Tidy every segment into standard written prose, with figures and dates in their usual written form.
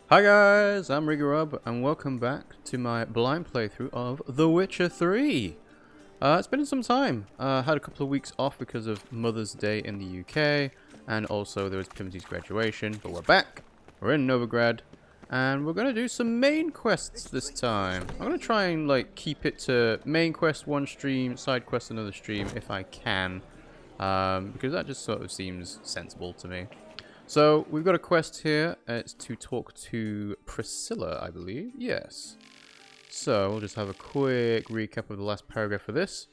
Hi guys, I'm RiggyRob and welcome back to my blind playthrough of The Witcher 3. It's been some time. Had a couple of weeks off because of Mother's Day in the UK, and also there was Pimmsy's graduation, but we're back. We're in Novigrad, and we're going to do some main quests this time. I'm going to try and keep it to main quest one stream, side quest another stream if I can, because that just sort of seems sensible to me. So, we've got a quest here. It's to talk to Priscilla, I believe. Yes. So, we'll just have a quick recap of the last paragraph for this.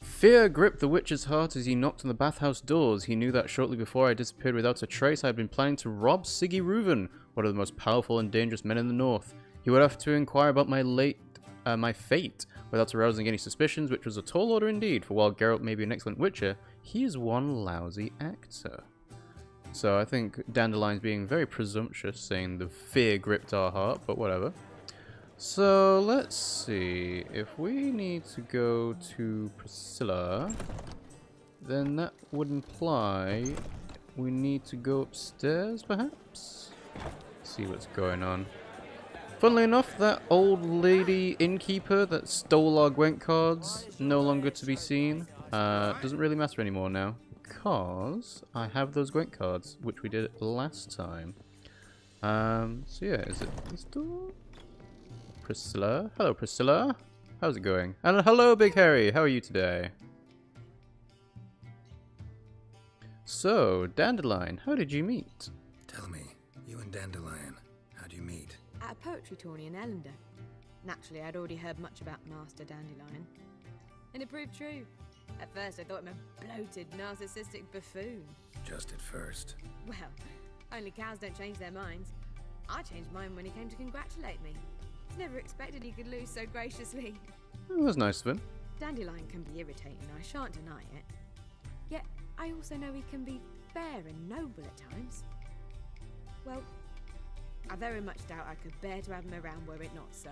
Fear gripped the witch's heart as he knocked on the bathhouse doors. He knew that shortly before I disappeared without a trace, I had been planning to rob Siggy Reuven, one of the most powerful and dangerous men in the north. He would have to inquire about my fate without arousing any suspicions, which was a tall order indeed, for while Geralt may be an excellent witcher, he is one lousy actor. So I think Dandelion's being very presumptuous, saying the fear gripped our heart, but whatever. So let's see, if we need to go to Priscilla, then that would imply we need to go upstairs, perhaps? See what's going on. Funnily enough, that old lady innkeeper that stole our Gwent cards, no longer to be seen. Doesn't really matter anymore now, because I have those Gwent cards, which we did last time. So yeah, is it this door? Priscilla? Hello, Priscilla. How's it going? And hello, Big Harry. How are you today? So, Dandelion, how did you meet? Tell me, you and Dandelion, how'd you meet? At a poetry tourney in Ellender. Naturally, I'd already heard much about Master Dandelion. And it proved true. At first, I thought him a bloated, narcissistic buffoon. Just at first. Well, only cows don't change their minds. I changed mine when he came to congratulate me. Never expected he could lose so graciously. It was nice of him. Dandelion can be irritating, I shan't deny it. Yet, I also know he can be fair and noble at times. Well, I very much doubt I could bear to have him around were it not so.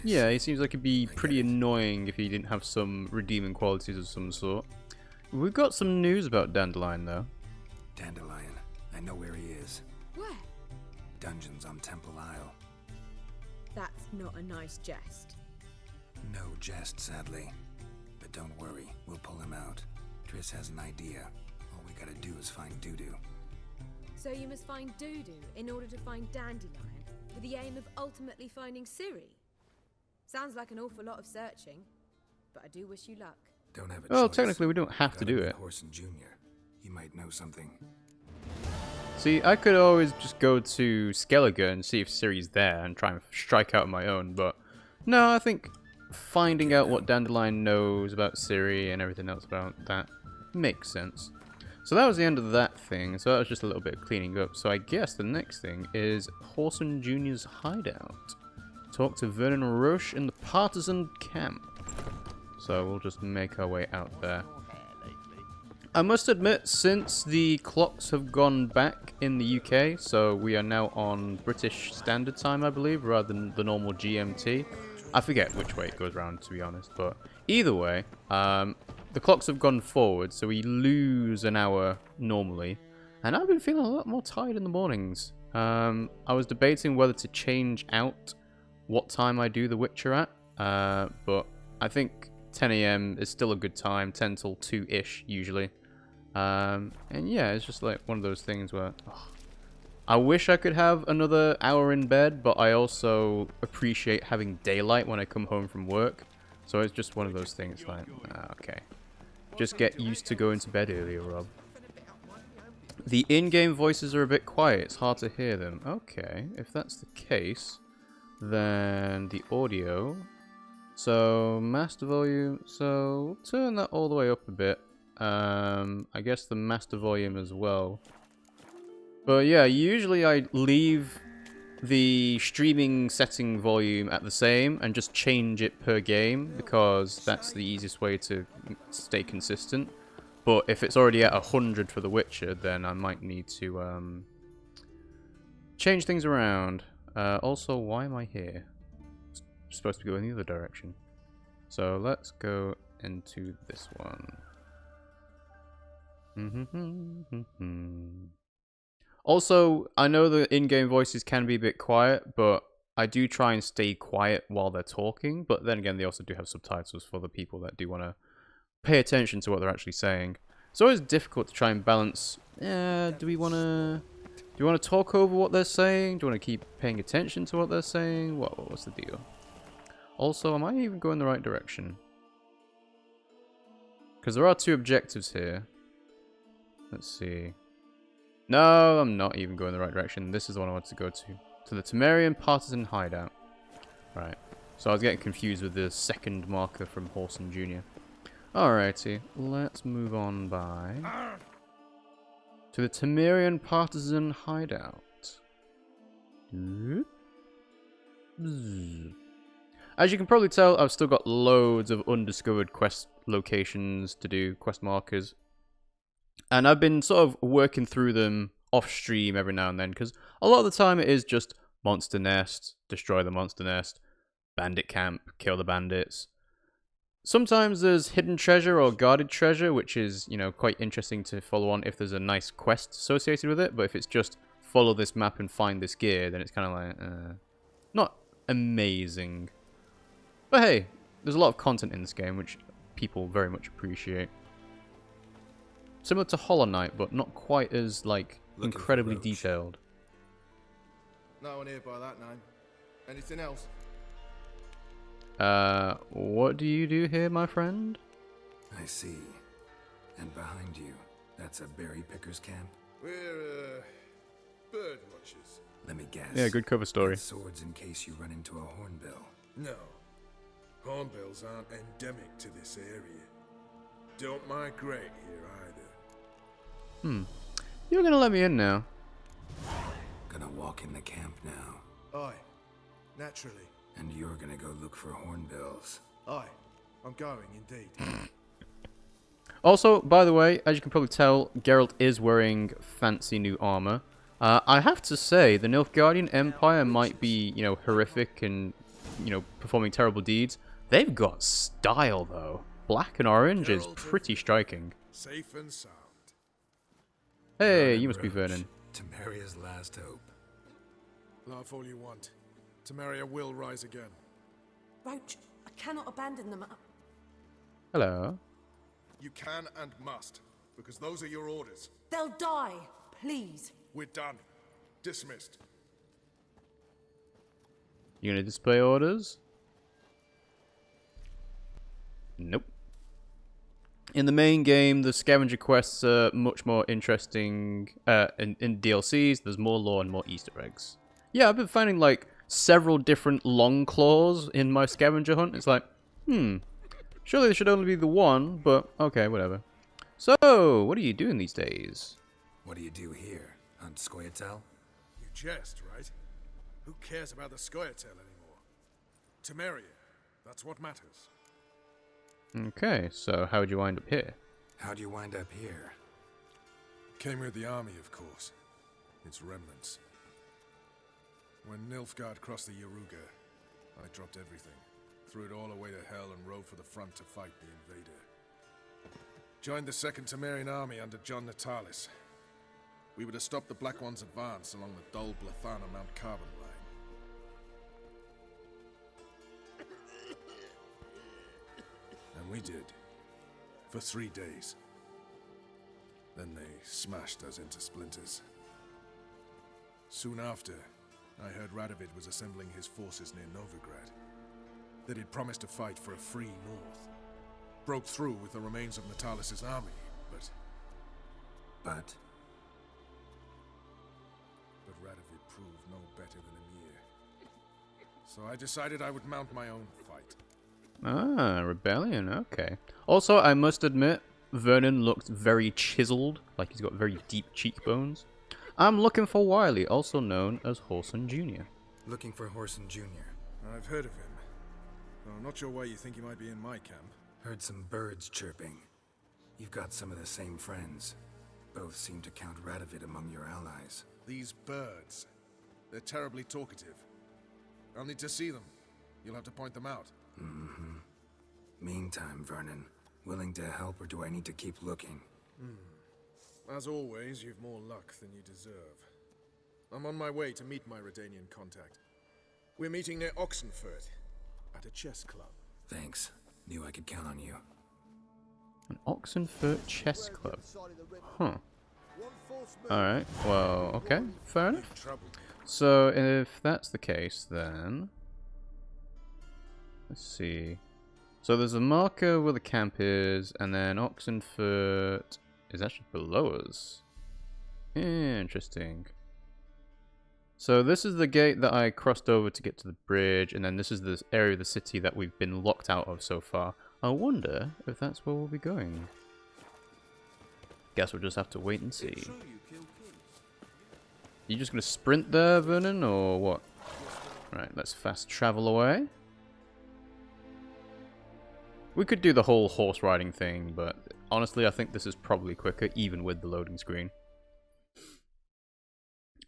Yeah, he seems like he'd be pretty annoying if he didn't have some redeeming qualities of some sort. We've got some news about Dandelion, though. Dandelion, I know where he is. Where? Dungeons on Temple Isle. That's not a nice jest. No jest, sadly. But don't worry, we'll pull him out. Triss has an idea. All we gotta do is find Dudu. So you must find Dudu in order to find Dandelion, with the aim of ultimately finding Ciri? Sounds like an awful lot of searching, but I do wish you luck. Don't have a Well, choice. technically we don't have to do it. Horson Jr. He might know something. See, I could always just go to Skellige and see if Ciri's there and try and strike out on my own, but no, I think finding out what Dandelion knows about Ciri and everything else about that makes sense. So that was the end of that thing, so that was just a little bit of cleaning up. So I guess the next thing is Horson Jr.'s hideout. Talk to Vernon Roche in the partisan camp. So we'll just make our way out there. I must admit, since the clocks have gone back in the UK, so we are now on British Standard Time, I believe, rather than the normal GMT. I forget which way it goes around, to be honest, but either way, the clocks have gone forward, so we lose an hour normally, and I've been feeling a lot more tired in the mornings. I was debating whether to change out what time I do The Witcher at, but I think 10 AM is still a good time, 10 till 2-ish usually. And yeah, it's just like one of those things where I wish I could have another hour in bed, but I also appreciate having daylight when I come home from work. So it's just one of those things like, okay, just get used to going to bed earlier, Rob. The in-game voices are a bit quiet, it's hard to hear them. Okay, if that's the case, then the audio. So master volume, so we'll turn that all the way up a bit. I guess the master volume as well. But yeah, usually I leave the streaming setting volume at the same and just change it per game because that's the easiest way to stay consistent. But if it's already at 100 for The Witcher, then I might need to change things around. Also, why am I here? It's supposed to be going the other direction. So let's go into this one. Also, I know the in-game voices can be a bit quiet, but I do try and stay quiet while they're talking. But then again, they also do have subtitles for the people that do want to pay attention to what they're actually saying. It's always difficult to try and balance. Do we want to talk over what they're saying? Do you want to keep paying attention to what they're saying? What's the deal? Also, am I even going the right direction? Because there are two objectives here. Let's see. No, I'm not even going the right direction. This is the one I wanted to go to. To the Temerian Partisan Hideout. Right. So I was getting confused with the second marker from Horson Jr. Alrighty. Let's move on by... to the Temerian Partisan Hideout. As you can probably tell, I've still got loads of undiscovered quest locations to do, quest markers. And I've been sort of working through them off stream every now and then, because a lot of the time it is just monster nest, destroy the monster nest, bandit camp, kill the bandits. Sometimes there's hidden treasure or guarded treasure, which is, you know, quite interesting to follow on if there's a nice quest associated with it. But if it's just follow this map and find this gear, then it's kind of like, not amazing. But hey, there's a lot of content in this game, which people very much appreciate. Similar to Hollow Knight, but not quite as, like, incredibly detailed. No one here by that name. Anything else? What do you do here, my friend? I see. And behind you, that's a berry picker's camp? We're, bird watchers. Let me guess. Yeah, good cover story. Swords in case you run into a hornbill. No. Hornbills aren't endemic to this area. Don't migrate here either. You're gonna let me in now. Gonna walk in the camp now. Aye. Naturally. And you're gonna go look for hornbills. Aye. I'm going, indeed. Also, by the way, as you can probably tell, Geralt is wearing fancy new armor. I have to say, the Nilfgaardian Empire might be, you know, horrific and, you know, performing terrible deeds. They've got style, though. Black and orange is pretty striking. Safe and sound. Hey, you must be Vernon. Temeria's last hope. Laugh all you want. Temeria will rise again. Roche, I cannot abandon them. Hello. You can and must, because those are your orders. They'll die, please. We're done. Dismissed. You gonna display orders? Nope. In the main game, the scavenger quests are much more interesting. In DLCs, there's more lore and more Easter eggs. Yeah, I've been finding like several different long claws in my scavenger hunt. It's like, surely there should only be the one, but okay, whatever. So, what are you doing these days? What do you do here? Hunt Scoia'tael? You jest, right? Who cares about the Scoia'tael anymore? Temeria. That's what matters. Okay, so how'd you wind up here? How'd you wind up here? Came with the army, of course. Its remnants. When Nilfgaard crossed the Yaruga, I dropped everything. Threw it all away to hell and rode for the front to fight the invader. Joined the Second Temerian army under John Natalis. We were to stop the Black One's advance along the Dol Blathana Mount Carbon line. And we did. For 3 days. Then they smashed us into splinters. Soon after, I heard Radovid was assembling his forces near Novigrad. That he'd promised to fight for a free north. Broke through with the remains of Natalis' army, but But Radovid proved no better than Emir. So I decided I would mount my own fight. Ah, rebellion, okay. Also, I must admit, Vernon looks very chiseled, like he's got very deep cheekbones. I'm looking for Wiley, also known as Horson Jr. looking for Horson Jr. I've heard of him. Though I'm not sure why you think he might be in my camp. Heard some birds chirping. You've got some of the same friends. Both seem to count Radovid among your allies. These birds. They're terribly talkative. I'll need to see them. You'll have to point them out. Mm-hmm. Meantime, Vernon, willing to help or do I need to keep looking? As always, you've more luck than you deserve. I'm on my way to meet my Redanian contact. We're meeting near Oxenfurt, at a chess club. Thanks. Knew I could count on you. An Oxenfurt Chess Club. Huh. Alright, well, okay, fair enough. Trouble. So, if that's the case, then... Let's see. So there's a marker where the camp is, and then Oxenfurt is actually below us. Interesting. So this is the gate that I crossed over to get to the bridge, and then this is the area of the city that we've been locked out of so far. I wonder if that's where we'll be going. Guess we'll just have to wait and see. You just gonna sprint there, Vernon, or what? Right, let's fast travel away. We could do the whole horse riding thing, but honestly, I think this is probably quicker, even with the loading screen.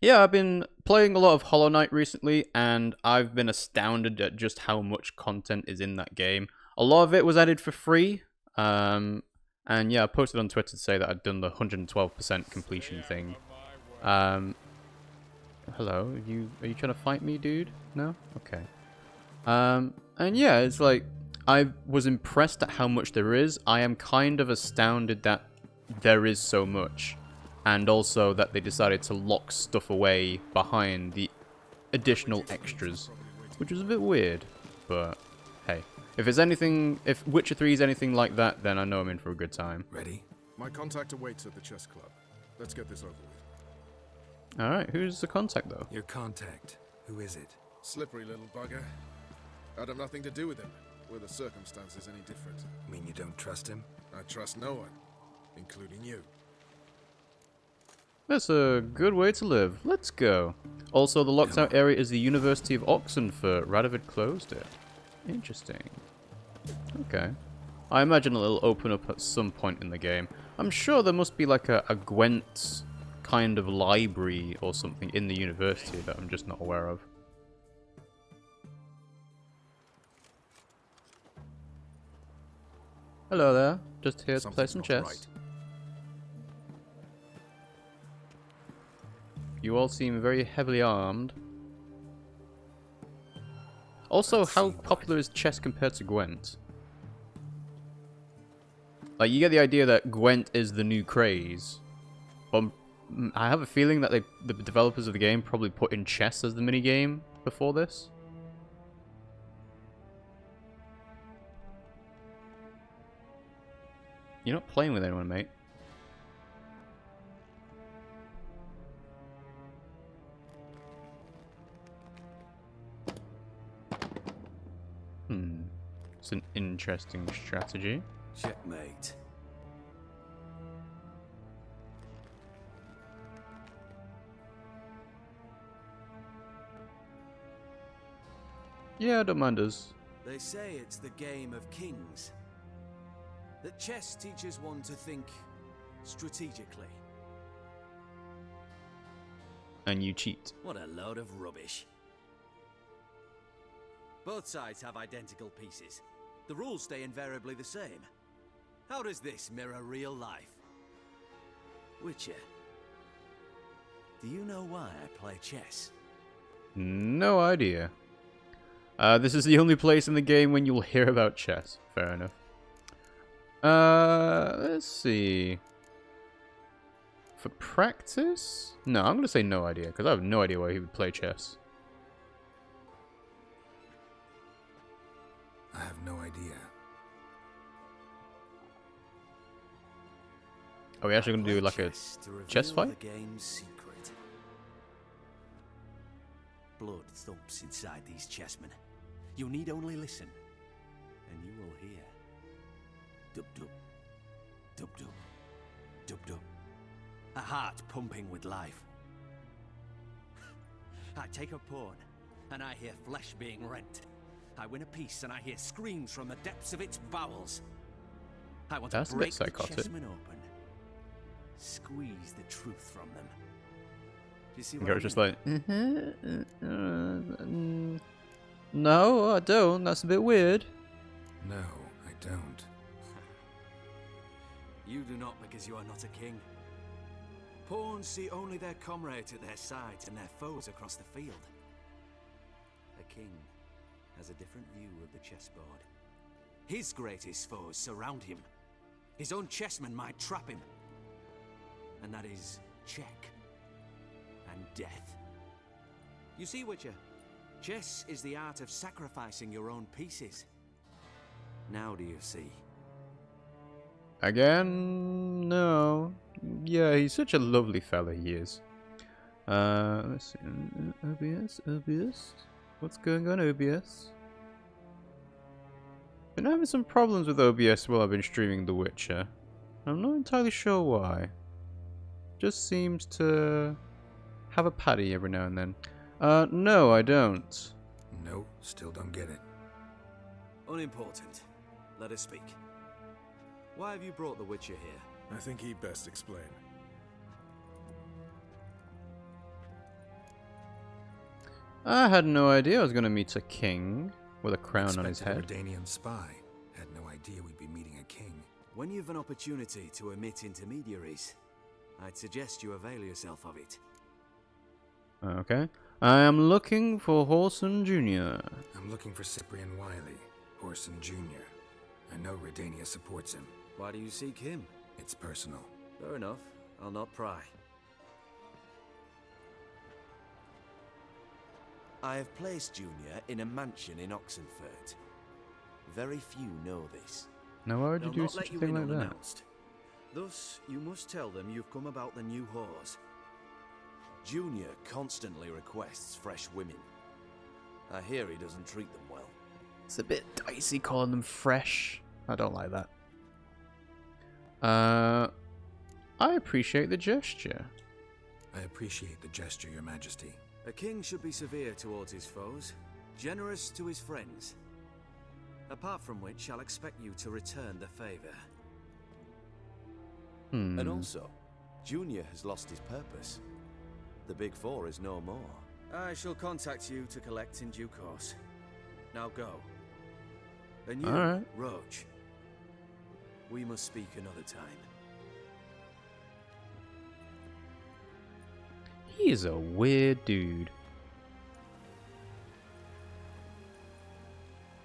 Yeah, I've been playing a lot of Hollow Knight recently, and I've been astounded at just how much content is in that game. A lot of it was added for free, and yeah, I posted on Twitter to say that I'd done the 112% completion thing. Hello, are you trying to fight me, dude? No? Okay. And yeah, it's like, I was impressed at how much there is. I am kind of astounded that there is so much. And also that they decided to lock stuff away behind the additional extras. Which was a bit weird, but hey. If it's anything, if Witcher 3 is anything like that, then I know I'm in for a good time. Ready? My contact awaits at the chess club. Let's get this over with. Alright, who's the contact though? Your contact. Who is it? Slippery little bugger. I'd have nothing to do with him. Were the circumstances any different? Mean you don't trust him? I trust no one, including you. That's a good way to live. Let's go. Also, the locked out area is the University of Oxenfurt. Radovid closed it. Interesting. Okay. I imagine it'll open up at some point in the game. I'm sure there must be like a Gwent kind of library or something in the university that I'm just not aware of. Hello there. Just here to play some chess. Right. You all seem very heavily armed. Also, how popular is chess compared to Gwent? Like, you get the idea that Gwent is the new craze. But I have a feeling that the developers of the game probably put in chess as the minigame before this. You're not playing with anyone, mate. It's an interesting strategy. Checkmate. Yeah, I don't mind us. They say it's the game of kings. That chess teaches one to think strategically. And you cheat. What a load of rubbish. Both sides have identical pieces. The rules stay invariably the same. How does this mirror real life? Witcher, do you know why I play chess? No idea. This is the only place in the game when you'll hear about chess. Fair enough. Let's see. For practice? No, I'm going to say no idea, because I have no idea why he would play chess. I have no idea. Are we actually going to do like a chess fight? The game's secret. Blood thumps inside these chessmen. You need only listen, and you will hear. Dub dub, dub dub, dub dub. A heart pumping with life. I take a pawn, and I hear flesh being rent. I win a piece, and I hear screams from the depths of its bowels. I want That's to a break bit the psychotic. chessmen open, squeeze the truth from them. Do you see what I Garrett's just mean? like, no, I don't. That's a bit weird. No, I don't. You do not, because you are not a king. Pawns see only their comrades at their sides and their foes across the field. A king has a different view of the chessboard. His greatest foes surround him. His own chessmen might trap him. And that is check and death. You see, Witcher, chess is the art of sacrificing your own pieces. Now do you see? Again, no. Yeah, he's such a lovely fella, he is. Let's see. OBS? What's going on, OBS? Been having some problems with OBS while I've been streaming The Witcher. I'm not entirely sure why. Just seems to have a patty every now and then. No, I don't. No, still don't get it. Unimportant. Let us speak. Why have you brought the Witcher here? I think he'd best explain. I had no idea I was going to meet a king with a crown on his Expected head. a Redanian spy. Had no idea we'd be meeting a king. When you've an opportunity to omit intermediaries, I'd suggest you avail yourself of it. Okay. I am looking for Horson Jr. I'm looking for Cyprian Wiley, Orson Jr. I know Redania supports him. Why do you seek him? It's personal. Fair enough. I'll not pry. I have placed Junior in a mansion in Oxenfurt. Very few know this. Now why would you They'll do not such let a you thing in like that? unannounced. Thus, you must tell them you've come about the new whores. Junior constantly requests fresh women. I hear he doesn't treat them well. It's a bit dicey calling them fresh. I don't like that. I appreciate the gesture. I appreciate the gesture, Your Majesty. A king should be severe towards his foes, generous to his friends. Apart from which, I'll expect you to return the favor. And also, Junior has lost his purpose. The Big Four is no more. I shall contact you to collect in due course. Now go. And you, Alright. Roche, we must speak another time. He is a weird dude.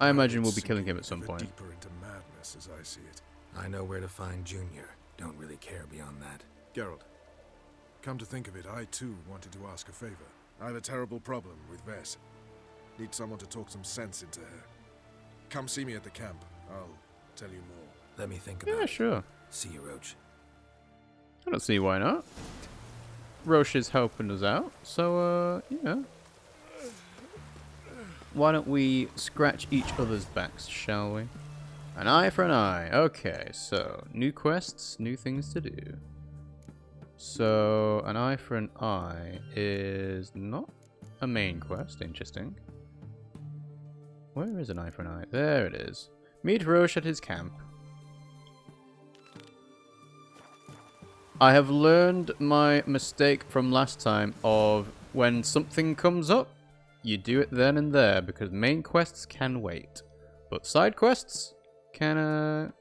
I imagine we'll be killing him at some Ever point. deeper into madness, as I see it. I know where to find Junior. Don't really care beyond that. Geralt, come to think of it, I too wanted to ask a favor. I have a terrible problem with Vess. Need someone to talk some sense into her. Come see me at the camp. I'll tell you more. Let me think about Yeah, it. sure. See you, Roche. I don't see why not. Roche is helping us out, so, yeah. Why don't we scratch each other's backs, shall we? An eye for an eye. Okay, so, new quests, new things to do. So, an eye for an eye is not a main quest. Interesting. Where is an eye for an eye? There it is. Meet Roche at his camp. I have learned my mistake from last time of when something comes up, you do it then and there, because main quests can wait. But side quests can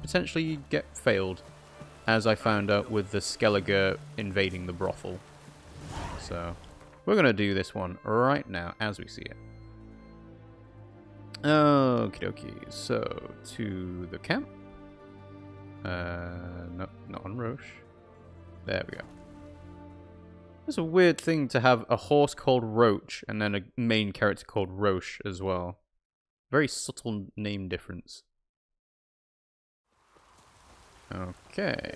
potentially get failed, as I found out with the Skellige invading the brothel. So, we're going to do this one right now as we see it. Okie dokie, so to the camp. No, not on Roche. There we go. It's a weird thing to have a horse called Roche and then a main character called Roche as well. Very subtle name difference. Okay.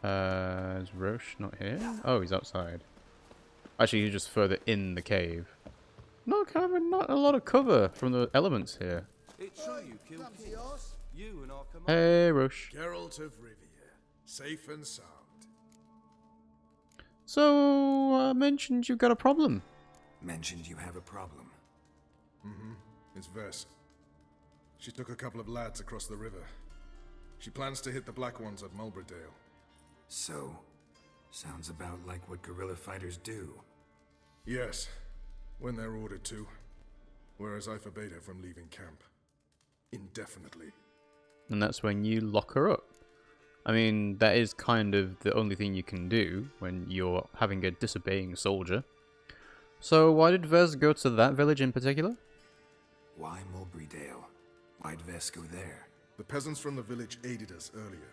Is Roche not here? Oh, he's outside. Actually, he's just further in the cave. Not a lot of cover from the elements here. It's true you killed kings. You and our commander. Hey, Roche. Geralt of Rivia, safe and sound. So, mentioned you got a problem. Mentioned you have a problem. It's Vess. She took a couple of lads across the river. She plans to hit the Black Ones at Mulberdale. So, sounds about like what guerrilla fighters do. Yes, when they're ordered to. Whereas I forbade her from leaving camp. Indefinitely. And that's when you lock her up. I mean, that is kind of the only thing you can do when you're having a disobeying soldier. So why did Vez go to that village in particular? Why Mulberrydale? Why'd Vess go there? The peasants from the village aided us earlier.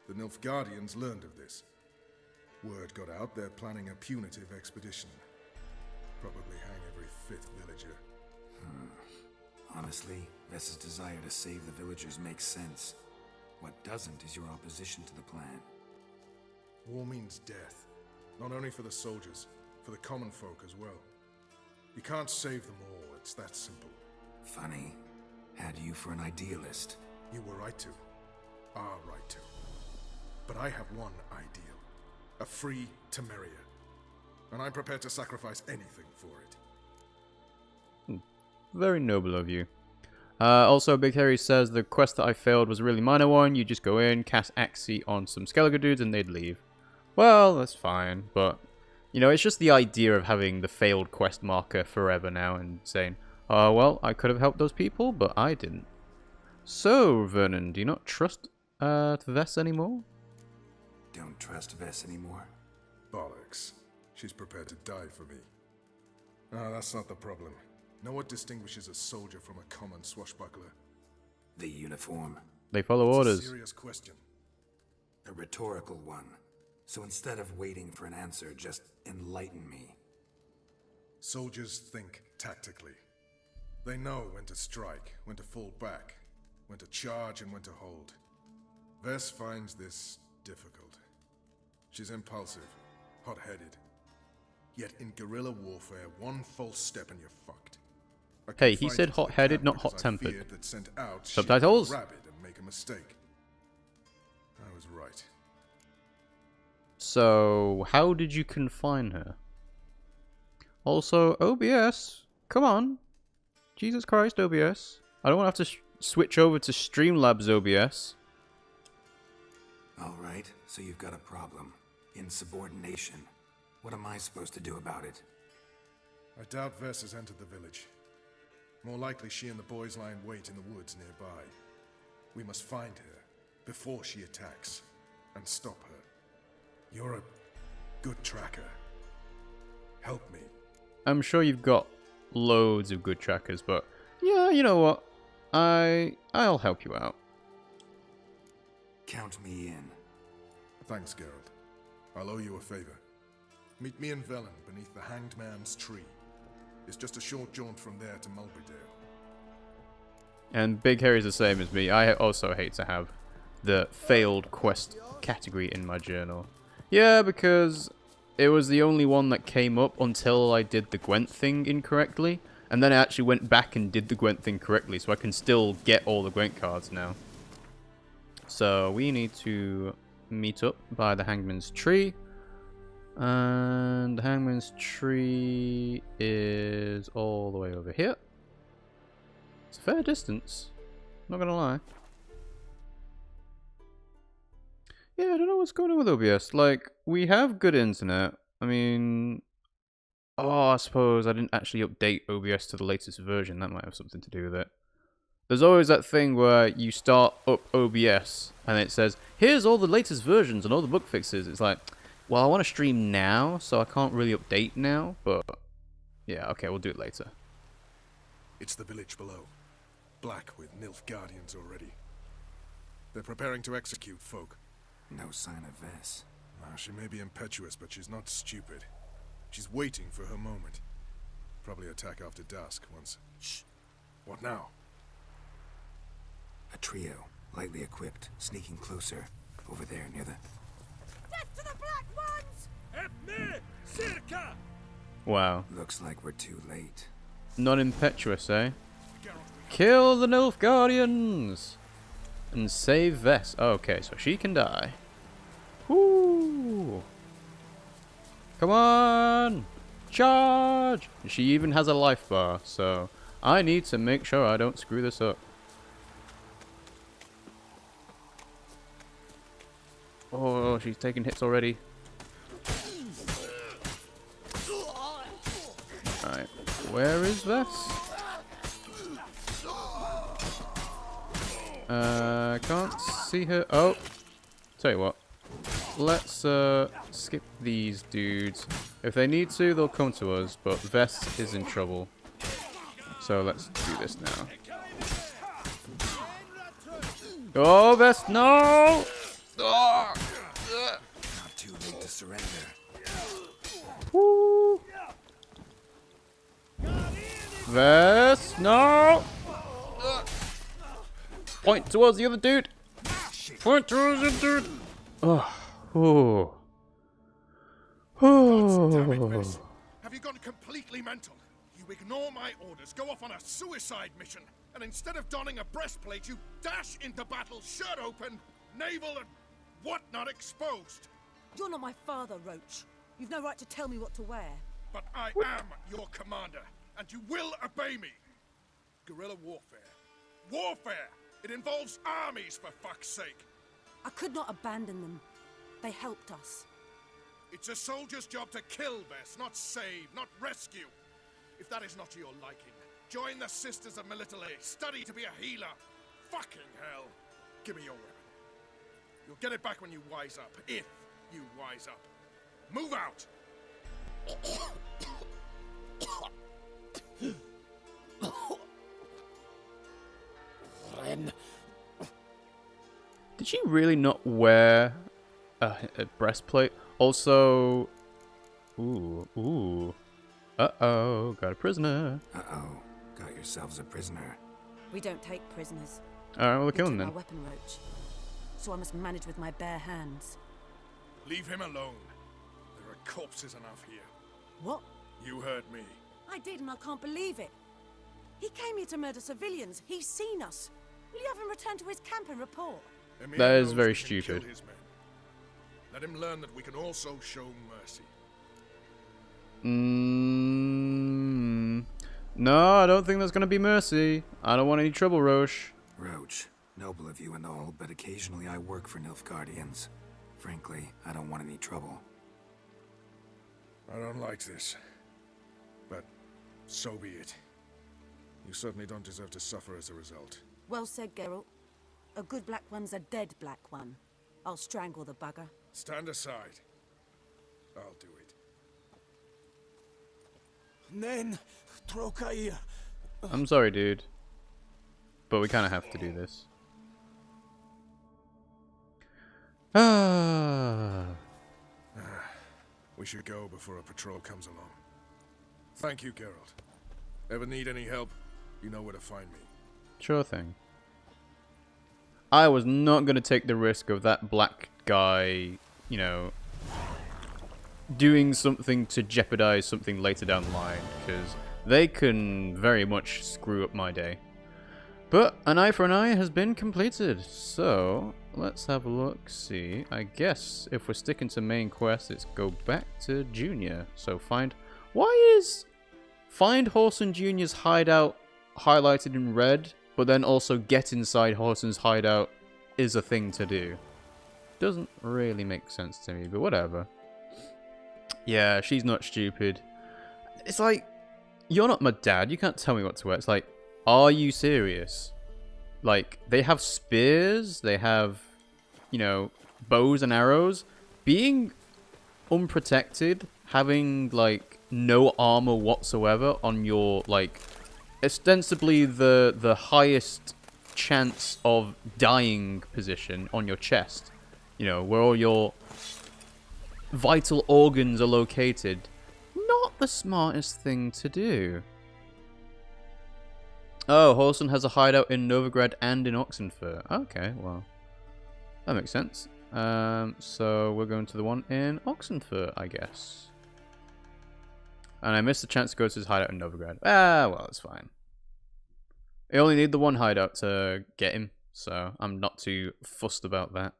The Nilfgaardians learned of this. Word got out they're planning a punitive expedition. Probably hang every 5th villager. Honestly, Vess's desire to save the villagers makes sense. What doesn't is your opposition to the plan. War means death. Not only for the soldiers, for the common folk as well. You can't save them all, it's that simple. Funny. Had you for an idealist. You were right to. Are right to. But I have one ideal. A free Temeria. And I'm prepared to sacrifice anything for it. Very noble of you. Also, Big Harry says the quest that I failed was a really minor one. You just go in, cast Axie on some Skellige dudes, and they'd leave. Well, that's fine, but, you know, it's just the idea of having the failed quest marker forever now and saying, oh, well, I could have helped those people, but I didn't. So, Vernon, do you not trust Vess anymore? Don't trust Vess anymore? Bollocks. She's prepared to die for me. Ah, that's not the problem. Know what distinguishes a soldier from a common swashbuckler? The uniform. They follow It's orders. a serious question. A rhetorical one. So instead of waiting for an answer, just enlighten me. Soldiers think tactically. They know when to strike, when to fall back, when to charge and when to hold. Vess finds this difficult. She's impulsive, hot-headed. Yet in guerrilla warfare, one false step and you're fucked. I Hey, could he fight said into the hot-headed, camp not because I hot-tempered. feared that sent out she'd Subtitles? go rabid and make a mistake. I was right. So, how did you confine her? Also, OBS, come on. Jesus Christ, OBS. I don't want to have to switch over to Streamlabs OBS. Alright, so you've got a problem. Insubordination. What am I supposed to do about it? I doubt Vess has entered the village. More likely she and the boys lie in wait in the woods nearby. We must find her before she attacks and stop her. You're a good tracker. Help me. I'm sure you've got loads of good trackers, but yeah, you know what? I'll help you out. Count me in. Thanks, Geralt. I'll owe you a favor. Meet me and Vernon beneath the Hanged Man's tree. It's just a short jaunt from there to Mulberrydale. And Big Harry's the same as me. I also hate to have the failed quest category in my journal. Yeah, because it was the only one that came up until I did the Gwent thing incorrectly. And then I actually went back and did the Gwent thing correctly, so I can still get all the Gwent cards now. So we need to meet up by the Hangman's Tree. And the Hangman's Tree is all the way over here. It's a fair distance, not gonna lie. Yeah, I don't know what's going on with OBS. Like, we have good internet. I mean, oh, I suppose I didn't actually update OBS to the latest version. That might have something to do with it. There's always that thing where you start up OBS and it says, here's all the latest versions and all the bug fixes. It's like, well, I want to stream now, so I can't really update now, but yeah, okay, we'll do it later. It's the village below. Black with Nilfgaardians already. They're preparing to execute folk. No sign of Vess. She may be impetuous, but she's not stupid. She's waiting for her moment. Probably attack after dusk once... Shh! What now? A trio, lightly equipped, sneaking closer. Over there, near the... Death to the Black Ones! Wow. Looks like we're too late. Not impetuous, eh? Kill the Nilfgaardians! And save Vess. Okay, so she can die. Woo! Come on! Charge! She even has a life bar, so I need to make sure I don't screw this up. Oh, she's taking hits already. Alright, where is Vess? Can't see her. Oh, tell you what. Let's skip these dudes. If they need to, they'll come to us, but Vess is in trouble. So let's do this now. Oh, Vess, no! Oh! Not too late to surrender. Woo! Vess, no! Point towards the other dude! Point towards the dude! Oh. Oh. Damn it, Vess. Have you gone completely mental? You ignore my orders, go off on a suicide mission, and instead of donning a breastplate, you dash into battle, shirt open, navel and whatnot exposed. You're not my father, Roche. You've no right to tell me what to wear. But I am your commander, and you will obey me. Guerrilla warfare. Warfare! It involves armies, for fuck's sake. I could not abandon them. They helped us. It's a soldier's job to kill, Vess, not save, not rescue. If that is not to your liking, join the Sisters of Melitele. Study to be a healer. Fucking hell. Give me your weapon. You'll get it back when you wise up, if you wise up. Move out! Did she really not wear a breastplate? Also, ooh. Uh-oh, got a prisoner. Uh-oh, got yourselves a prisoner. We don't take prisoners. Alright, well, we're You killing took them. my weapon, Roche. So I must manage with my bare hands. Leave him alone. There are corpses enough here. What? You heard me. I did, and I can't believe it. He came here to murder civilians. He's seen us. Will you have him return to his camp and report? Emir That is knows very we can kill stupid. his men. Let him learn that we can also show mercy. No, I don't think there's gonna be mercy. I don't want any trouble, Roche. Roche, noble of you and all, but occasionally I work for Nilfgaardians. Frankly, I don't want any trouble. I don't like this. But so be it. You certainly don't deserve to suffer as a result. Well said, Geralt. A good black one's a dead black one. I'll strangle the bugger. Stand aside. I'll do it. Nen, Trokair. I'm sorry, dude. But we kind of have to do this. We should go before a patrol comes along. Thank you, Geralt. Ever need any help, you know where to find me. Sure thing. I was not going to take the risk of that black guy, you know, doing something to jeopardize something later down the line, because they can very much screw up my day. But an eye for an eye has been completed, so let's have a look, see. I guess if we're sticking to main quest, it's go back to Junior. So why is find Whoreson Junior's hideout highlighted in red, but then also get inside Whoreson's hideout is a thing to do? doesn't really make sense to me, but whatever. Yeah, she's not stupid. It's like, you're not my dad. You can't tell me what to wear. It's like, are you serious? Like, they have spears. They have, you know, bows and arrows. Being unprotected, having, like, no armor whatsoever on your, like, ostensibly the highest chance of dying position on your chest. You know, where all your vital organs are located. Not the smartest thing to do. Oh, Horson has a hideout in Novigrad and in Oxenfurt. Okay, well, that makes sense. So we're going to the one in Oxenfurt, I guess. And I missed the chance to go to his hideout in Novigrad. Ah, well, it's fine. I only need the one hideout to get him, so I'm not too fussed about that.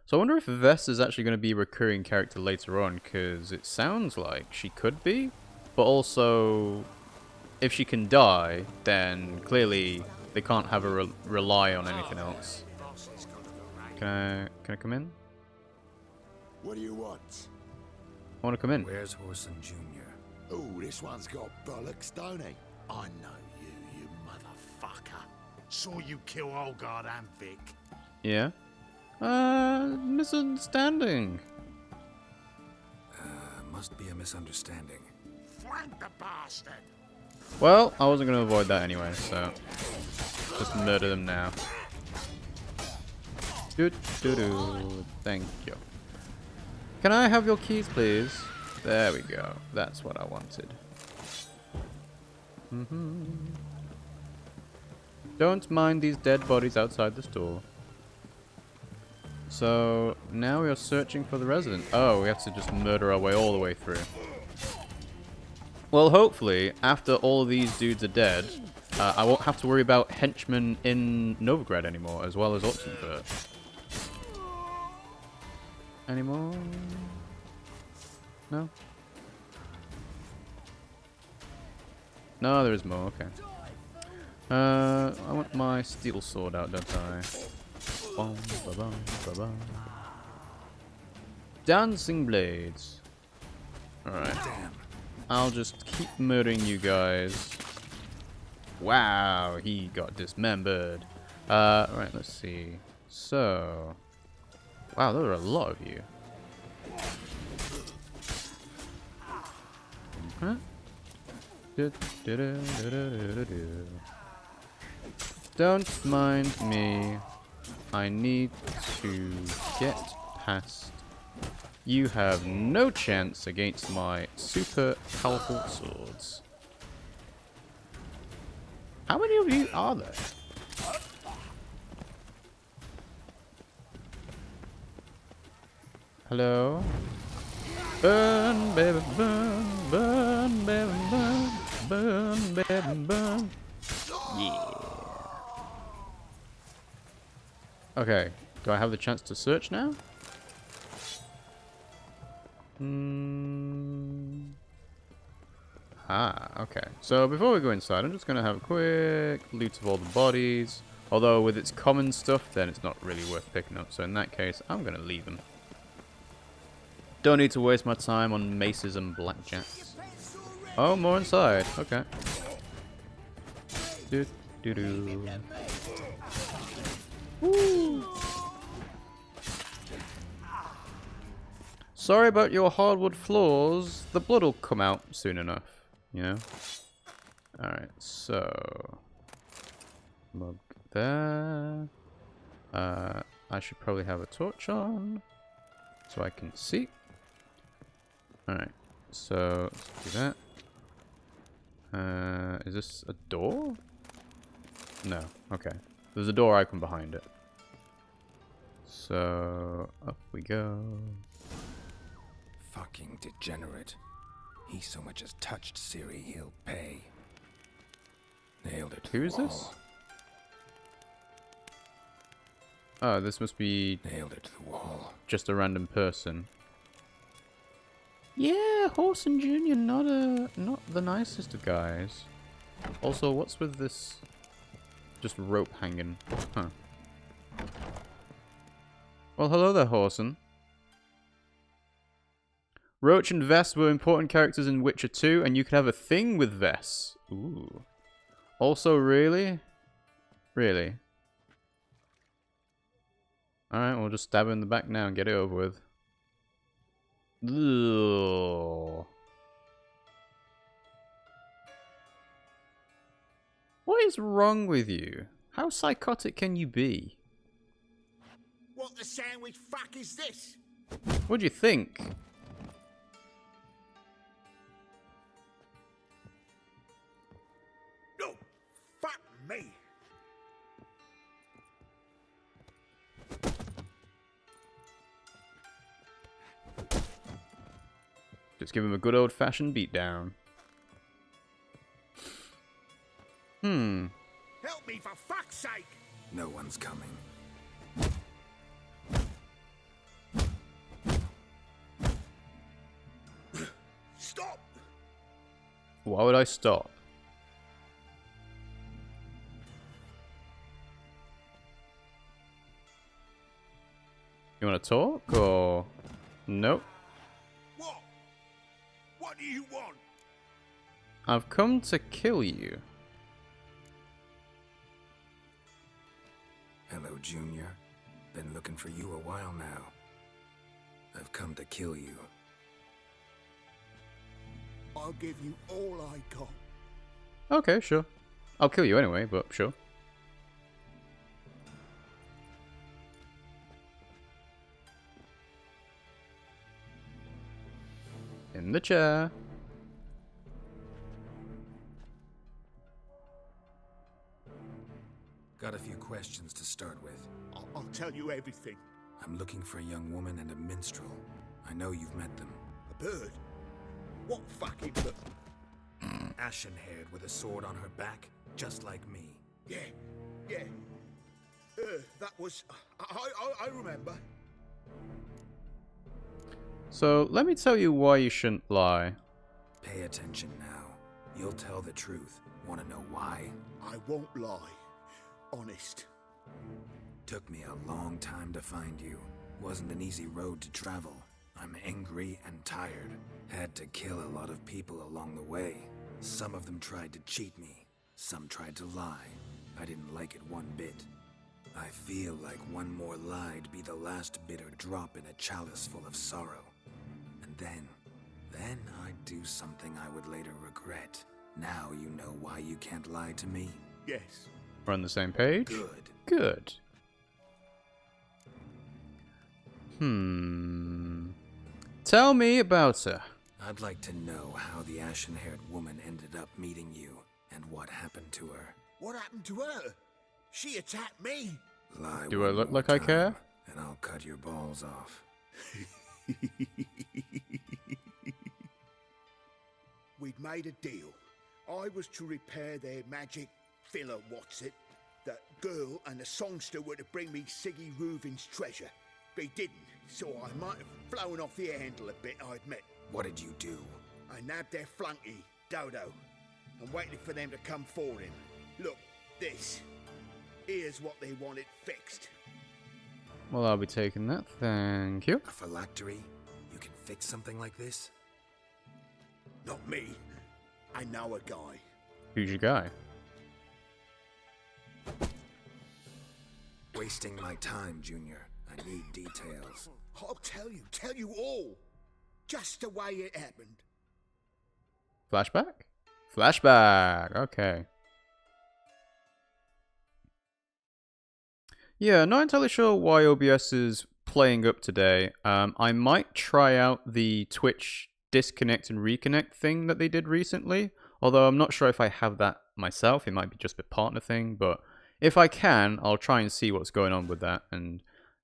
So I wonder if Vess is actually going to be a recurring character later on, because it sounds like she could be, but also if she can die, then clearly they can't have her rely on anything else. Can I come in? What do you want? I want to come in. Where's Horson Jr.? Oh, this one's got bollocks, don't he? I know you, you motherfucker. Saw you kill Olgard and Vic. Yeah? Misunderstanding. Must be a misunderstanding. Flank the bastard! Well, I wasn't going to avoid that anyway, so just murder them now. Thank you. Can I have your keys, please? There we go. That's what I wanted. Don't mind these dead bodies outside the store. So, now we are searching for the resident. Oh, we have to just murder our way all the way through. Well, hopefully, after all of these dudes are dead, I won't have to worry about henchmen in Novigrad anymore, as well as Oxenfurt. Anymore? No? No, there is more, okay. I want my steel sword out, don't I? Bum, ba-bum, ba-bum. Dancing blades. Alright. I'll just keep murdering you guys. Wow, he got dismembered. Right, let's see. So... Wow, there are a lot of you. Huh? Don't mind me. I need to get past. You have no chance against my super powerful swords. How many of you are there? Hello? Burn, baby, burn, burn, baby, burn, burn, baby, burn. Yeah. Okay, do I have the chance to search now? Okay. So before we go inside, I'm just going to have a quick loot of all the bodies. Although with its common stuff, then it's not really worth picking up. So in that case, I'm going to leave them. Don't need to waste my time on maces and blackjacks. Oh, more inside. Okay. Do-do-do. Woo. Sorry about your hardwood floors. The blood will come out soon enough, you know? Alright, so... Mug there. I should probably have a torch on so I can see. Alright, so let's do that. Is this a door? No, okay. There's a door icon behind it. So, up we go. Fucking degenerate. He so much as touched Ciri, he'll pay. Nailed it to Who is the this? wall. Oh, this must be Nailed it to the wall. just a random person. Yeah, Horson Jr. not the nicest of guys. Also, what's with this just rope hanging? Huh. Well, hello there, Horson. Roche and Vess were important characters in Witcher 2, and you could have a thing with Vess. Ooh. Also, really? Really? Alright, we'll just stab her in the back now and get it over with. Ugh. What is wrong with you? How psychotic can you be? What the sandwich fuck is this? What do you think? No, fuck me. Just give him a good old-fashioned beatdown. Help me for fuck's sake. No one's coming. Stop. Why would I stop? You want to talk, or... Nope. What? What do you want? I've come to kill you. Hello, Junior. Been looking for you a while now. I've come to kill you. I'll give you all I got. Okay, sure. I'll kill you anyway, but sure. In the chair. Got a few questions to start with. I'll tell you everything. I'm looking for a young woman and a minstrel. I know you've met them. A bird? What fucking bird? Ashen-haired with a sword on her back, just like me. Yeah. That was... I remember. So, let me tell you why you shouldn't lie. Pay attention now. You'll tell the truth. Want to know why? I won't lie. Honest. Took me a long time to find you. Wasn't an easy road to travel. I'm angry and tired. Had to kill a lot of people along the way. Some of them tried to cheat me. Some tried to lie. I didn't like it one bit. I feel like one more lie'd be the last bitter drop in a chalice full of sorrow. And then I'd do something I would later regret. Now you know why you can't lie to me? Yes. We're on the same page? Good. Good. Tell me about her. I'd like to know how the ashen-haired woman ended up meeting you, and what happened to her. What happened to her? She attacked me. Lie Do I one look more like I care? time, and I'll cut your balls off. We'd made a deal. I was to repair their magic filler, that girl and the songster were to bring me Siggy Reuven's treasure. They didn't, so I might have flown off the handle a bit, I admit. What did you do? I nabbed their flunky, Dodo, and waited for them to come for him. Look, this. Here's what they wanted fixed. Well, I'll be taking that. Thank you. A phylactery? You can fix something like this? Not me. I know a guy. Who's your guy? Wasting my time, Junior. I need details. I'll tell you all. Just the way it happened. Flashback? Flashback. Okay. Yeah, not entirely sure why OBS is playing up today. I might try out the Twitch disconnect and reconnect thing that they did recently. Although I'm not sure if I have that myself. It might be just a partner thing. But if I can, I'll try and see what's going on with that. And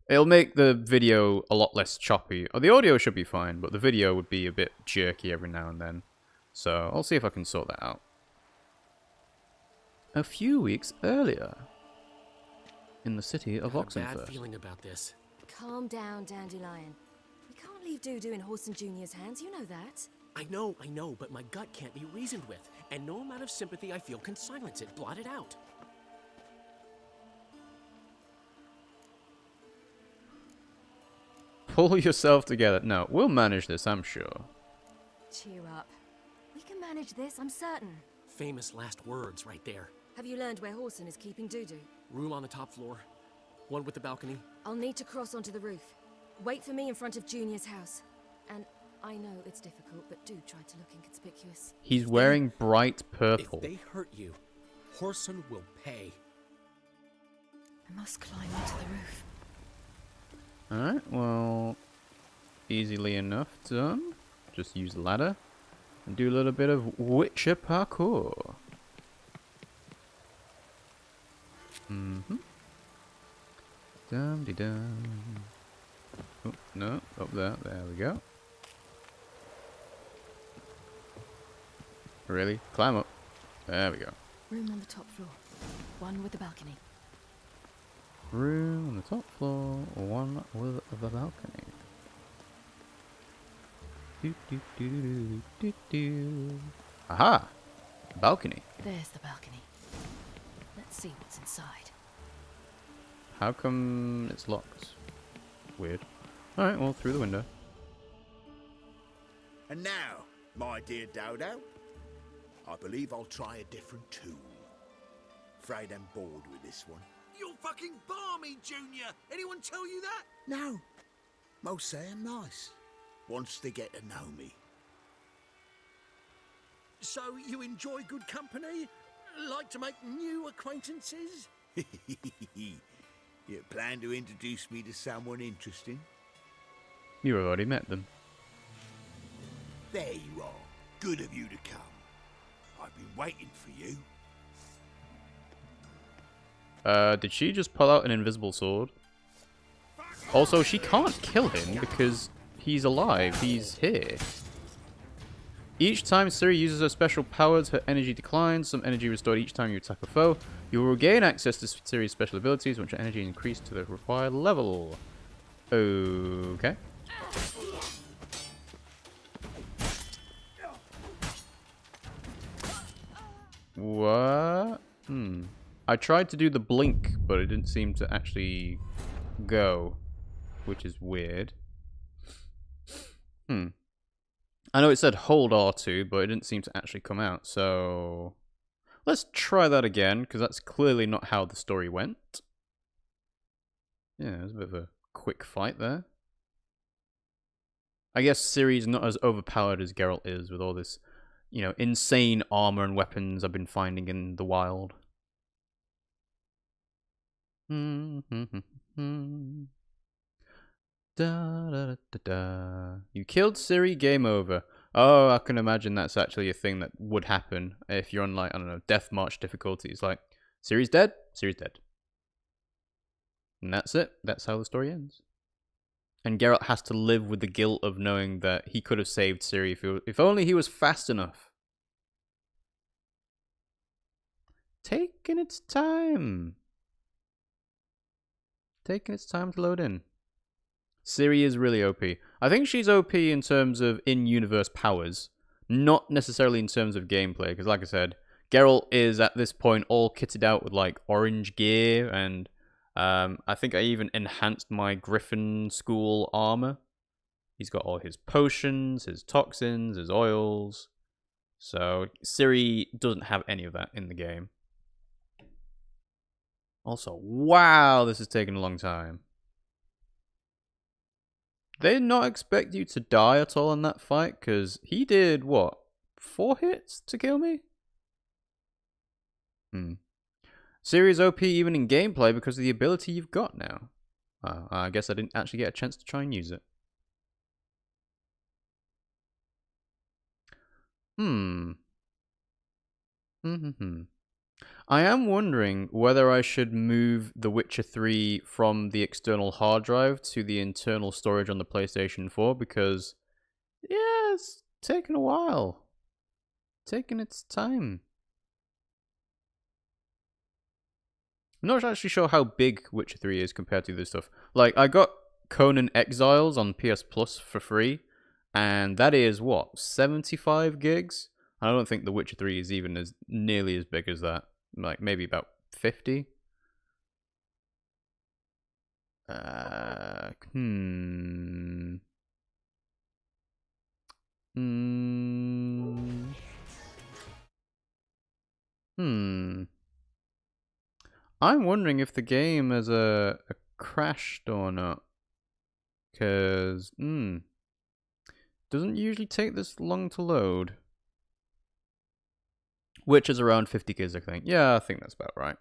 it'll make the video a lot less choppy. Or the audio should be fine, but the video would be a bit jerky every now and then. So I'll see if I can sort that out. A few weeks earlier, in the city of Oxenfurt. Bad feeling about this. Calm down, Dandelion. We can't leave Dudu in Horson Jr.'s hands, you know that. I know, but my gut can't be reasoned with, and no amount of sympathy I feel can silence it, blot it out. Pull yourself together. No, we'll manage this, I'm sure. Cheer up. We can manage this, I'm certain. Famous last words right there. Have you learned where Horson is keeping Dudu? Room on the top floor. One with the balcony. I'll need to cross onto the roof. Wait for me in front of Junior's house. And I know it's difficult, but do try to look inconspicuous. He's wearing bright purple. If they hurt you, Horson will pay. I must climb onto the roof. Alright, well, easily enough done. Just use the ladder and do a little bit of Witcher parkour. Dum-de-dum. Oh, no, up there. There we go. Really? Climb up. There we go. Room on the top floor. One with the balcony. Room on the top floor, one with the balcony. Do, do, do, do, do, do. Aha! Balcony. There's the balcony. Let's see what's inside. How come it's locked? Weird. Alright, well, through the window. And now, my dear Dodo, I believe I'll try a different tool. Afraid I'm bored with this one. You're fucking balmy, Junior! Anyone tell you that? No. Most say I'm nice. Once they get to know me. So you enjoy good company? Like to make new acquaintances? You plan to introduce me to someone interesting? You already met them. There you are. Good of you to come. I've been waiting for you. Did she just pull out an invisible sword? Also, she can't kill him because he's alive. He's here. Each time Ciri uses her special powers, her energy declines. Some energy restored each time you attack a foe. You will regain access to Ciri's special abilities, which are energy increased to the required level. Okay. What? I tried to do the blink, but it didn't seem to actually go, which is weird. I know it said hold R2, but it didn't seem to actually come out, so let's try that again, because that's clearly not how the story went. Yeah, it was a bit of a quick fight there. I guess Ciri's not as overpowered as Geralt is with all this, you know, insane armor and weapons I've been finding in the wild. Da, da, da, da, da. You killed Ciri, game over. Oh, I can imagine that's actually a thing that would happen if you're on, like, I don't know, Death March difficulties. Like, Ciri's dead? Ciri's dead. And that's it. That's how the story ends. And Geralt has to live with the guilt of knowing that he could have saved Ciri if only he was fast enough. Taking its time. Taking its time to load in. Ciri is really OP. I think she's OP in terms of in-universe powers, not necessarily in terms of gameplay, because like I said, Geralt is at this point all kitted out with like orange gear, and I think I even enhanced my Griffin School armor. He's got all his potions, his toxins, his oils. So Ciri doesn't have any of that in the game. Also, wow, this is taking a long time. They did not expect you to die at all in that fight, because he did, what, 4 hits to kill me? Ciri's OP even in gameplay because of the ability you've got now. I guess I didn't actually get a chance to try and use it. I am wondering whether I should move The Witcher 3 from the external hard drive to the internal storage on the PlayStation 4, because, yeah, it's taken a while. Taking its time. I'm not actually sure how big Witcher 3 is compared to this stuff. Like, I got Conan Exiles on PS Plus for free, And that is, what, 75 gigs? I don't think The Witcher 3 is even as nearly as big as that. Like, maybe about 50? I'm wondering if the game has a crashed or not. Because, doesn't usually take this long to load. Which is around 50 gigs, I think. Yeah, I think that's about right.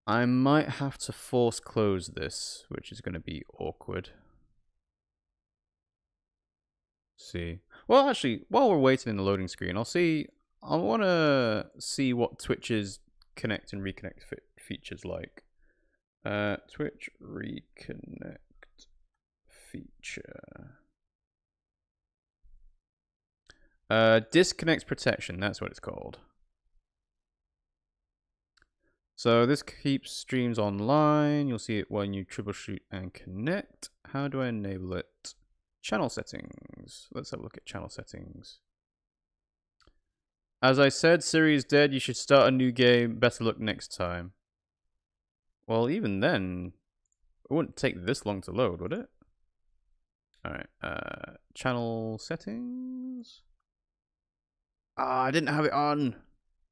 I might have to force close this, which is going to be awkward. See. Well, actually, while we're waiting in the loading screen, I want to see what Twitch's connect and reconnect features like. Twitch reconnect feature. Disconnect protection, that's what it's called. So this keeps streams online. You'll see it when you troubleshoot and connect. How do I enable it? Channel settings. Let's have a look at channel settings. As I said, Siri is dead. You should start a new game. Better luck next time. Well, even then, it wouldn't take this long to load, would it? Alright, channel settings. Ah, I didn't have it on.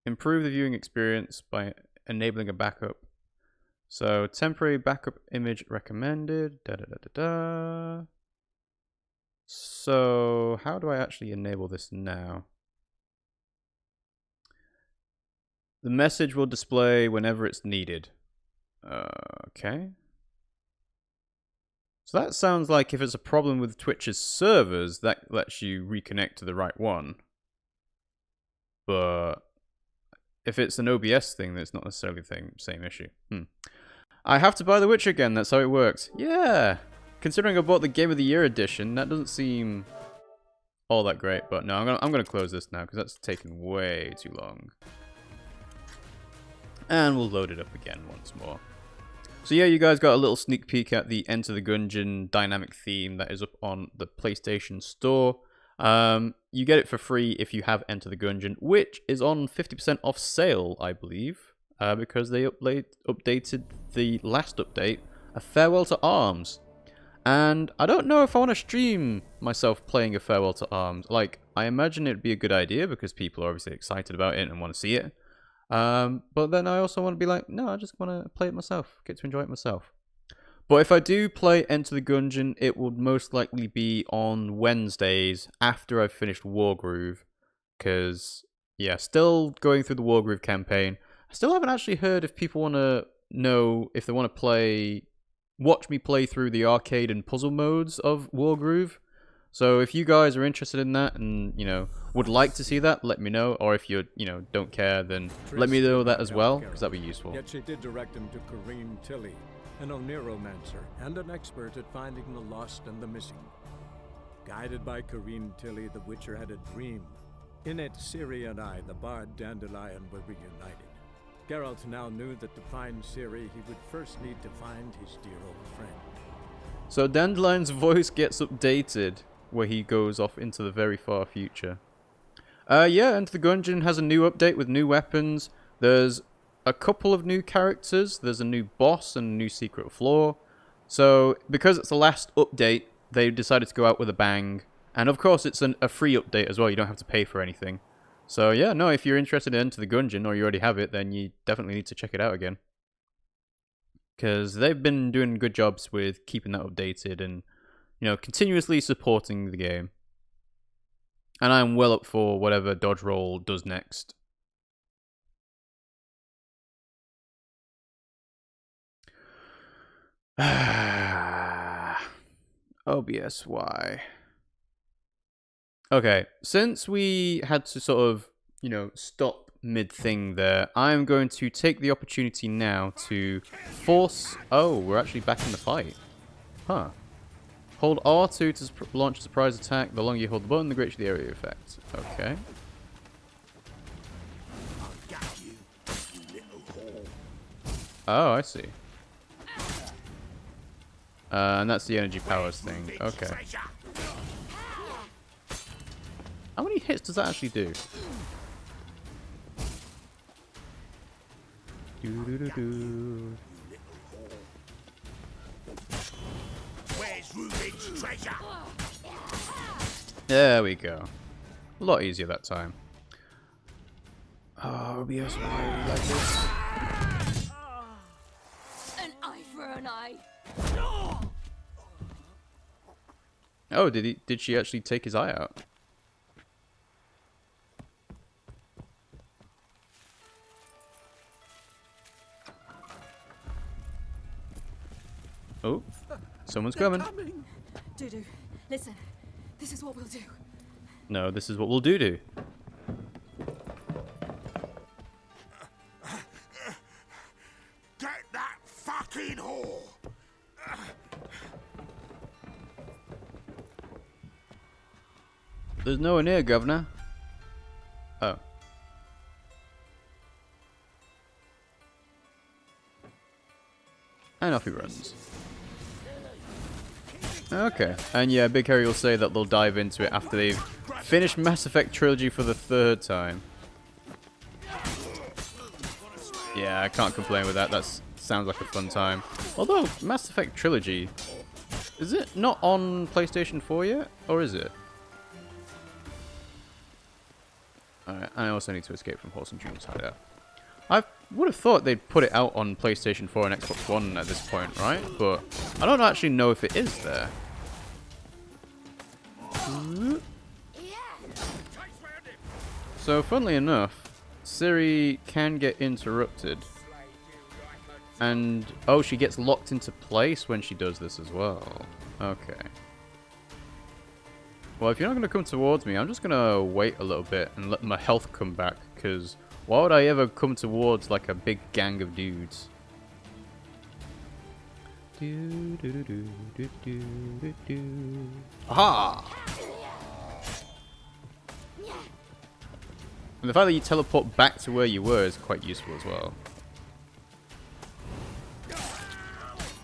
Improve the viewing experience by enabling a backup. So, temporary backup image recommended. So, how do I actually enable this now? The message will display whenever it's needed. Okay. So that sounds like if it's a problem with Twitch's servers, that lets you reconnect to the right one. But if it's an OBS thing, that's not necessarily the same issue. I have to buy The Witcher again, that's how it works. Yeah! Considering I bought the Game of the Year edition, that doesn't seem all that great. But no, I'm gonna close this now, because that's taken way too long. And we'll load it up again once more. So yeah, you guys got a little sneak peek at the Enter the Gungeon dynamic theme that is up on the PlayStation Store. You get it for free if you have Enter the Gungeon, which is on 50% off sale, I believe, because they updated the last update, A Farewell to Arms. And I don't know if I want to stream myself playing A Farewell to Arms. Like, I imagine it'd be a good idea because people are obviously excited about it and want to see it. But then I also want to be like, no, I just want to play it myself, get to enjoy it myself. But if I do play Enter the Gungeon, it would most likely be on Wednesdays after I've finished Wargroove. Because, yeah, still going through the Wargroove campaign. I still haven't actually heard if people want to know if they want to watch me play through the arcade and puzzle modes of Wargroove. So if you guys are interested in that and, would like to see that, let me know. Or if you, don't care, then let me know that as well, because that'd be useful. Yet she did direct him to Corrine Tilly, an Oniromancer and an expert at finding the lost and the missing. Guided by Corrine Tilly, the Witcher had a dream. In it, Ciri and I, the bard Dandelion, were reunited. Geralt now knew that to find Ciri, he would first need to find his dear old friend. So Dandelion's voice gets updated where he goes off into the very far future. Yeah, Enter the Gungeon has a new update with new weapons. There's a couple of new characters. There's a new boss and a new secret floor. So, because it's the last update, they decided to go out with a bang. And of course, it's a free update as well. You don't have to pay for anything. So yeah, no, if you're interested in Enter the Gungeon, or you already have it, then you definitely need to check it out again. Because they've been doing good jobs with keeping that updated and, continuously supporting the game. And I'm well up for whatever Dodge Roll does next. OBS, why? Okay, since we had to sort of, stop mid-thing there, I'm going to take the opportunity now to force... Oh, we're actually back in the fight. Huh. Hold R2 to launch a surprise attack. The longer you hold the button, the greater the area effect. Okay. Oh, I see. And that's the energy powers thing. Okay. How many hits does that actually do? Do-do-do-do. Where's Reuben's treasure? There we go. A lot easier that time. Oh, OBS, why like this? An eye for an eye. Oh, did she actually take his eye out? Oh, someone's coming. Dudu, listen. This is what we'll do. No, this is what we'll do. Get that fucking whore! There's no one here, Governor. Oh. And off he runs. Okay. And yeah, Big Harry will say that they'll dive into it after they've finished Mass Effect Trilogy for the 3rd time. Yeah, I can't complain with that. That sounds like a fun time. Although, Mass Effect Trilogy, is it not on PlayStation 4 yet? Or is it? Alright, I also need to escape from Horse and Junior's hideout. I would have thought they'd put it out on PlayStation 4 and Xbox One at this point, right? But I don't actually know if it is there. So, funnily enough, Ciri can get interrupted. And, oh, she gets locked into place when she does this as well. Okay. Well, if you're not going to come towards me, I'm just going to wait a little bit and let my health come back, because why would I ever come towards, like, a big gang of dudes? Aha! And the fact that you teleport back to where you were is quite useful as well.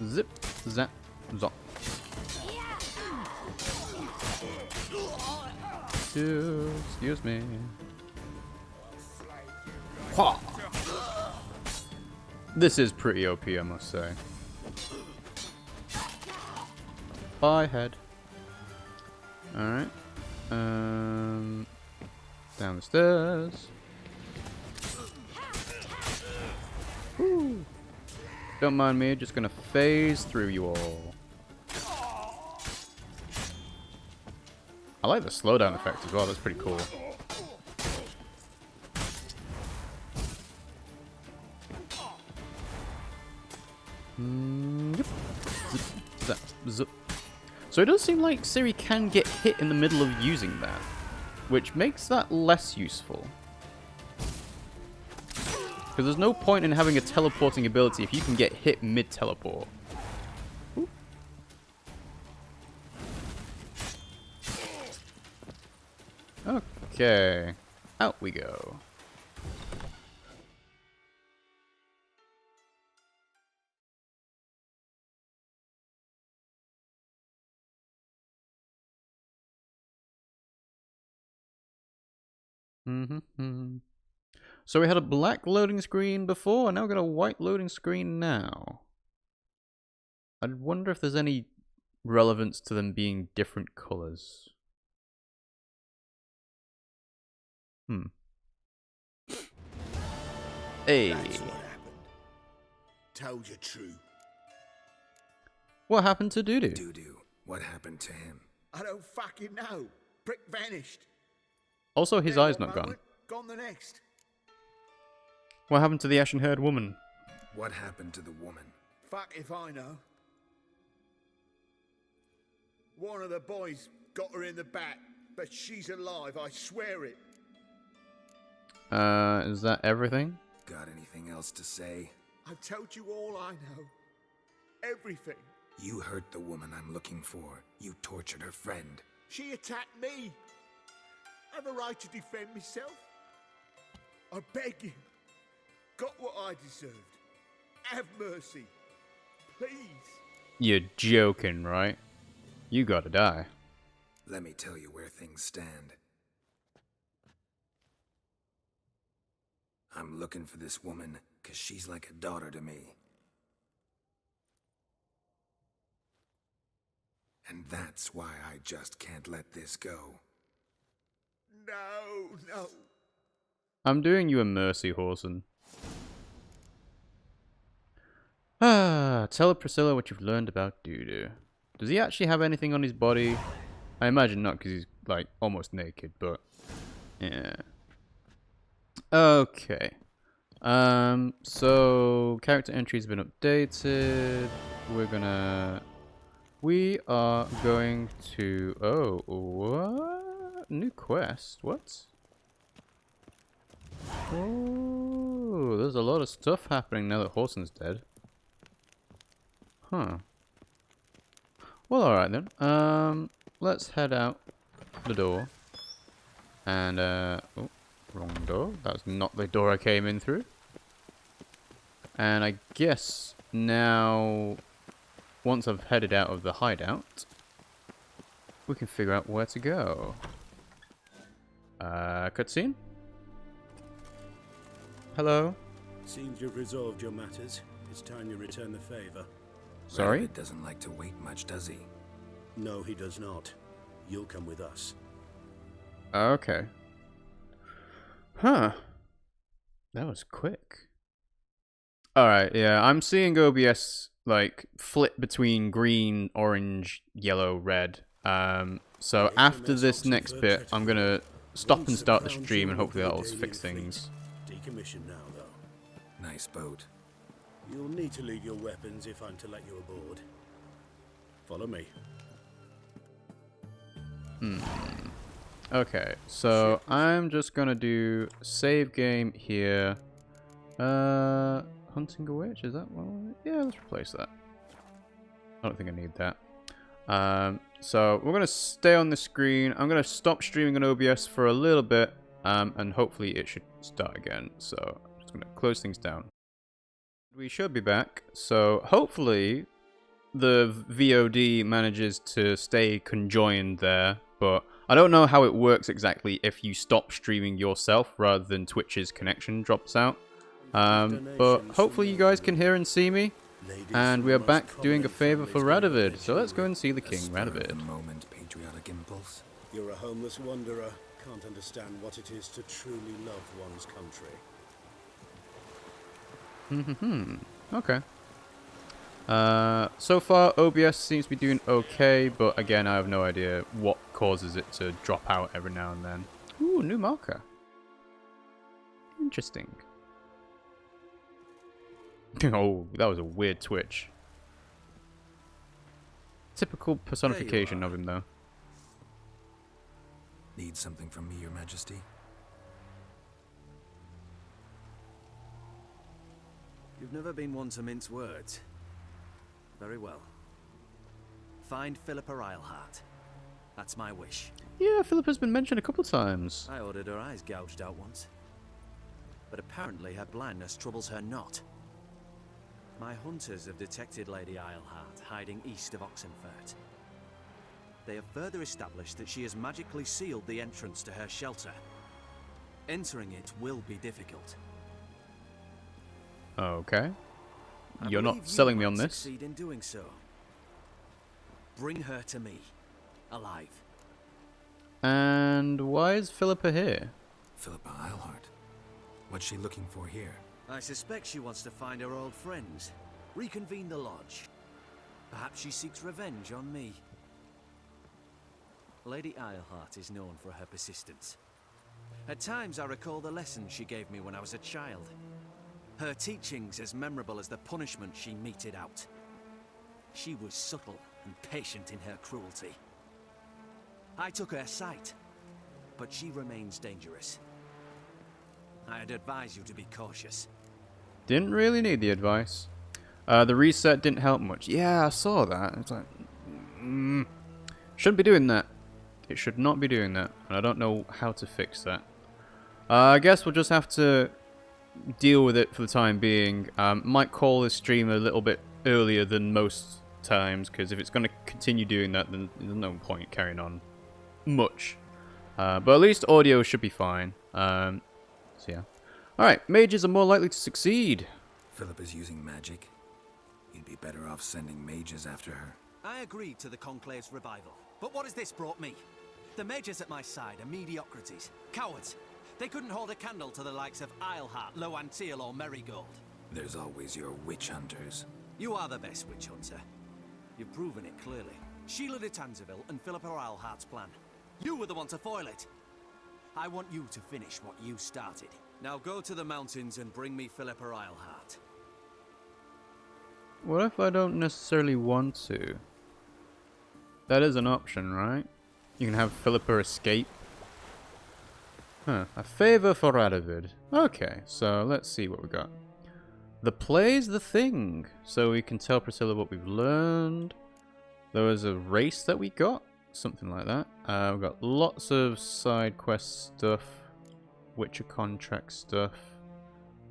Zip, zap, zop. Excuse me. Ha! This is pretty OP, I must say. Bye, head. Alright. Down the stairs. Woo. Don't mind me, just gonna phase through you all. I like the slowdown effect as well, that's pretty cool. Yep. Zip, zap, zip. So it does seem like Ciri can get hit in the middle of using that, which makes that less useful. Because there's no point in having a teleporting ability if you can get hit mid-teleport. Okay, out we go. So we had a black loading screen before, and now we've got a white loading screen now. I wonder if there's any relevance to them being different colors. Hey. That's what happened. Told you true. What happened to Dudu? Dudu, what happened to him? I don't fucking know. Prick vanished. Also, his There eye's one not gone. moment, gone the next. What happened to the ashen-haired woman? What happened to the woman? Fuck if I know. One of the boys got her in the back, but she's alive, I swear it. Is that everything? Got anything else to say? I've told you all I know. Everything. You hurt the woman I'm looking for. You tortured her friend. She attacked me. I have a right to defend myself. I beg you. Got what I deserved. Have mercy. Please. You're joking, right? You gotta die. Let me tell you where things stand. I'm looking for this woman, 'cause she's like a daughter to me. And that's why I just can't let this go. No, no. I'm doing you a mercy, Horson. Ah, tell Priscilla what you've learned about Dudu. Does he actually have anything on his body? I imagine not, because he's, like, almost naked, but... yeah. Okay. So... character entry's been updated. We are going to... oh, what? New quest? What? Oh, there's a lot of stuff happening now that Horson's dead. Huh. Well, alright then. Let's head out the door. And, oh, wrong door. That's not the door I came in through. And I guess now, once I've headed out of the hideout, we can figure out where to go. Cutscene? Hello? Seems you've resolved your matters. It's time you return the favor. Sorry? Rabbit doesn't like to wait much, does he? No, he does not. You'll come with us. Okay. Huh. That was quick. Alright, yeah, I'm seeing OBS, like, flip between green, orange, yellow, red. So after this next bit, I'm gonna stop and start the stream, and hopefully that'll fix things. Decommissioned now, though. Nice boat. You'll need to leave your weapons if I'm to let you aboard. Follow me. Okay, so I'm just gonna do save game here. Hunting a witch, is that one? Yeah, let's replace that. I don't think I need that. So we're gonna stay on the screen. I'm gonna stop streaming on OBS for a little bit, and hopefully it should start again. So I'm just gonna close things down. We should be back, so hopefully the VOD manages to stay conjoined there, but I don't know how it works exactly if you stop streaming yourself rather than Twitch's connection drops out. But hopefully you guys can hear and see me, and we are back doing a favor for Radovid, so let's go and see the King Radovid. Moment, patriotic impulse. You're a homeless wanderer. Can't understand what it is to truly love one's country. Okay. So far, OBS seems to be doing okay, but again, I have no idea what causes it to drop out every now and then. Ooh, new marker. Interesting. Oh, that was a weird twitch. Typical personification of him, though. Need something from me, Your Majesty? You've never been one to mince words. Very well. Find Philippa Eilhart. That's my wish. Yeah, Philippa's been mentioned a couple times. I ordered her eyes gouged out once. But apparently her blindness troubles her not. My hunters have detected Lady Eilhart hiding east of Oxenfurt. They have further established that she has magically sealed the entrance to her shelter. Entering it will be difficult. Okay. You're not selling me on this. Succeed in doing so. Bring her to me, alive. And why is Philippa here? Philippa Eilhart. What's she looking for here? I suspect she wants to find her old friends, reconvene the lodge. Perhaps she seeks revenge on me. Lady Eilhart is known for her persistence. At times I recall the lessons she gave me when I was a child. Her teachings as memorable as the punishment she meted out. She was subtle and patient in her cruelty. I took her sight, but she remains dangerous. I'd advise you to be cautious. Didn't really need the advice. The reset didn't help much. Yeah, I saw that. It's like... shouldn't be doing that. It should not be doing that. And I don't know how to fix that. I guess we'll just have to deal with it for the time being. Might call this stream a little bit earlier than most times, because if it's going to continue doing that, then there's no point carrying on much. But at least audio should be fine. So yeah. Alright, mages are more likely to succeed. Philip is using magic. You'd be better off sending mages after her. I agreed to the Conclave's revival. But what has this brought me? The mages at my side are mediocrities. Cowards. They couldn't hold a candle to the likes of Isleheart, Loantil, or Merigold. There's always your witch hunters. You are the best witch hunter. You've proven it clearly. Sheila de Tanzeville and Philippa Isleheart's plan. You were the one to foil it. I want you to finish what you started. Now go to the mountains and bring me Philippa Isleheart. What if I don't necessarily want to? That is an option, right? You can have Philippa escape. Huh. A favor for Radovid. Okay, so let's see what we got. The play's the thing. So we can tell Priscilla what we've learned. There was a race that we got. Something like that. We've got lots of side quest stuff. Witcher contract stuff.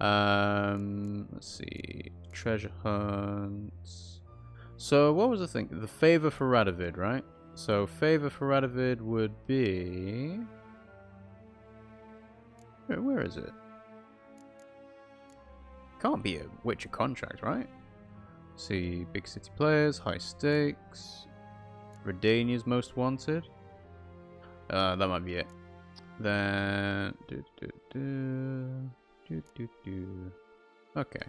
Let's see. Treasure hunts. So what was the thing? The favor for Radovid, right? So favor for Radovid would be... Where is it? Can't be a Witcher contract, right? Let's see, big city players, high stakes. Redania's most wanted. That might be it. Then... Okay.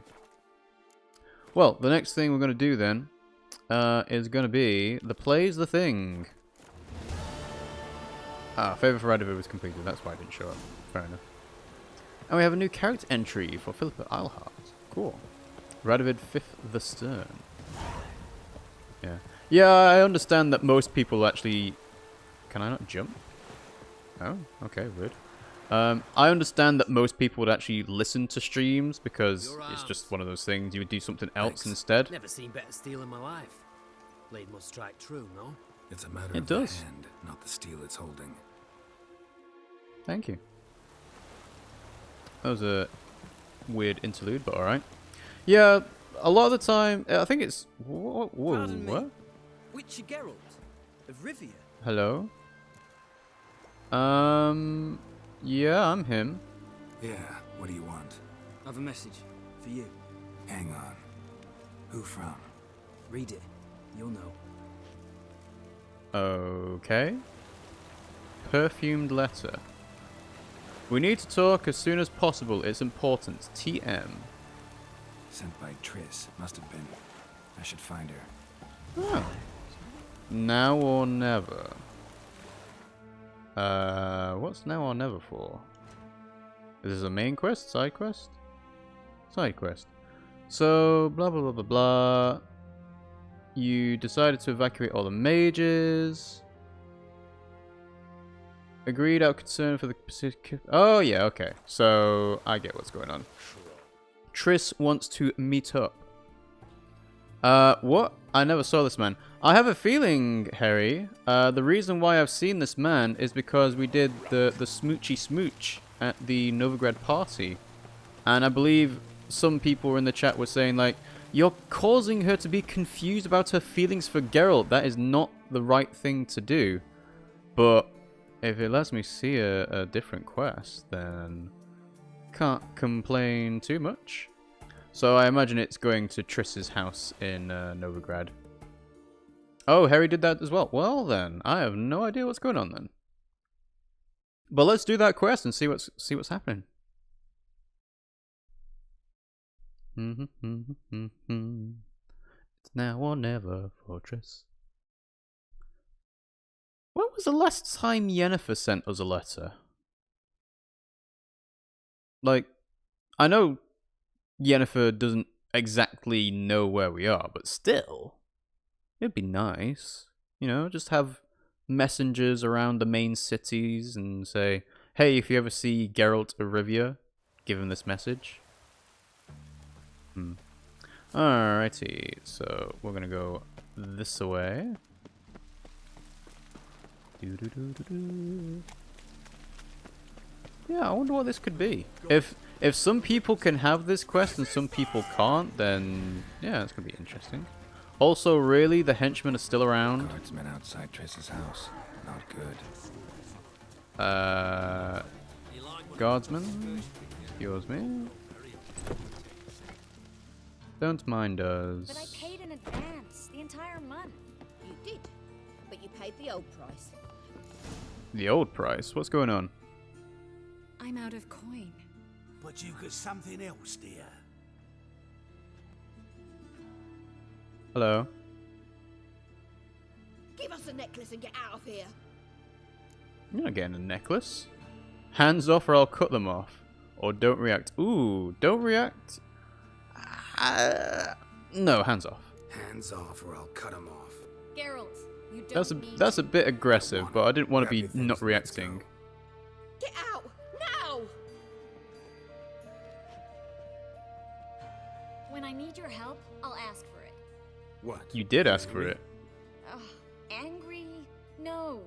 Well, the next thing we're going to do then is going to be the play's the thing. Ah, Favor for Radovid was completed. That's why I didn't show up. Fair enough. And we have a new character entry for Philippa Isleheart. Cool. Radovid Fifth the Stern. Yeah. Yeah, I understand that most people actually... Can I not jump? Oh, okay, weird. I understand that most people would actually listen to streams because it's just one of those things. You would do something else instead. Never seen better steel in my life. Blade must strike true, no? It's a matter of the hand, not the steel it's holding. Thank you. That was a weird interlude, but alright. Yeah, a lot of the time, I think it's... Whoa, what? Witcher Geralt of Rivia. Hello? Yeah, I'm him. Yeah, what do you want? I have a message for you. Hang on. Who from? Read it. You'll know. Okay. Perfumed letter. We need to talk as soon as possible. It's important. TM. Sent by Triss. Must have been. I should find her. Oh. Now or never. What's now or never for? Is this a main quest? Side quest? Side quest. So, blah blah blah blah blah. You decided to evacuate all the mages. Agreed out concern for the Pacific. Oh yeah, okay. So I get what's going on. Triss wants to meet up. What? I never saw this man. I have a feeling, Harry, the reason why I've seen this man is because we did the smoochy smooch at the Novigrad party. And I believe some people in the chat were saying, like, you're causing her to be confused about her feelings for Geralt. That is not the right thing to do. But if it lets me see a different quest, then can't complain too much. So I imagine it's going to Triss's house in Novigrad. Oh, Harry did that as well. Well then, I have no idea what's going on then. But let's do that quest and see what's happening. It's now or never for Triss. When was the last time Yennefer sent us a letter? Like, I know Yennefer doesn't exactly know where we are, but still, it'd be nice, you know, just have messengers around the main cities and say, hey, if you ever see Geralt of Rivia, give him this message. Alrighty, so we're gonna go this way. Yeah, I wonder what this could be. If some people can have this quest and some people can't, then yeah, it's gonna be interesting. Also, really, the henchmen are still around. Guardsmen outside Triss's house. Not good. Guardsmen? Excuse me? Don't mind us. But I paid in advance, the entire month. You did, but you paid the old price. The old price? What's going on? I'm out of coin. But you got something else, dear. Hello? Give us the necklace and get out of here. You're not getting a necklace. Hands off or I'll cut them off. Or don't react. Ooh, don't react. No, hands off. Hands off or I'll cut them off. Geralt, you don't That's a bit aggressive, but I didn't want to be not reacting. Get out, now! When I need your help, I'll ask for it. What? You did ask for it. Ugh, angry? No.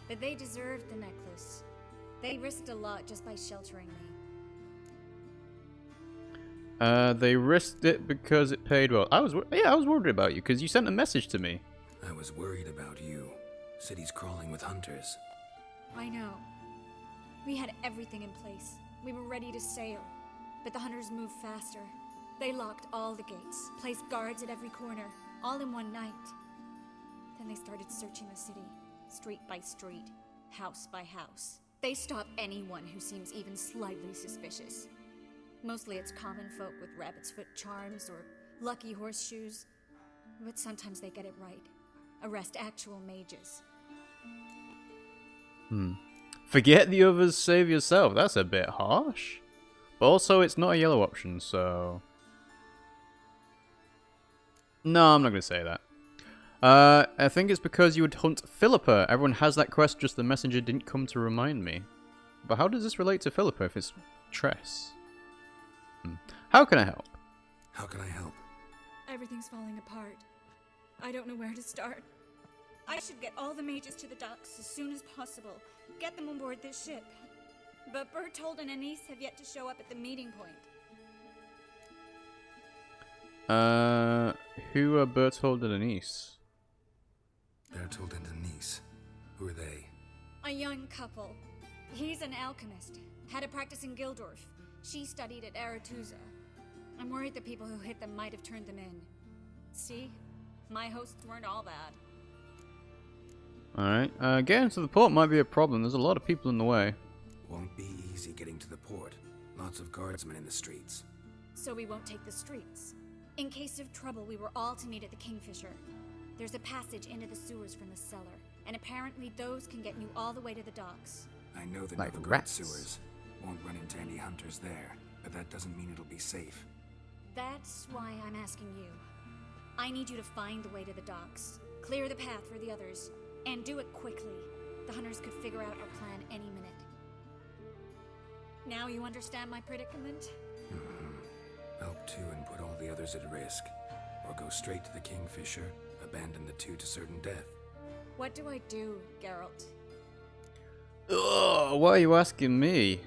But they deserved the necklace. They risked a lot just by sheltering me. They risked it because it paid well. I was worried about you because you sent a message to me. I was worried about you. City's crawling with hunters. I know. We had everything in place. We were ready to sail. But the hunters moved faster. They locked all the gates, placed guards at every corner, all in one night. Then they started searching the city, street by street, house by house. They stop anyone who seems even slightly suspicious. Mostly it's common folk with rabbit's foot charms or lucky horseshoes. But sometimes they get it right. Arrest actual mages. Forget the others, save yourself. That's a bit harsh. But also, it's not a yellow option, so... No, I'm not going to say that. I think it's because you would hunt Philippa. Everyone has that quest, just the messenger didn't come to remind me. But how does this relate to Philippa if it's Tress? How can I help? How can I help? Everything's falling apart. I don't know where to start. I should get all the mages to the docks as soon as possible. Get them on board this ship. But Bertold and Anise have yet to show up at the meeting point. Who are Bertold and Anise? Bertold and Anise. Who are they? A young couple. He's an alchemist. Had a practice in Gildorf. She studied at Aretuza. I'm worried the people who hit them might have turned them in. See? My hosts weren't all bad. Alright, getting to the port might be a problem. There's a lot of people in the way. Won't be easy getting to the port. Lots of guardsmen in the streets. So we won't take the streets. In case of trouble, we were all to meet at the Kingfisher. There's a passage into the sewers from the cellar, and apparently those can get you all the way to the docks. I know the Like Novigrad rats. sewers. Won't run into any hunters there, but that doesn't mean it'll be safe. That's why I'm asking you. I need you to find the way to the docks, clear the path for the others, and do it quickly. The hunters could figure out our plan any minute. Now you understand my predicament? Help too and put all the others at risk. Or go straight to the Kingfisher, abandon the two to certain death. What do I do, Geralt? Ugh, why are you asking me?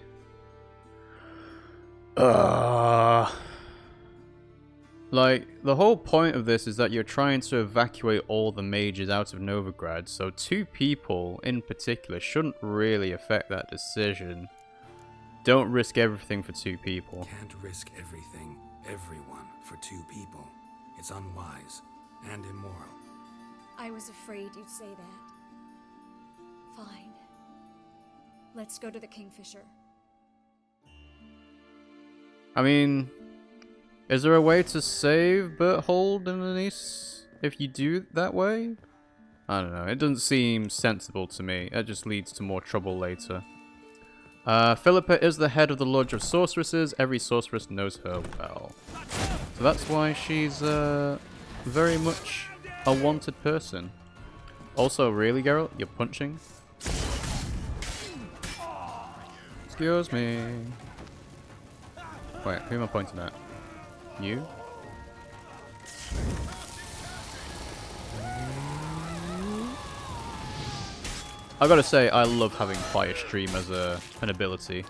Like, the whole point of this is that you're trying to evacuate all the mages out of Novigrad, so 2 people in particular shouldn't really affect that decision. Don't risk everything for 2 people. Can't risk everything, everyone, for 2 people. It's unwise and immoral. I was afraid you'd say that. Fine. Let's go to the Kingfisher. I mean, is there a way to save Berthold and Anise if you do it that way? I don't know, it doesn't seem sensible to me. It just leads to more trouble later. Philippa is the head of the Lodge of Sorceresses. Every sorceress knows her well. So that's why she's very much a wanted person. Also, really, Geralt? You're punching? Excuse me. Wait, who am I pointing at? You? I gotta say, I love having Fire Stream as an ability.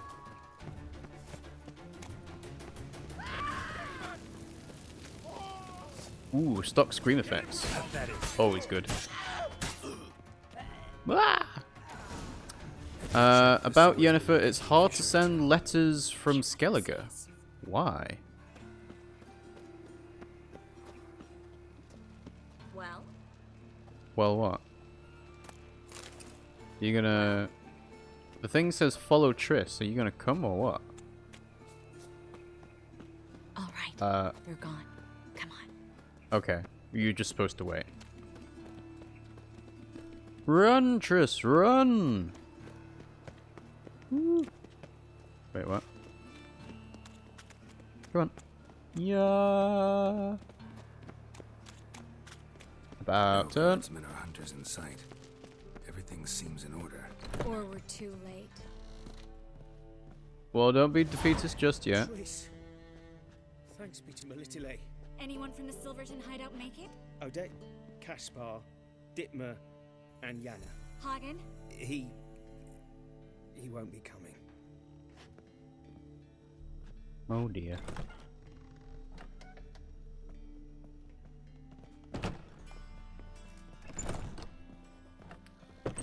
Ooh, stock scream effects. Always good. Ah! About Yennefer, it's hard to send letters from Skellige. Why? Well? Well, what? You gonna... The thing says follow Triss. Are you gonna come or what? All right. They're gone. Come on. Okay. You're just supposed to wait. Run, Triss, run! Woo. Wait, what? Come on. Yeah. About turn. Guardsmen or hunters in sight. Everything seems in order. Or we're too late. Well, don't be defeatist just yet. Triss. Thanks be to my little lay. Anyone from the Silverton hideout make it? Odette, Caspar, Dittmer, and Yana. Hagen? He won't be coming. Oh dear.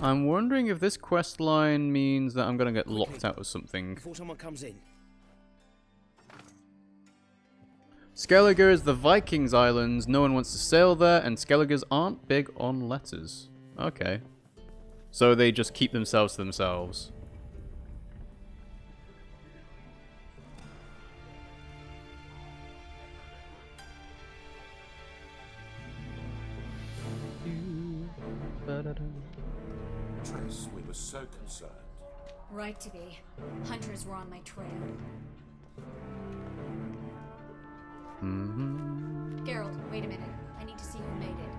I'm wondering if this quest line means that I'm gonna get locked out of something. Before someone comes in. Skellige is the Vikings' islands. No one wants to sail there, and Skelligers aren't big on letters. Okay. So they just keep themselves to themselves. Triss, we were so concerned. Right to be. Hunters were on my trail. Geralt, wait a minute. I need to see who made it.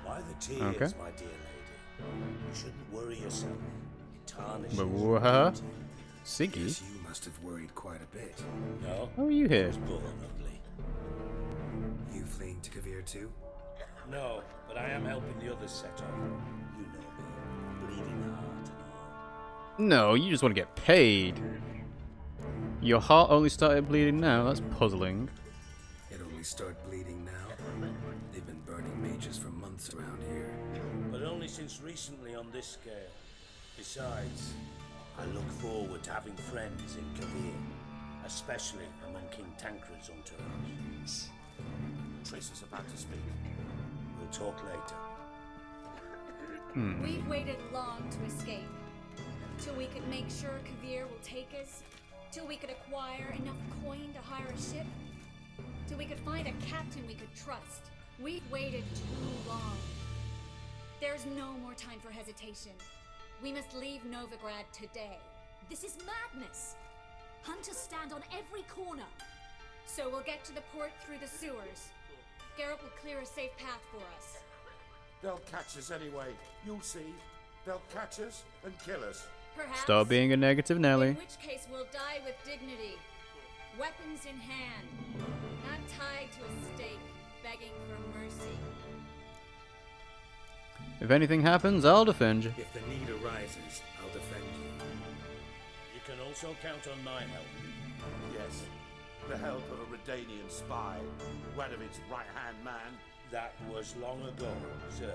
Why the tears, Okay. my dear lady? You shouldn't worry yourself. It tarnishes But your what? beauty. Siggy? Guess you must have worried quite a bit. No. How are you here? I was born ugly. You fleeing to Kavir too? No, but I am helping the others set off. You know me, bleeding heart and all. No, you just want to get paid. Your heart only started bleeding now. That's puzzling. It only started bleeding now. They've been burning mages for months around here. But only since recently on this scale. Besides, I look forward to having friends in Kavir, especially among King Tancred's entourage. Triss is about to speak. We'll talk later. We've waited long to escape. Till we could make sure Kavir will take us. Till we could acquire enough coin to hire a ship. Till we could find a captain we could trust. We've waited too long. There's no more time for hesitation. We must leave Novigrad today. This is madness. Hunters stand on every corner. So we'll get to the port through the sewers. Geralt will clear a safe path for us. They'll catch us anyway. You'll see. They'll catch us and kill us. Perhaps. Stop being a negative Nelly. In which case we'll die with dignity. Weapons in hand. Not tied to a stake, begging for mercy. If anything happens, I'll defend you. If the need arises, I'll defend you. You can also count on my help. Yes. The help of a Redanian spy. Radovid's right-hand man. That was long ago, sir.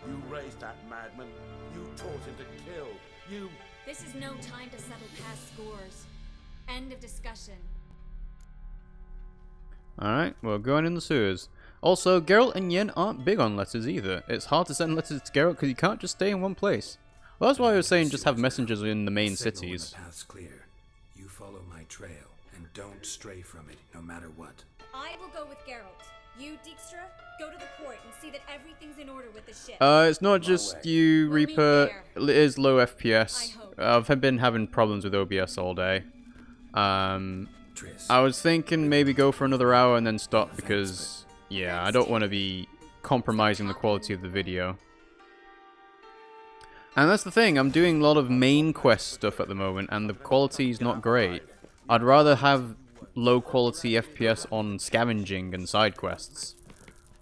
You raised that madman. You taught him to kill. You... This is no time to settle past scores. End of discussion. Alright, well, going in the sewers. Also, Geralt and Yen aren't big on letters either. It's hard to send letters to Geralt because you can't just stay in one place. Well, that's why I was saying just have messengers in the main cities. The path's clear. You follow my trail and don't stray from it, no matter what. I will go with Geralt. You, Dijkstra, go to the port and see that everything's in order with the ship. It's not just you, Reaper. It is low FPS. I've been having problems with OBS all day. I was thinking maybe go for another hour and then stop because, yeah, I don't want to be compromising the quality of the video. And that's the thing, I'm doing a lot of main quest stuff at the moment and the quality's not great. I'd rather have low quality FPS on scavenging and side quests.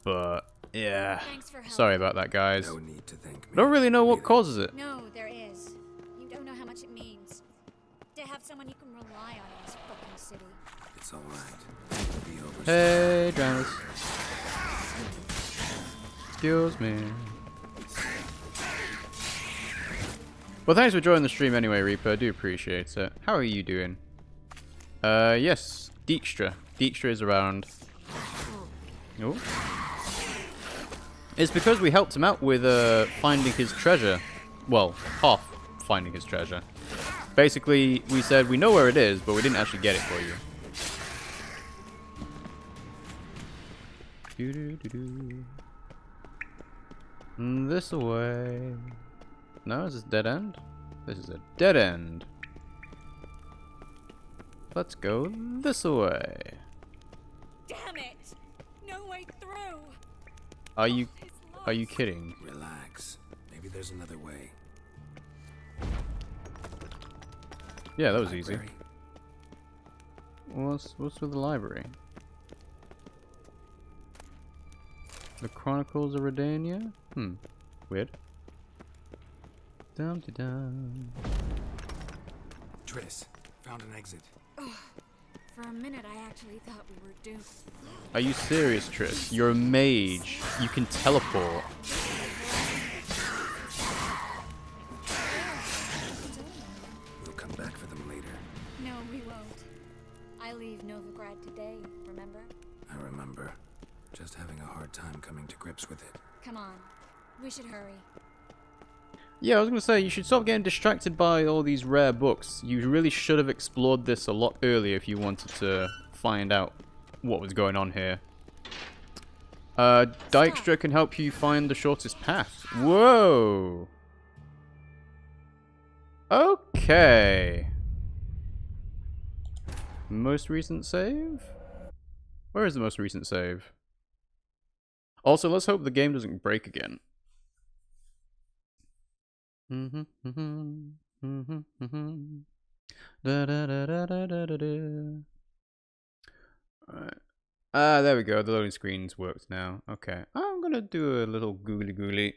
But, yeah. Sorry about that, guys. No need to thank me. I don't really know what causes it. No, there is. You don't know how much it means. To have someone you can rely on in this fucking city. It's alright. Hey, Dranis. Excuse me. Well, thanks for joining the stream anyway, Reaper. I do appreciate it. How are you doing? Yes, Dijkstra. Dijkstra is around. Oh. It's because we helped him out with finding his treasure. Well, half finding his treasure. Basically, we said we know where it is, but we didn't actually get it for you. This way. No, is this dead end? This is a dead end. Let's go this way. Damn it! No way through. Are you kidding? Relax. Maybe there's another way. Yeah, that was easy. What's with the library? The Chronicles of Redania? Weird. Dum de dum. Triss, found an exit. For a minute, I actually thought we were doomed. Are you serious, Triss? You're a mage. You can teleport. We'll come back for them later. No, we won't. I leave Novigrad today, remember? I remember. Just having a hard time coming to grips with it. Come on. We should hurry. Yeah, I was going to say, you should stop getting distracted by all these rare books. You really should have explored this a lot earlier if you wanted to find out what was going on here. Dijkstra can help you find the shortest path. Whoa! Okay. Most recent save? Where is the most recent save? Also, let's hope the game doesn't break again. Alright. There we go. The loading screen's worked now. Okay. I'm gonna do a little googly.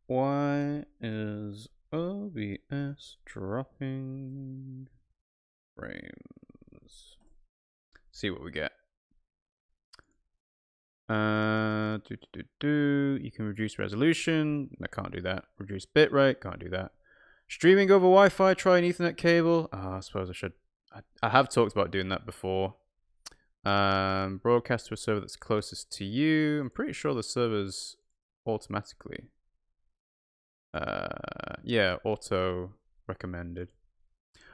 Why is OBS dropping frames? See what we get. You can reduce resolution. I can't do that. Reduce bitrate. Can't do that. Streaming over Wi-Fi. Try an Ethernet cable. I suppose I should. I have talked about doing that before. Broadcast to a server that's closest to you. I'm pretty sure the server's automatically. Yeah, auto recommended.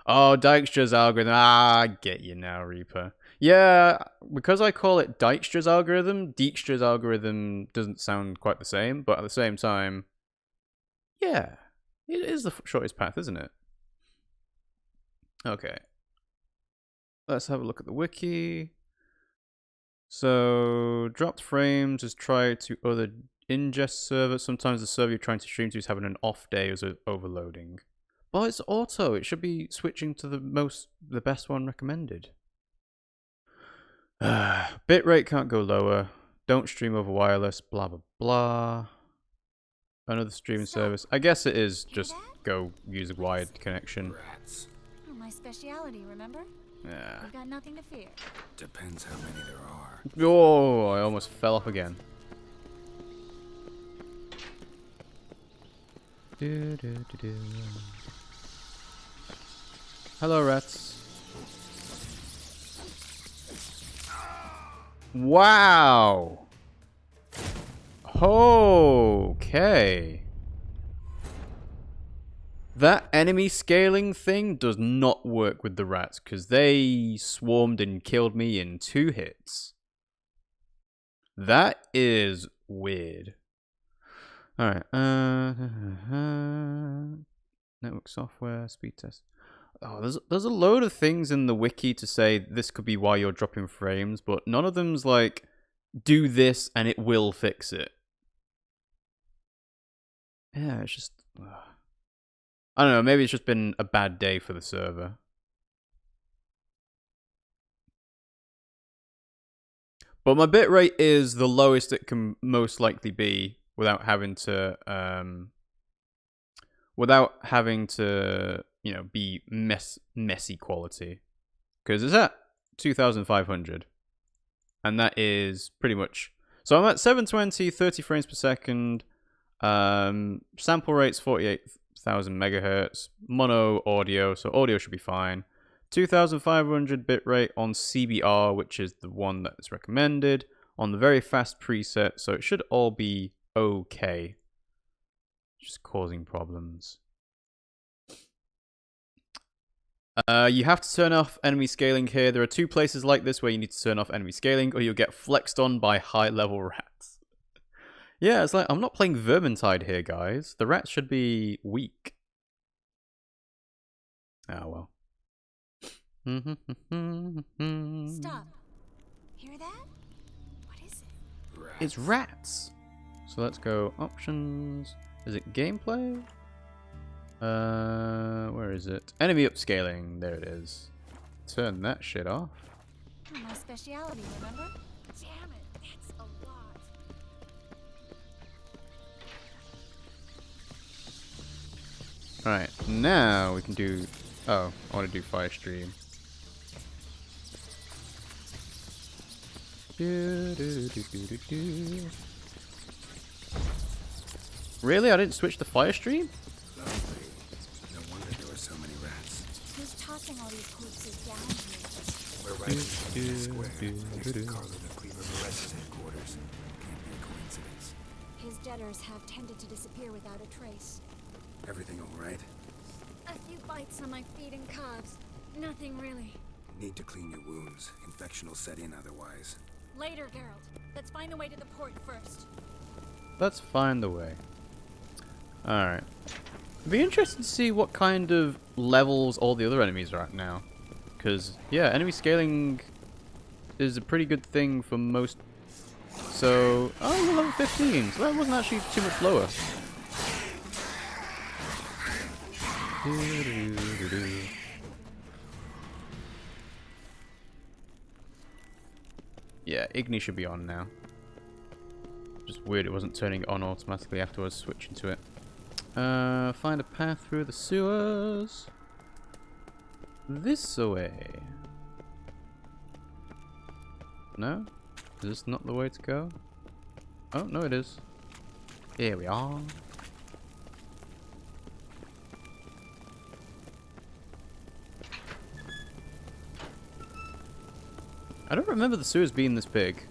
Oh, Dijkstra's algorithm. I get you now, Reaper. Yeah, because I call it Dijkstra's algorithm doesn't sound quite the same, but at the same time, yeah, it is the shortest path, isn't it? Okay. Let's have a look at the wiki. So, dropped frames is tried to other ingest servers. Sometimes the server you're trying to stream to is having an off day as overloading. But it's auto. It should be switching to the best one recommended. Bitrate can't go lower. Don't stream over wireless. Blah blah blah. Another streaming service. I guess it is just go use a wired connection. Oh, my speciality, remember? Yeah. We've got nothing to fear. Depends how many there are. Oh, I almost fell off again. Hello, rats. Wow. Okay. That enemy scaling thing does not work with the rats because they swarmed and killed me in 2 hits. That is weird. Alright. Network software, speed test. Oh, there's a load of things in the wiki to say this could be why you're dropping frames, but none of them's like, do this and it will fix it. Yeah, it's just... I don't know, maybe it's just been a bad day for the server. But my bitrate is the lowest it can most likely be without having to you know, be messy quality. Because it's at 2500. And that is pretty much... So I'm at 720, 30 frames per second. Sample rate's 48,000 megahertz. Mono audio, so audio should be fine. 2500 bitrate on CBR, which is the one that is recommended. On the very fast preset, so it should all be okay. Just causing problems. You have to turn off enemy scaling here. There are 2 places like this where you need to turn off enemy scaling, or you'll get flexed on by high-level rats. Yeah, it's like, I'm not playing Vermintide here, guys. The rats should be weak. Oh, well. Stop. Hear that? What is it? Rats. It's rats. So let's go options. Is it gameplay? Where is it? Enemy upscaling. There it is. Turn that shit off. My speciality, remember? Damn it, that's a lot. Alright, now we can do... Oh, I want to do fire stream. Really? I didn't switch the fire stream? Lovely. No wonder there were so many rats. Who's tossing all these corpses down here? We're right in the square, next to Carlo the Cleaver Perez's headquarters. Can't be a coincidence. His debtors have tended to disappear without a trace. Everything all right? A few bites on my feet and calves. Nothing really. Need to clean your wounds. Infection will set in otherwise. Later, Geralt. Let's find the way to the port first. Let's find the way. Alright. It'd be interesting to see what kind of levels all the other enemies are at now. Because, yeah, enemy scaling is a pretty good thing for most... So, oh, we're level 15, so that wasn't actually too much lower. Yeah, Igni should be on now. Just weird it wasn't turning on automatically after I was switching to it. Find a path through the sewers. This way. No? Is this not the way to go? Oh, no it is. Here we are. I don't remember the sewers being this big.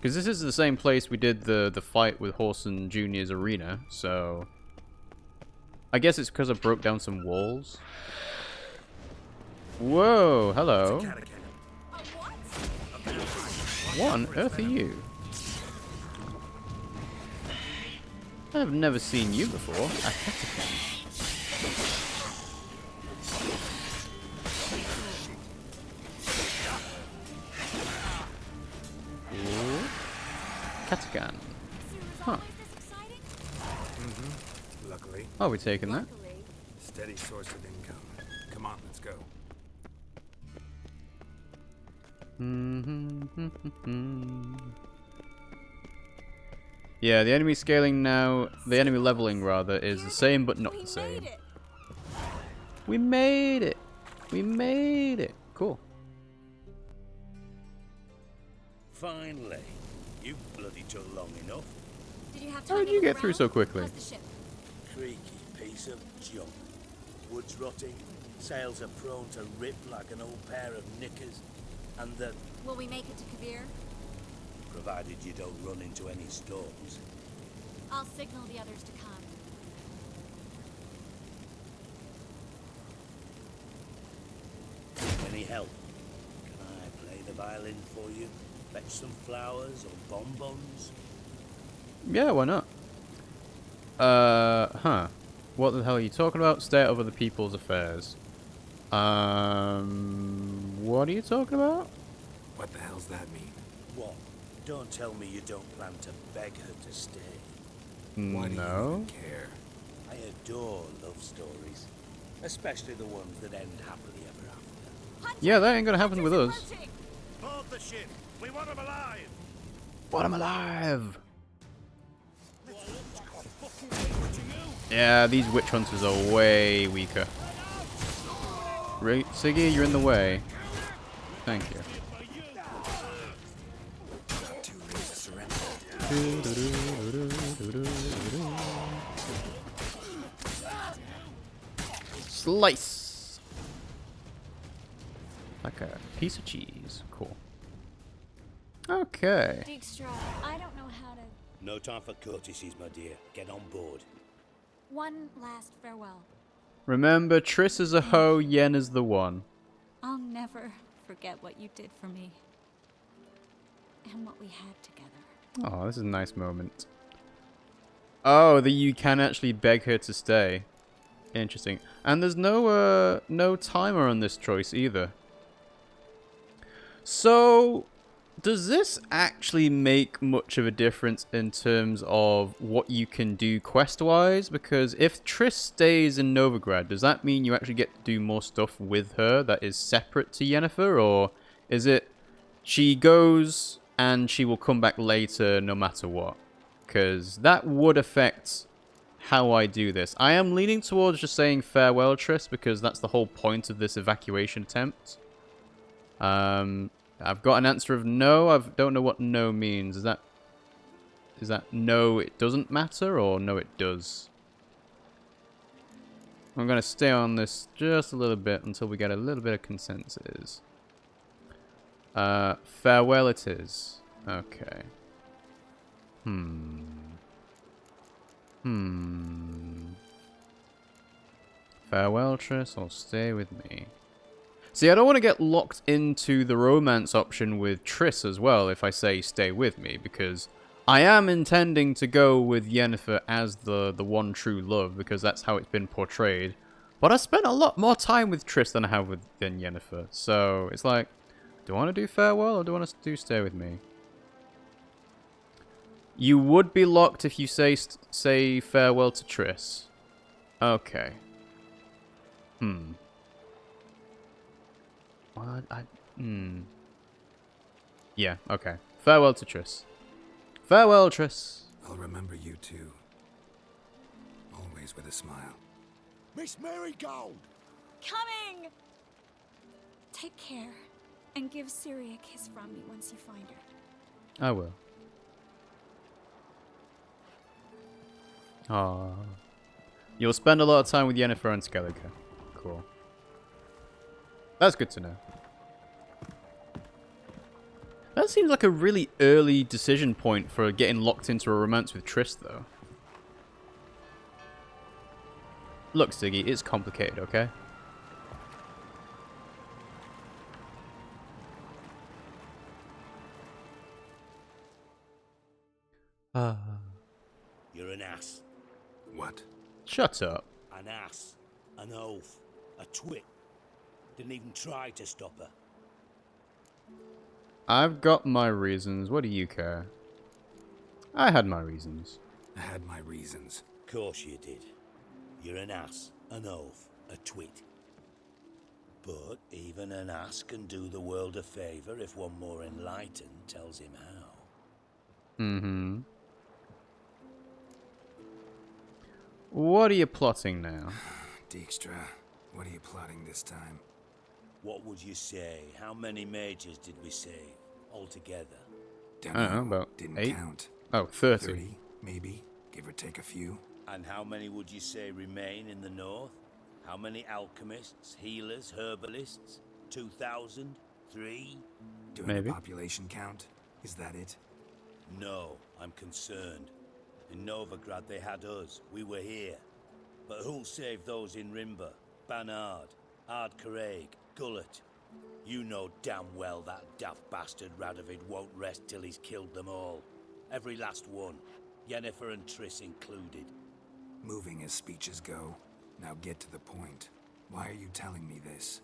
Because this is the same place we did the fight with Horson Jr.'s arena, so... I guess it's because I broke down some walls. Whoa, hello. What on earth are you? I've never seen you before. A Hetacan. Catagan. Huh. Luckily. Oh, we're taking that. Steady source of income. Come on, let's go. Yeah, the enemy scaling now, the enemy leveling rather, is the same but not the same. We made it! We made it! Cool. Finally. You bloody took long enough. Did you have time How did you get through so quickly? Creaky piece of junk. Wood's rotting, sails are prone to rip like an old pair of knickers, and the... Will we make it to Kavir? Provided you don't run into any storms. I'll signal the others to come. Any help? Can I play the violin for you? Fetch some flowers or bonbons? Yeah, why not? Huh. What the hell are you talking about? Stay out of other people's affairs. What are you talking about? What the hell's that mean? What? Don't tell me you don't plan to beg her to stay. Why do you even care? I adore love stories. Especially the ones that end happily ever after. Yeah, that ain't gonna happen with us. Board the ship! We want him alive! Want him alive! Yeah, these witch hunters are way weaker. Right, Siggy, you're in the way. Thank you. Slice! Like a piece of cheese. Cool. Okay. Dijkstra, I don't know how to... No time for courtesies, my dear. Get on board. One last farewell. Remember, Triss is a hoe, Yen is the one. I'll never forget what you did for me. And what we had together. Oh, this is a nice moment. Oh, that you can actually beg her to stay. Interesting. And there's no timer on this choice either. So, does this actually make much of a difference in terms of what you can do quest-wise? Because if Triss stays in Novigrad, does that mean you actually get to do more stuff with her that is separate to Yennefer? Or is it she goes and she will come back later no matter what? Because that would affect how I do this. I am leaning towards just saying farewell, Triss, because that's the whole point of this evacuation attempt. I've got an answer of no. I don't know what no means. Is that no, it doesn't matter, or no, it does? I'm going to stay on this just a little bit until we get a little bit of consensus. Farewell it is. Okay. Farewell, Triss, or stay with me. See, I don't want to get locked into the romance option with Triss as well if I say stay with me, because I am intending to go with Yennefer as the one true love, because that's how it's been portrayed. But I spent a lot more time with Triss than I have with Yennefer, so it's like, do I want to do farewell or do I want to do stay with me? You would be locked if you say farewell to Triss. Okay. What? Yeah, okay. Farewell to Triss. Farewell, Triss. I'll remember you too. Always with a smile. Miss Marigold! Coming! Take care, and give Ciri a kiss from me once you find her. I will. Aww. You'll spend a lot of time with Yennefer and Skellige. Cool. That's good to know. That seems like a really early decision point for getting locked into a romance with Triss, though. Look, Siggy, it's complicated, okay? You're an ass. What? Shut up. An ass. An oaf. A twit. Didn't even try to stop her. I've got my reasons. What do you care? I had my reasons. I had my reasons. Course you did. You're an ass, an oaf, a twit. But even an ass can do the world a favour if one more enlightened tells him how. Mm-hmm. What are you plotting now? Dijkstra, what are you plotting this time? What would you say? How many mages did we save altogether? Don't I don't know, about Didn't 8? count. Oh, 30. 30, maybe. Give or take a few. And how many would you say remain in the north? How many alchemists, healers, herbalists? 2,000? 3? Doing a population count? Is that it? No, I'm concerned. In Novigrad they had us. We were here. But who'll save those in Rimba? Banard, Ardcaraig, Gullet? You know damn well that daft bastard Radovid won't rest till he's killed them all. Every last one. Yennefer and Triss included. Moving as speeches go. Now get to the point. Why are you telling me this?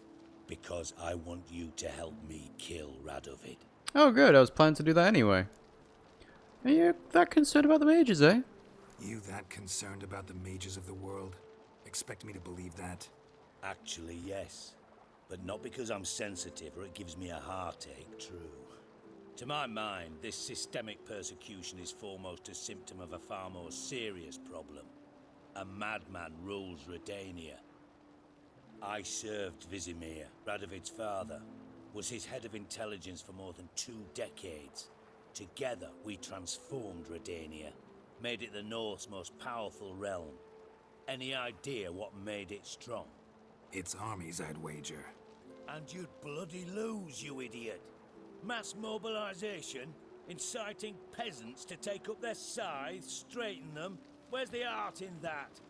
Because I want you to help me kill Radovid. Oh, good. I was planning to do that anyway. Are you that concerned about the mages, eh? You that concerned about the mages of the world? Expect me to believe that? Actually, yes. But not because I'm sensitive or it gives me a heartache, true. To my mind, this systemic persecution is foremost a symptom of a far more serious problem. A madman rules Redania. I served Vizimir, Radovid's father, was his head of intelligence for more than 2 decades. Together, we transformed Redania, made it the North's most powerful realm. Any idea what made it strong? Its armies, I'd wager. And you'd bloody lose, you idiot. Mass mobilization, inciting peasants to take up their scythes, straighten them. Where's the art in that?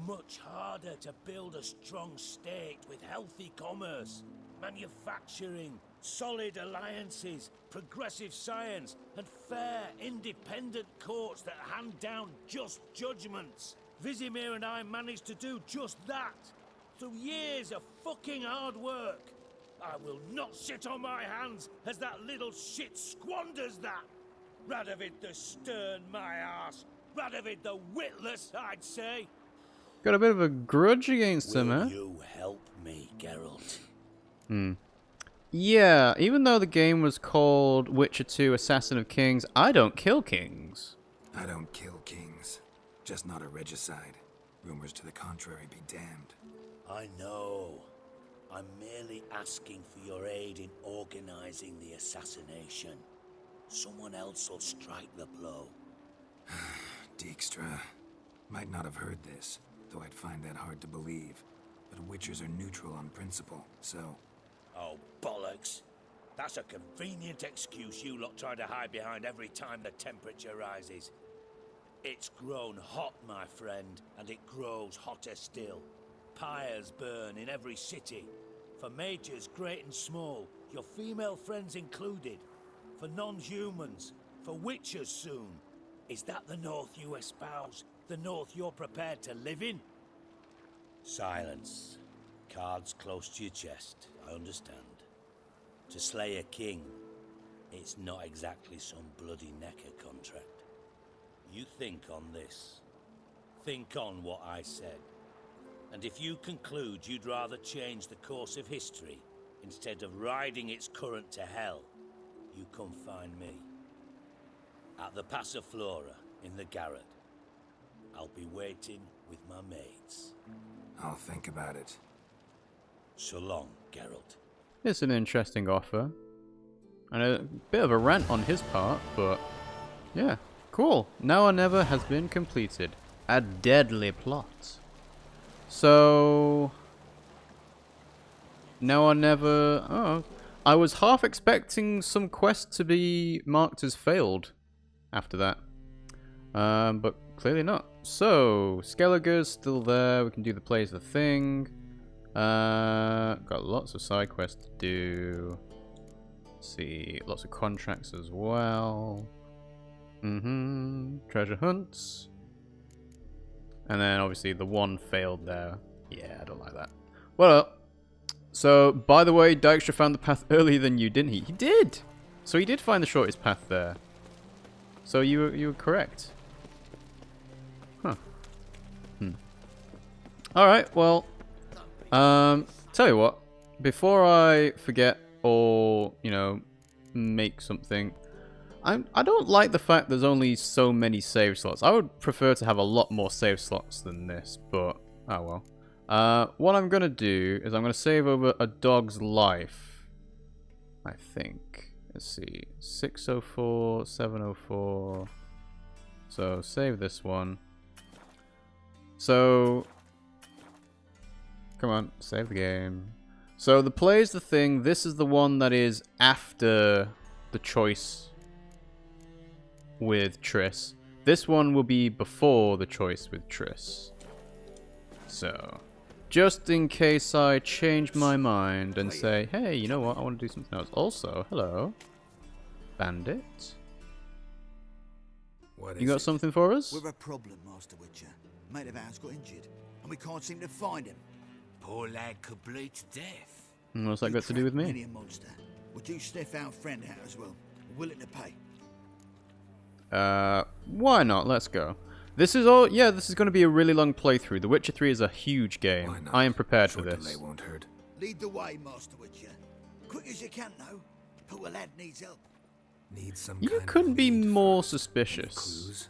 Much harder to build a strong state with healthy commerce, manufacturing, solid alliances, progressive science, and fair, independent courts that hand down just judgments. Vizimir and I managed to do just that, through years of fucking hard work. I will not sit on my hands as that little shit squanders that. Radovid the stern, my arse. Radovid the witless, I'd say. Got a bit of a grudge against him, eh? Will you help me, Geralt? Yeah, even though the game was called Witcher 2 Assassin of Kings, I don't kill kings. I don't kill kings. Just not a regicide. Rumors to the contrary be damned. I know. I'm merely asking for your aid in organizing the assassination. Someone else will strike the blow. Dijkstra. Might not have heard this, though I'd find that hard to believe. But Witchers are neutral on principle, so... Oh, bollocks. That's a convenient excuse you lot try to hide behind every time the temperature rises. It's grown hot, my friend, and it grows hotter still. Pyres burn in every city. For mages great and small, your female friends included. For non-humans, for witchers soon. Is that the North you espouse? The North you're prepared to live in? Silence. Cards close to your chest, I understand. To slay a king, it's not exactly some bloody necker contract. You think on this. Think on what I said. And if you conclude you'd rather change the course of history instead of riding its current to hell, you come find me. At the Passiflora in the Garret. I'll be waiting with my mates. I'll think about it. So long, Geralt. It's an interesting offer. And a bit of a rant on his part, but yeah, cool. Now or Never has been completed. A deadly plot. So Now or Never. Oh, I was half expecting some quest to be marked as failed after that, but clearly not. So Skelliger's still there. We can do the Plays the Thing. Got lots of side quests to do. Let's see, lots of contracts as well. Treasure hunts. And then obviously the one failed there. Yeah, I don't like that. Well, so by the way, Dijkstra found the path earlier than you, didn't he? He did! So he did find the shortest path there. So you were correct. Huh. Alright, well, tell you what, before I forget or, you know, make something, I don't like the fact there's only so many save slots. I would prefer to have a lot more save slots than this, but oh well. What I'm going to do is I'm going to save over a dog's life, I think. Let's see, 604, 704. So save this one. So, come on, save the game. So the Plays the Thing, this is the one that is after the choice with Triss. This one will be before the choice with Triss. So, just in case I change my mind and say, hey, you know what, I want to do something else. Also, hello, Bandit. You got something for us? We're a problem, Master Witcher. Mate of ours got injured, and we can't seem to find him. Poor lad could bleed to death. What's that got to do with me? Monster. Would you sniff our friend out as well? We're willing to pay. Why not? Let's go. This is all. Yeah, this is going to be a really long playthrough. The Witcher 3 is a huge game. I am prepared for this. Delay won't hurt. Lead the way, Master Witcher. Quick as you can, though. Poor lad needs help. Need some. You couldn't be more suspicious. Clues?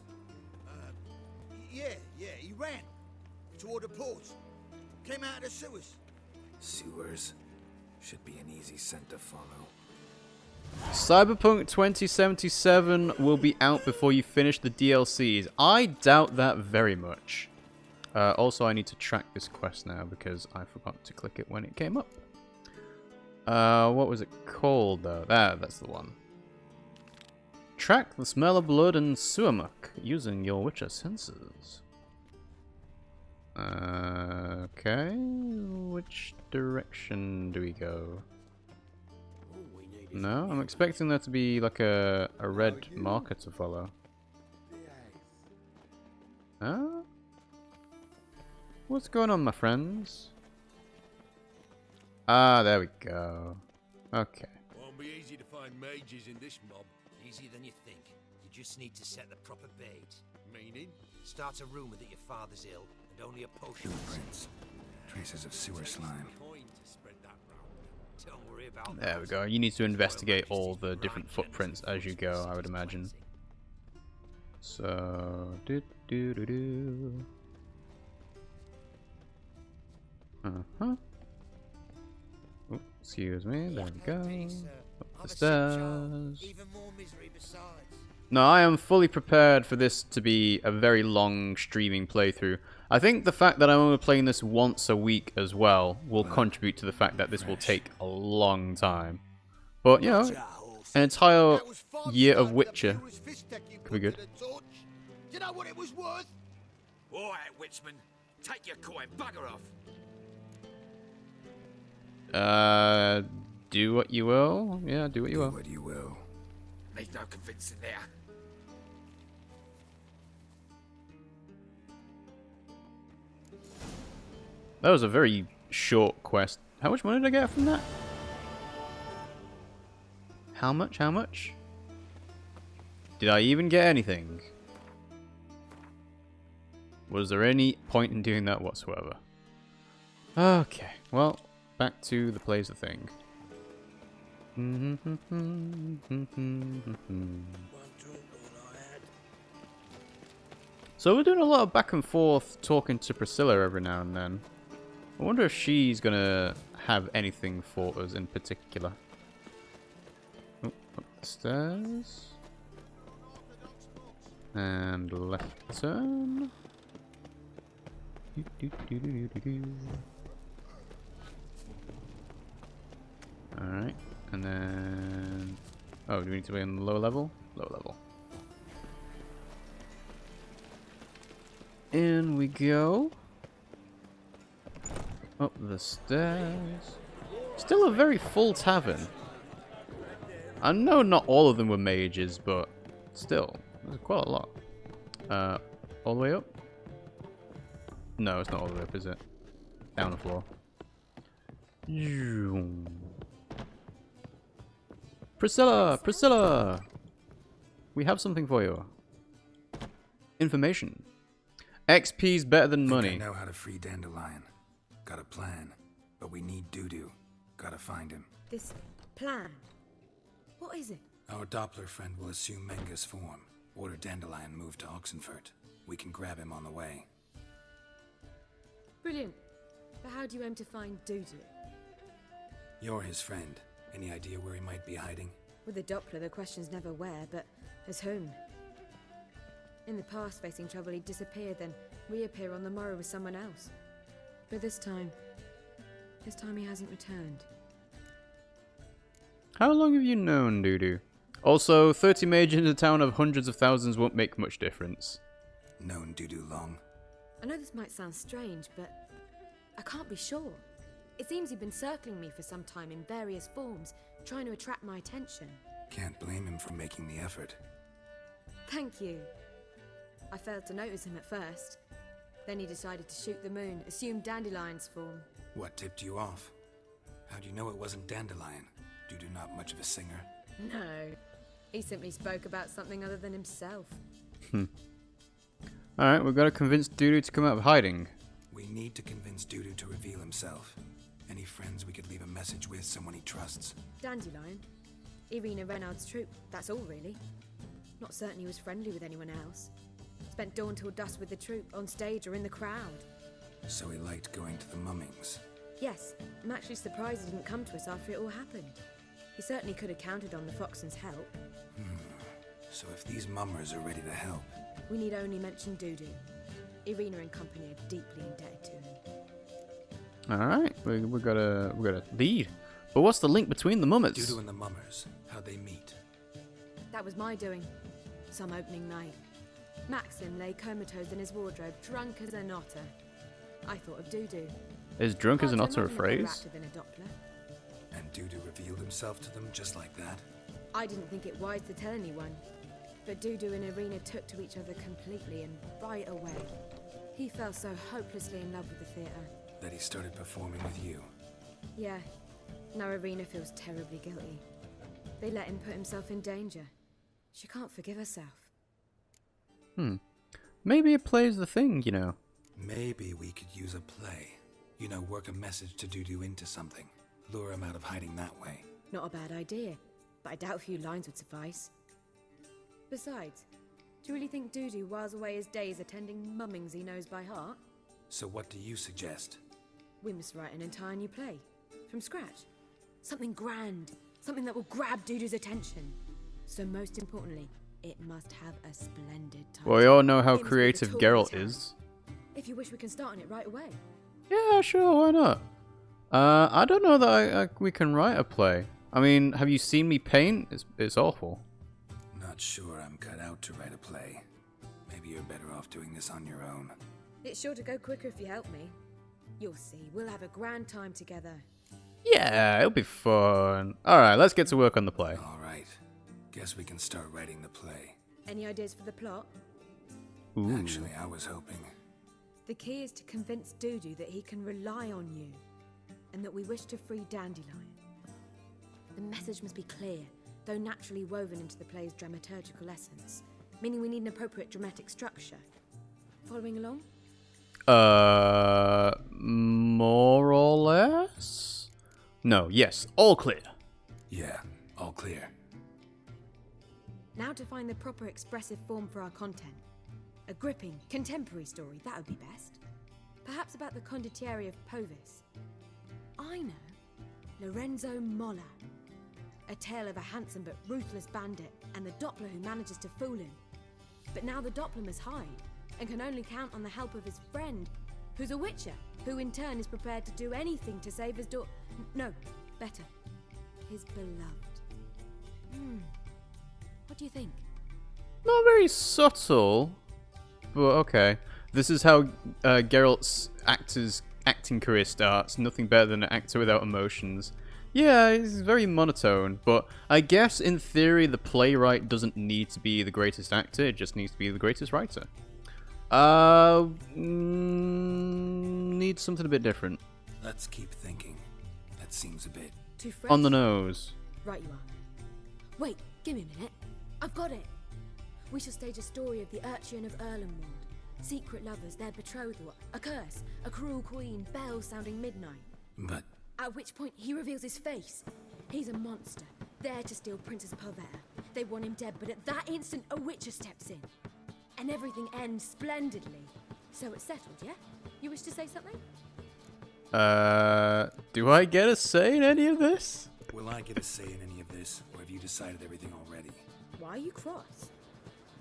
Yeah, he ran toward the port. Came out of the sewers. Sewers should be an easy scent to follow. Cyberpunk 2077 will be out before you finish the DLCs. I doubt that very much. Also, I need to track this quest now because I forgot to click it when it came up. What was it called though? That's the one. Track the smell of blood and sewer muck using your Witcher senses. Okay, which direction do we go? No, I'm expecting there to be like a red marker to follow. Huh? What's going on, my friends? Ah, there we go. Okay. Won't be easy to find mages in this mob. Easier than you think. You just need to set the proper bait. Meaning? Start a rumor that your father's ill, and only a potion. Footprints. Traces of sewer slime. Don't worry about There we go. You need to investigate all the different footprints as you go, I would imagine. So, Uh-huh. Oh, excuse me. There we go. Up the stairs. No, I am fully prepared for this to be a very long streaming playthrough. I think the fact that I'm only playing this once a week as well will contribute to the fact that this will take a long time. But, you know, an entire year of Witcher could be good. Do you know what it was worth? Alright, Witchman. Take your coin, bugger off. Do what you will. Yeah, do what you will. Do what you will. Need no convincing there. That was a very short quest. How much money did I get from that? How much? How much? Did I even get anything? Was there any point in doing that whatsoever? Okay, well, back to the Placer thing. So we're doing a lot of back and forth talking to Priscilla every now and then. I wonder if she's gonna have anything for us in particular. Oh, up the stairs. And left turn. Alright, and then... Oh, do we need to be on the lower level? Lower level. In we go. Up the stairs. Still a very full tavern. I know not all of them were mages, but still, there's quite a lot. All the way up? No, it's not all the way up, is it? Down the floor. Priscilla! Priscilla! We have something for you. Information. XP's better than money. I know how to free Dandelion. Got a plan, but we need Dudu. Gotta find him. This plan? What is it? Our Doppler friend will assume Menga's form. Order Dandelion moved to Oxenfurt. We can grab him on the way. Brilliant. But how do you aim to find Dudu? You're his friend. Any idea where he might be hiding? With the Doppler, the question's never where, but as whom. In the past, facing trouble, he'd disappear, then reappear on the morrow with someone else. But this time he hasn't returned. How long have you known Dudu? Also, 30 mages in a town of hundreds of thousands won't make much difference. Known Dudu long? I know this might sound strange, but I can't be sure. It seems he'd been circling me for some time in various forms, trying to attract my attention. Can't blame him for making the effort. Thank you. I failed to notice him at first. Then he decided to shoot the moon, assumed Dandelion's form. What tipped you off? How do you know it wasn't Dandelion? Dudu not much of a singer? No. He simply spoke about something other than himself. Alright, we've got to convince Dudu to come out of hiding. We need to convince Dudu to reveal himself. Any friends we could leave a message with, someone he trusts? Dandelion? Irina Renard's troop, that's all really. Not certain he was friendly with anyone else. Spent dawn till dusk with the troop, on stage or in the crowd. So he liked going to the mummings? Yes, I'm actually surprised he didn't come to us after it all happened. He certainly could have counted on the Foxen's help. So if these mummers are ready to help... We need only mention Dudu. Irina and company are deeply indebted to him. Alright, we got a lead. But what's the link between the mummers? Dudu and the mummers, how'd they meet? That was my doing. Some opening night. Maxim lay comatose in his wardrobe, drunk as an otter. I thought of Dudu. Is drunk as an otter a phrase? And Dudu revealed himself to them just like that? I didn't think it wise to tell anyone. But Dudu and Irina took to each other completely and right away. He fell so hopelessly in love with the theatre. That he started performing with you? Yeah. Now Irina feels terribly guilty. They let him put himself in danger. She can't forgive herself. Maybe a play's the thing, you know. Maybe we could use a play. You know, work a message to Dudu into something. Lure him out of hiding that way. Not a bad idea, but I doubt a few lines would suffice. Besides, do you really think Dudu whiles away his days attending mummings he knows by heart? So what do you suggest? We must write an entire new play. From scratch. Something grand. Something that will grab Dudu's attention. So most importantly, it must have a splendid title. Well, we all know how creative Geralt is. If you wish, we can start on it right away. Yeah, sure, why not? I don't know that we can write a play. I mean, have you seen me paint? It's awful. Not sure I'm cut out to write a play. Maybe you're better off doing this on your own. It's sure to go quicker if you help me. You'll see, we'll have a grand time together. Yeah, it'll be fun. Alright, let's get to work on the play. Alright. Guess we can start writing the play. Any ideas for the plot? Ooh. Actually, I was hoping... The key is to convince Dudu that he can rely on you, and that we wish to free Dandelion. The message must be clear, though naturally woven into the play's dramaturgical essence, meaning we need an appropriate dramatic structure. Following along? More or less? No, yes, all clear. Yeah, all clear. Now to find the proper expressive form for our content. A gripping, contemporary story, that would be best. Perhaps about the condottieri of Povis. I know. Lorenzo Molla. A tale of a handsome but ruthless bandit and the Doppler who manages to fool him. But now the Doppler must hide and can only count on the help of his friend, who's a witcher, who in turn is prepared to do anything to save his no, better, his beloved. What do you think? Not very subtle, but okay. This is how Geralt's acting career starts. Nothing better than an actor without emotions. Yeah, he's very monotone, but I guess in theory the playwright doesn't need to be the greatest actor, it just needs to be the greatest writer. Needs something a bit different. Let's keep thinking. That seems a bit... Too fresh? On the nose. Right you are. Wait, give me a minute. I've got it. We shall stage a story of the Urchin of Erlenwald. Secret lovers, their betrothal, a curse, a cruel queen, bells sounding midnight. But... At which point he reveals his face. He's a monster, there to steal Princess Pavetta. They want him dead, but at that instant a witcher steps in. And everything ends splendidly. So it's settled, yeah? You wish to say something? Do I get a say in any of this? Will I get a say in any of this, or have you decided everything already? Why are you cross?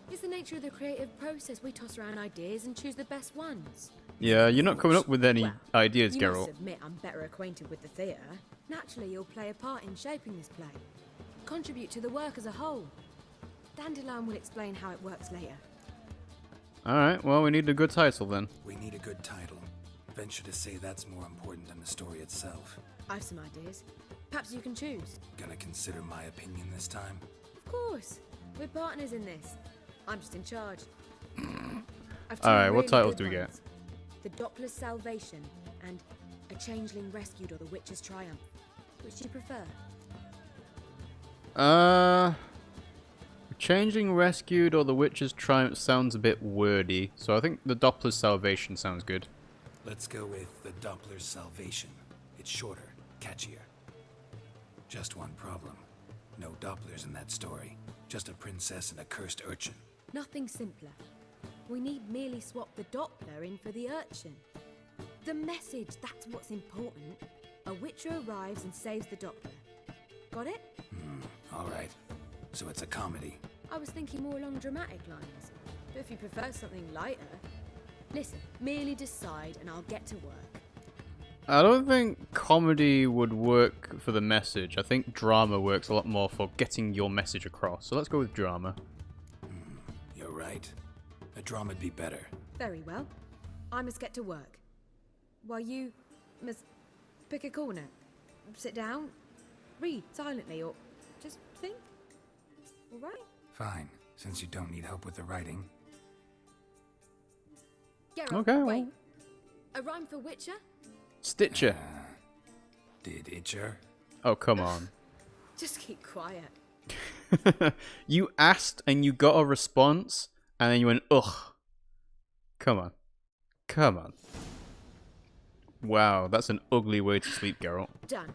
It's the nature of the creative process. We toss around ideas and choose the best ones. Yeah, you're not coming up with any ideas, You Geralt. must admit I'm better acquainted with the theatre. Naturally, you'll play a part in shaping this play. Contribute to the work as a whole. Dandelion will explain how it works later. Alright, well, we need a good title then. We need a good title. Venture to say that's more important than the story itself. I've some ideas. Perhaps you can choose. Gonna consider my opinion this time? Of course. We're partners in this. I'm just in charge. Alright, what titles do we get? The Doppler's Salvation and A Changeling Rescued or The Witch's Triumph. Which do you prefer? Changing Rescued or The Witch's Triumph sounds a bit wordy, so I think the Doppler's Salvation sounds good. Let's go with the Doppler's Salvation. It's shorter, catchier. Just one problem. No Dopplers in that story. Just a princess and a cursed urchin. Nothing simpler. We need merely swap the Doppler in for the urchin. The message, that's what's important. A witcher arrives and saves the Doppler. Got it? All right. So it's a comedy. I was thinking more along dramatic lines. But if you prefer something lighter... Listen, merely decide and I'll get to work. I don't think comedy would work for the message. I think drama works a lot more for getting your message across. So let's go with drama. You're right. A drama'd be better. Very well. I must get to work. While you must pick a corner. Sit down, read silently, or just think. All right? Fine, since you don't need help with the writing. Geralt, Okay, well. wait. A rhyme for Witcher? Stitcher. Did Itcher? Oh, come on. Just keep quiet. You asked and you got a response, and then you went, ugh. Come on. Come on. Wow, that's an ugly way to sleep, Geralt. Done.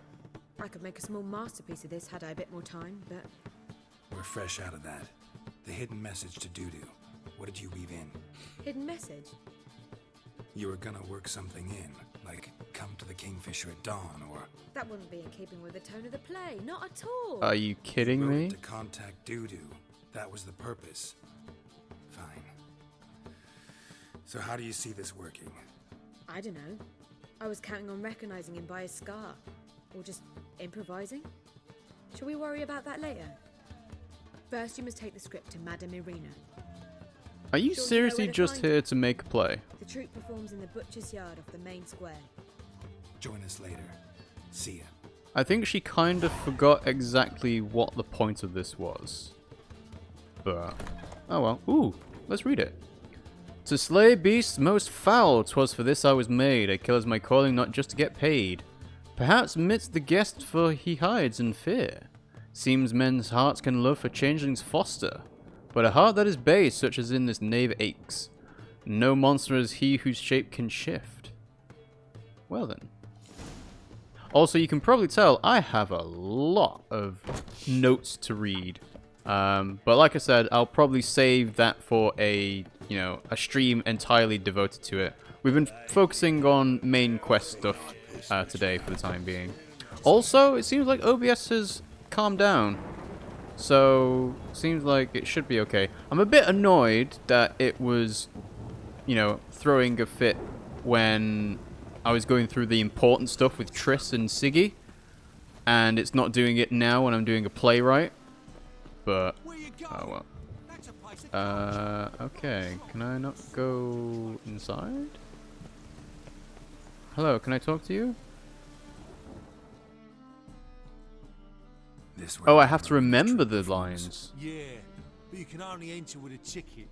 I could make a small masterpiece of this had I a bit more time, but... We're fresh out of that. The hidden message to Dudu. What did you weave in? Hidden message? You were gonna work something in, like come to the Kingfisher at dawn, or... That wouldn't be in keeping with the tone of the play, not at all. Are you kidding me? To contact Dudu. That was the purpose. Fine. So how do you see this working? I don't know. I was counting on recognizing him by his scar. Or just improvising. Shall we worry about that later? First, you must take the script to Madame Irina. Are you Sure seriously just here to make a play? The troupe performs in the butcher's yard off the main square. Join us later. See ya. I think she kind of forgot exactly what the point of this was. But, oh well. Ooh, let's read it. To slay beasts most foul, 'twas for this I was made. A killer's my calling, not just to get paid. Perhaps midst the guest, for he hides in fear. Seems men's hearts can love for changelings foster. But a heart that is base, such as in this knave aches. No monster is he whose shape can shift. Well then. Also, you can probably tell I have a lot of notes to read. But like I said, I'll probably save that for a stream entirely devoted to it. We've been focusing on main quest stuff today for the time being. Also, it seems like OBS has calmed down. So, seems like it should be okay. I'm a bit annoyed that it was, throwing a fit when I was going through the important stuff with Triss and Siggy. And it's not doing it now when I'm doing a playwright. But, oh well. Okay. Can I not go inside? Hello, can I talk to you? Oh, I have to remember the lines. Yeah, but you can only enter with a ticket.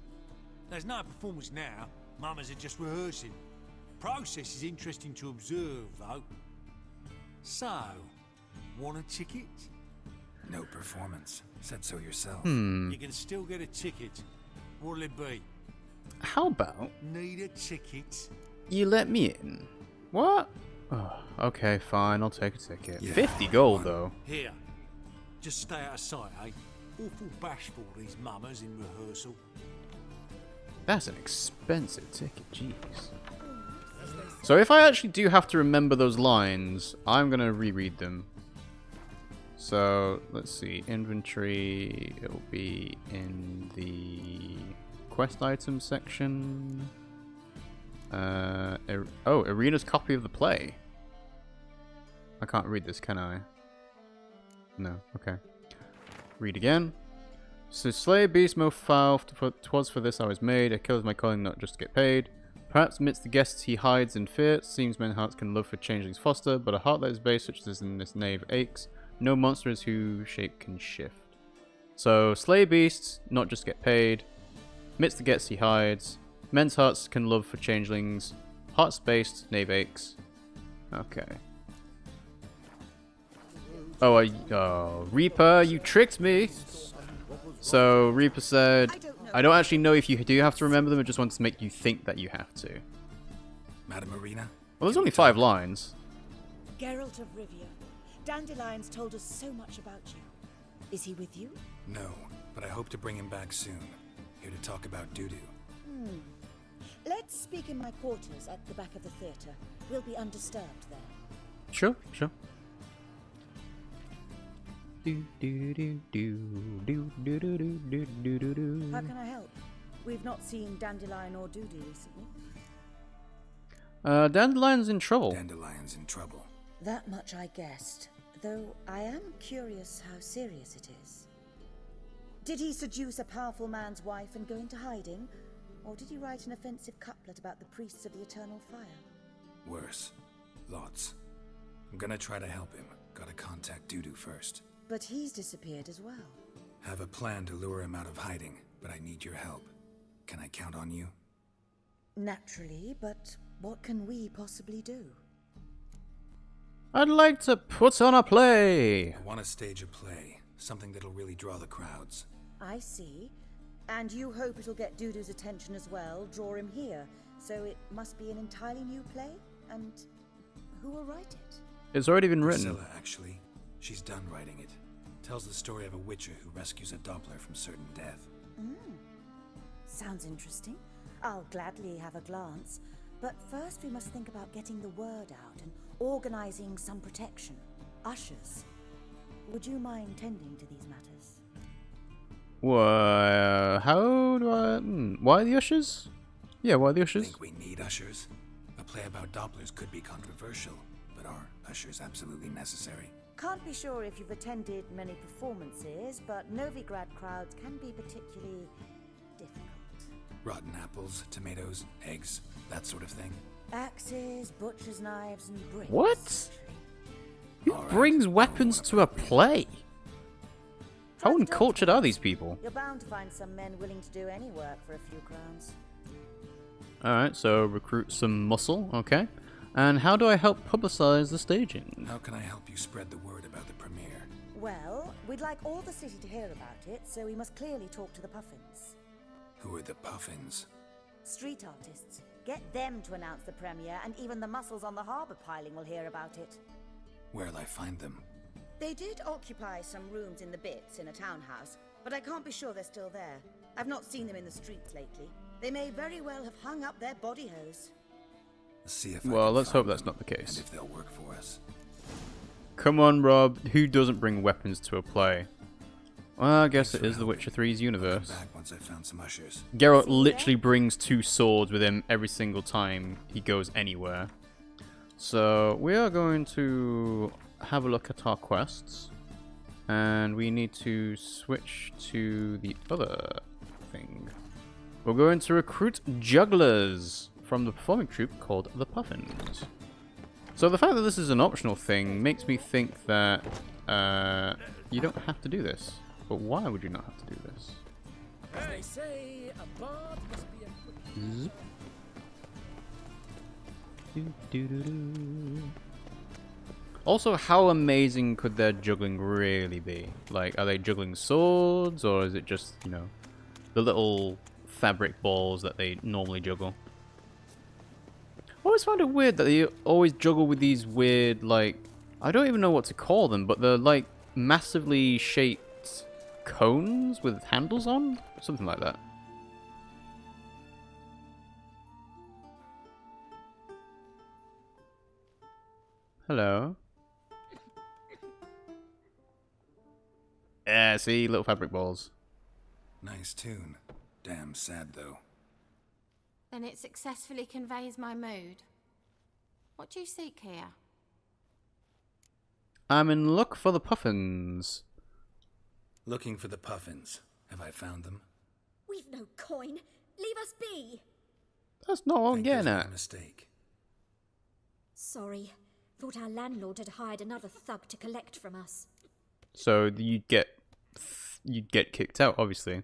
There's no performance now. Mamas are just rehearsing. Process is interesting to observe, though. So, want a ticket? No performance. Said so yourself. You can still get a ticket. What'll it be? How about Need a ticket? you let me in? What? Oh, okay, fine. I'll take a ticket. Yeah, 50 gold, though. Here. Just stay out of sight, eh? Awful bashful, these mamas in rehearsal. That's an expensive ticket, jeez. So if I actually do have to remember those lines, I'm gonna reread them. So, let's see. Inventory, it'll be in the quest item section. Irina's copy of the play. I can't read this, can I? No, okay. Read again. So slay a beast most foul, 'twas for this I was made. A killer's my calling, not just to get paid. Perhaps amidst the guests he hides in fear. Seems men's hearts can love for changelings foster, but a heart that is base, such as in this knave aches. No monster is whose shape can shift. So slay beasts, not just get paid. Amidst the guests he hides. Men's hearts can love for changelings. Hearts based, knave aches. Okay. Oh, Reaper, you tricked me! So, Reaper said, I don't actually know if you do have to remember them, I just wanted to make you think that you have to. Madame Irina? Well, there's only 5 lines. Geralt of Rivia. Dandelion's told us so much about you. Is he with you? No, but I hope to bring him back soon. Here to talk about Dudu. Let's speak in my quarters at the back of the theatre. We'll be undisturbed there. Sure. How can I help? We've not seen Dandelion or Doody recently. Dandelion's in trouble. Dandelion's in trouble. That much I guessed, though I am curious how serious it is. Did he seduce a powerful man's wife and go into hiding? Or did he write an offensive couplet about the priests of the eternal fire? Worse. Lots. I'm gonna try to help him. Gotta contact Dudu first. But he's disappeared as well. Have a plan to lure him out of hiding, but I need your help. Can I count on you? Naturally, but what can we possibly do? I'd like to put on a play. I want to stage a play. Something that'll really draw the crowds. I see. And you hope it'll get Dudu's attention as well, draw him here. So it must be an entirely new play? And who will write it? It's already been written. Priscilla, actually. She's done writing it. Tells the story of a witcher who rescues a Doppler from certain death. Sounds interesting. I'll gladly have a glance. But first we must think about getting the word out and organizing some protection. Ushers. Would you mind tending to these matters? How do I... Why the ushers? Yeah, why the ushers? Think we need ushers? A play about Dopplers could be controversial, but are ushers absolutely necessary? Can't be sure if you've attended many performances, but Novigrad crowds can be particularly difficult. Rotten apples, tomatoes, eggs, that sort of thing? Axes, butcher's knives, and bricks. What? Who brings weapons to a play? How uncultured are these people? You're bound to find some men willing to do any work for a few crowns. Alright, so recruit some muscle, okay. And how do I help publicize the staging? How can I help you spread the word about the premiere? Well, we'd like all the city to hear about it, so we must clearly talk to the Puffins. Who are the Puffins? Street artists. Get them to announce the premiere, and even the muscles on the harbour piling will hear about it. Where'll I find them? They did occupy some rooms in the Bits in a townhouse, but I can't be sure they're still there. I've not seen them in the streets lately. They may very well have hung up their body hose. See if well, let's hope that's not the case. And if they'll work for us. Come on, Rob. Who doesn't bring weapons to a play? Well, I guess it is The Witcher 3's universe. Back once I found some ushers. Geralt literally brings 2 swords with him every single time he goes anywhere. So we are going to have a look at our quests, and we need to switch to the other thing. We're going to recruit jugglers from the performing troupe called the Puffins. So the fact that this is an optional thing makes me think that you don't have to do this. But why would you not have to do this? As they say, a bard must be a Zip. Also, how amazing could their juggling really be? Like, are they juggling swords, or is it just, you know, the little fabric balls that they normally juggle? I always find it weird that they always juggle with these weird, like, I don't even know what to call them, but they're like massively shaped cones with handles on? Something like that. Hello. Yeah, see, little fabric balls. Nice tune. Damn sad, though. Then it successfully conveys my mood. What do you seek here? I'm in luck for the Puffins. Looking for the Puffins. Have I found them? We've no coin. Leave us be. That's not what I'm getting My at. mistake. Sorry. Thought our landlord had hired another thug to collect from us. So you'd get kicked out, obviously.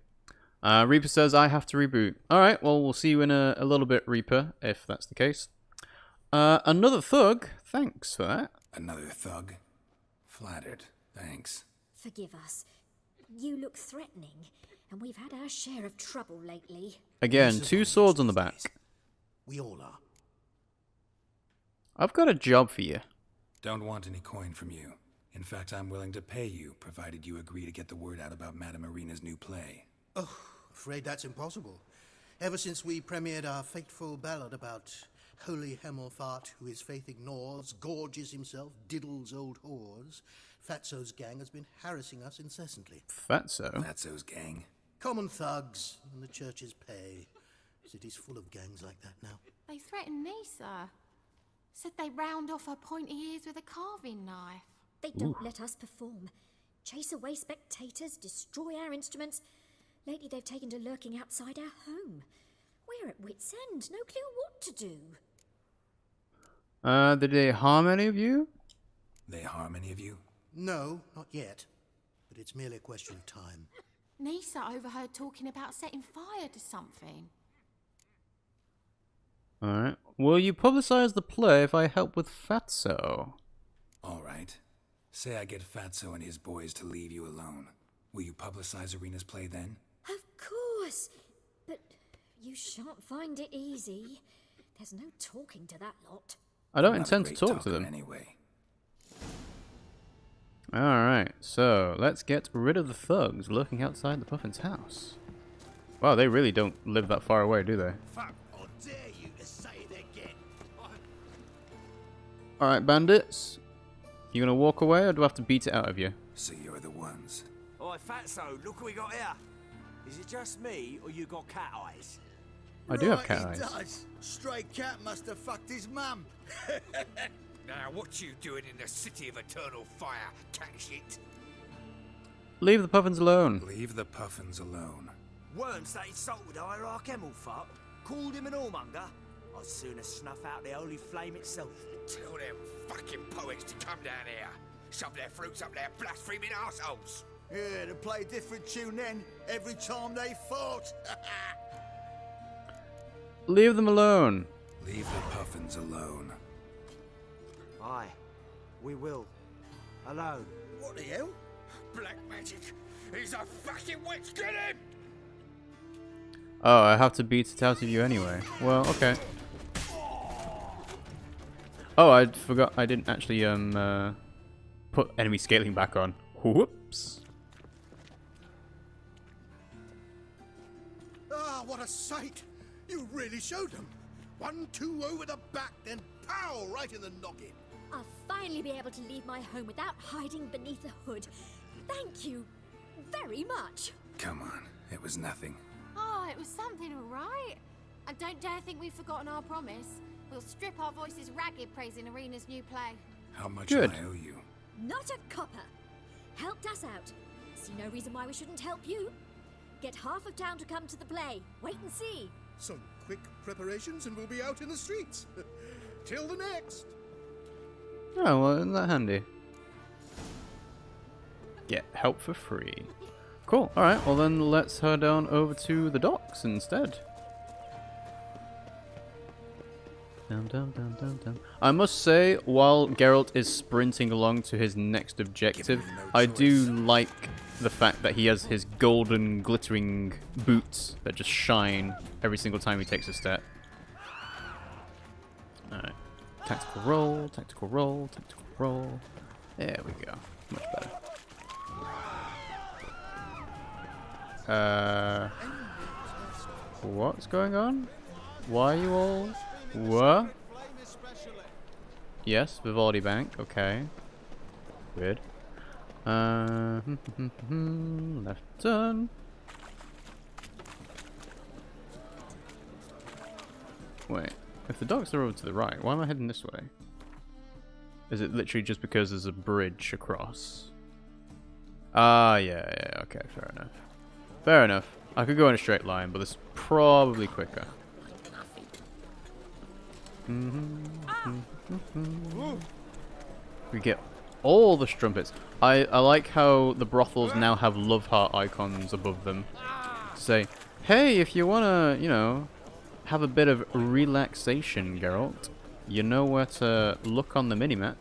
Reaper says I have to reboot. Alright, well, we'll see you in a little bit, Reaper, if that's the case. Another thug. Thanks for that. Another thug? Flattered. Thanks. Forgive us. You look threatening, and we've had our share of trouble lately. Again, 2 swords on the back. We all are. I've got a job for you. Don't want any coin from you. In fact, I'm willing to pay you, provided you agree to get the word out about Madame Irina's new play. Oh, afraid that's impossible. Ever since we premiered our fateful ballad about Holy Hemelfart, who his faith ignores, gorges himself, diddles old whores, Fatso's gang has been harassing us incessantly. Fatso? Fatso's gang? Common thugs in the church's pay. City's full of gangs like that now. They threatened Nisa. Said they round off her pointy ears with a carving knife. They don't let us perform. Chase away spectators, destroy our instruments. Lately they've taken to lurking outside our home. We're at wit's end, no clue what to do. Did they harm any of you? They harm any of you? No, not yet. But it's merely a question of time. Nisa overheard talking about setting fire to something. Alright. Will you publicize the play if I help with Fatso? Alright. Say I get Fatso and his boys to leave you alone. Will you publicize Arena's play then? Of course. But you shan't find it easy. There's no talking to that lot. I don't intend to talk to them. Anyway. Alright, so let's get rid of the thugs lurking outside the Puffin's house. Wow, they really don't live that far away, do they? Fuck, I dare you to say it again. Alright, bandits. You gonna walk away or do I have to beat it out of you? So you're the ones. Oi, Fatso, look what we got here. Is it just me, or you got cat eyes? I do have cat eyes. Does. Stray cat must have fucked his mum. Now, what you doing in the city of eternal fire, cat shit? Leave the Puffins alone. Leave the Puffins alone. Worms that insulted Hierarch Emilfuck, called him an whoremonger. I'd sooner snuff out the holy flame itself. Tell them fucking poets to come down here. Shove their fruits up their blaspheming arseholes. Yeah, to play a different tune then, every time they fought. Leave them alone. Leave the Puffins alone. Aye, we will. Alone. What the hell? Black magic. He's a fucking witch. Get him! Oh, I have to beat it out of you anyway. Well, okay. Oh, I forgot. I didn't actually put enemy scaling back on. Whoops. Ah, what a sight! You really showed them. 1-2 over the back, then pow, right in the noggin. I'll finally be able to leave my home without hiding beneath a hood. Thank you very much. Come on, it was nothing. Oh, it was something, all right. And don't dare think we've forgotten our promise. We'll strip our voices ragged praising Arena's new play. How much Good. do I owe you? Not a copper. Helped us out. See no reason why we shouldn't help you. Get half of town to come to the play. Wait and see. Some quick preparations and we'll be out in the streets. Till the next. Oh, well, isn't that handy? Get help for free. Cool. Alright, well then let's head on over to the docks instead. Dum, dum, dum, dum, dum. I must say, while Geralt is sprinting along to his next objective, I do like the fact that he has his golden glittering boots that just shine every single time he takes a step. Alright. Tactical roll, tactical roll, tactical roll. There we go. Much better. What's going on? Why are you all... What? Yes, Vivaldi Bank, okay. Weird. Left turn. Wait, if the docks are over to the right, why am I heading this way? Is it literally just because there's a bridge across? Ah, yeah, okay, fair enough. Fair enough. I could go in a straight line, but it's probably quicker. We get all the strumpets. I like how the brothels now have love heart icons above them to say, hey, if you wanna, you know, have a bit of relaxation, Geralt, you know where to look on the minimap.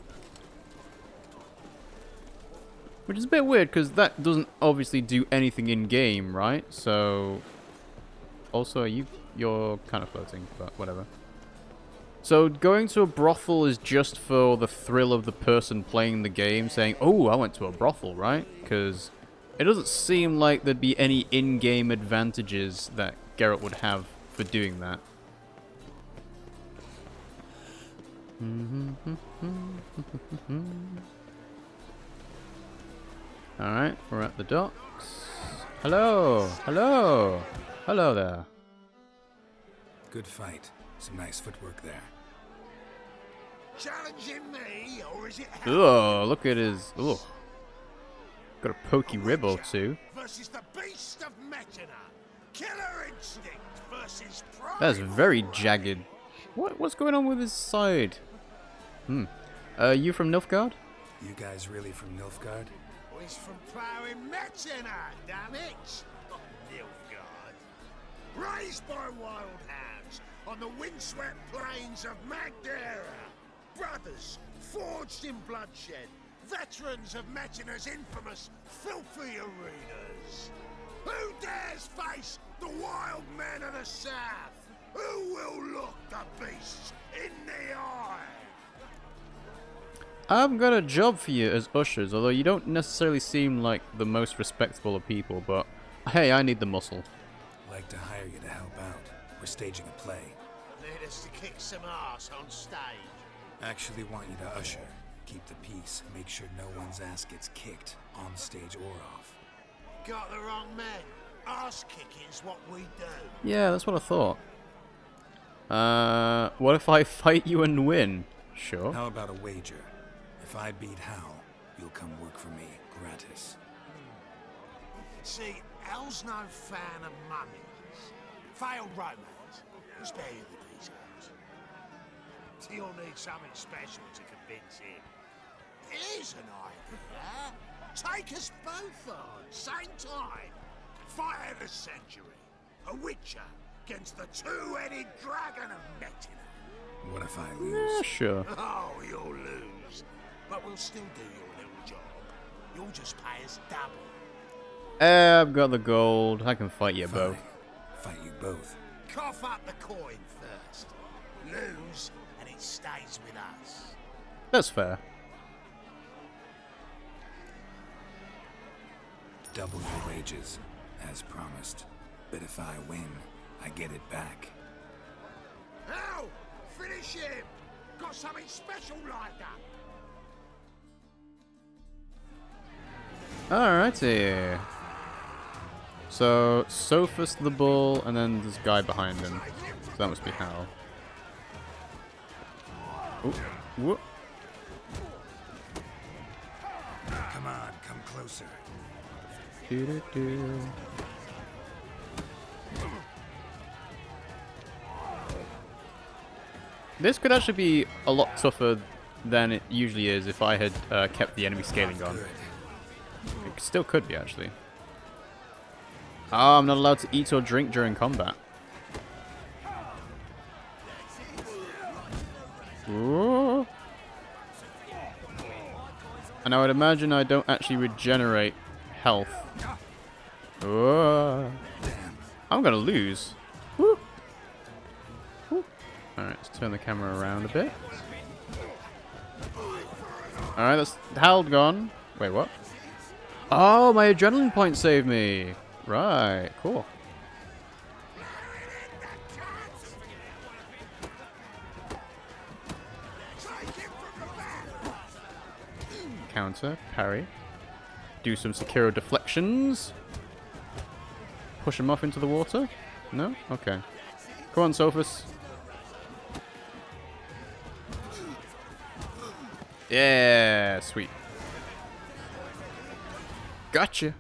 Which is a bit weird, because that doesn't obviously do anything in-game, right? So... Also, you're kind of floating, but whatever. So, going to a brothel is just for the thrill of the person playing the game, saying, oh, I went to a brothel, right? Because it doesn't seem like there'd be any in-game advantages that Geralt would have for doing that. Alright, we're at the docks. Hello! Hello! Hello there. Good fight. Some nice footwork there. Challenging me, or is it Ugh, look at his... Ugh. Got a pokey rib or two. versus the beast of Metina? Killer instinct versus pride. That's very jagged. What's going on with his side? You from Nilfgaard? You guys really from Nilfgaard? He's from ploughing Metina, damn it! Not Nilfgaard. Raised by wild hounds on the windswept plains of Magdera. Brothers, forged in bloodshed. Veterans of Metina's infamous filthy arenas. Who dares face the wild men of the south? Who will look the beasts in the eye? I've got a job for you as ushers, although you don't necessarily seem like the most respectable of people, but hey, I need the muscle. Like to hire you to help out. We're staging a play. Need us to kick some ass on stage. Actually want you to usher. Keep the peace. Make sure no one's ass gets kicked, on stage or off. Got the wrong men. Ass kicking's what we do. Yeah, that's what I thought. What if I fight you and win? Sure. How about a wager? If I beat Hal, you'll come work for me, gratis. See, Hal's no fan of mummies. Failed romance. Spare you the details. You'll need something special to convince him. Here's an idea. Take us both on, same time. Fight of the century. A witcher against the two-headed dragon of Metina. What if I lose? Yeah, sure. Oh, you'll lose. But we'll still do your little job. You'll just pay us double. I've got the gold. I can fight you Fine. both. Fight you both. Cough up the coin first. Lose, and it stays with us. That's fair. Double your wages, as promised. But if I win, I get it back. Now, finish him! Got something special lined up. Alrighty. So, Sophus the bull, and then this guy behind him. So that must be Hal. Ooh. Whoop. Come on, come closer. Do-do-do. This could actually be a lot tougher than it usually is if I had kept the enemy scaling on. It still could be, actually. Oh, I'm not allowed to eat or drink during combat. Ooh. And I would imagine I don't actually regenerate health. Ooh. I'm gonna lose. Woo. Woo. Alright, let's turn the camera around a bit. Alright, that's Hal gone. Wait, what? Oh, my adrenaline point saved me. Right, cool. Counter, parry. Do some Sekiro deflections. Push him off into the water? No? Okay. Come on, Sophus. Yeah, sweet. Gotcha.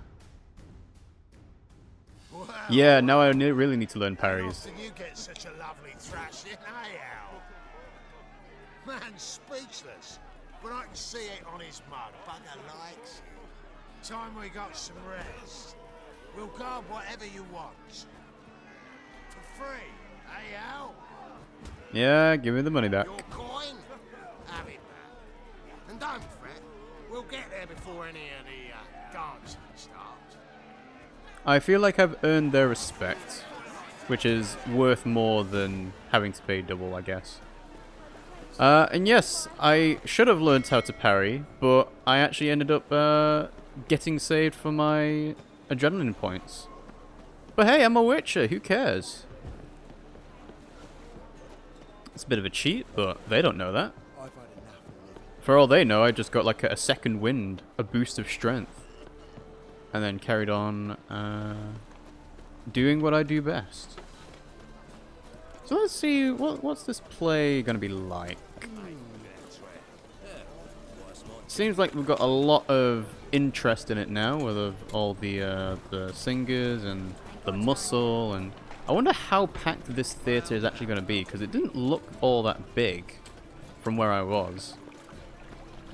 Wow. Yeah, now I really need to learn parries. Often you get such a lovely thrashing, eh, Al? Man's speechless, but I can see it on his mug. Bugger likes it. Time we got some rest. We'll guard whatever you want. For free, eh, Al? Yeah, give me the money back. Your coin? Have it back. And don't fret, we'll get there before any of the dancing starts. I feel like I've earned their respect, which is worth more than having to pay double, I guess. And yes, I should have learned how to parry, but I actually ended up getting saved for my adrenaline points. But hey, I'm a Witcher, who cares? It's a bit of a cheat, but they don't know that. For all they know, I just got like a second wind, a boost of strength. and then carried on doing what I do best. So let's see, what's this play going to be like? Seems like we've got a lot of interest in it now, with all the singers and the muscle, and I wonder how packed this theatre is actually going to be, because it didn't look all that big from where I was.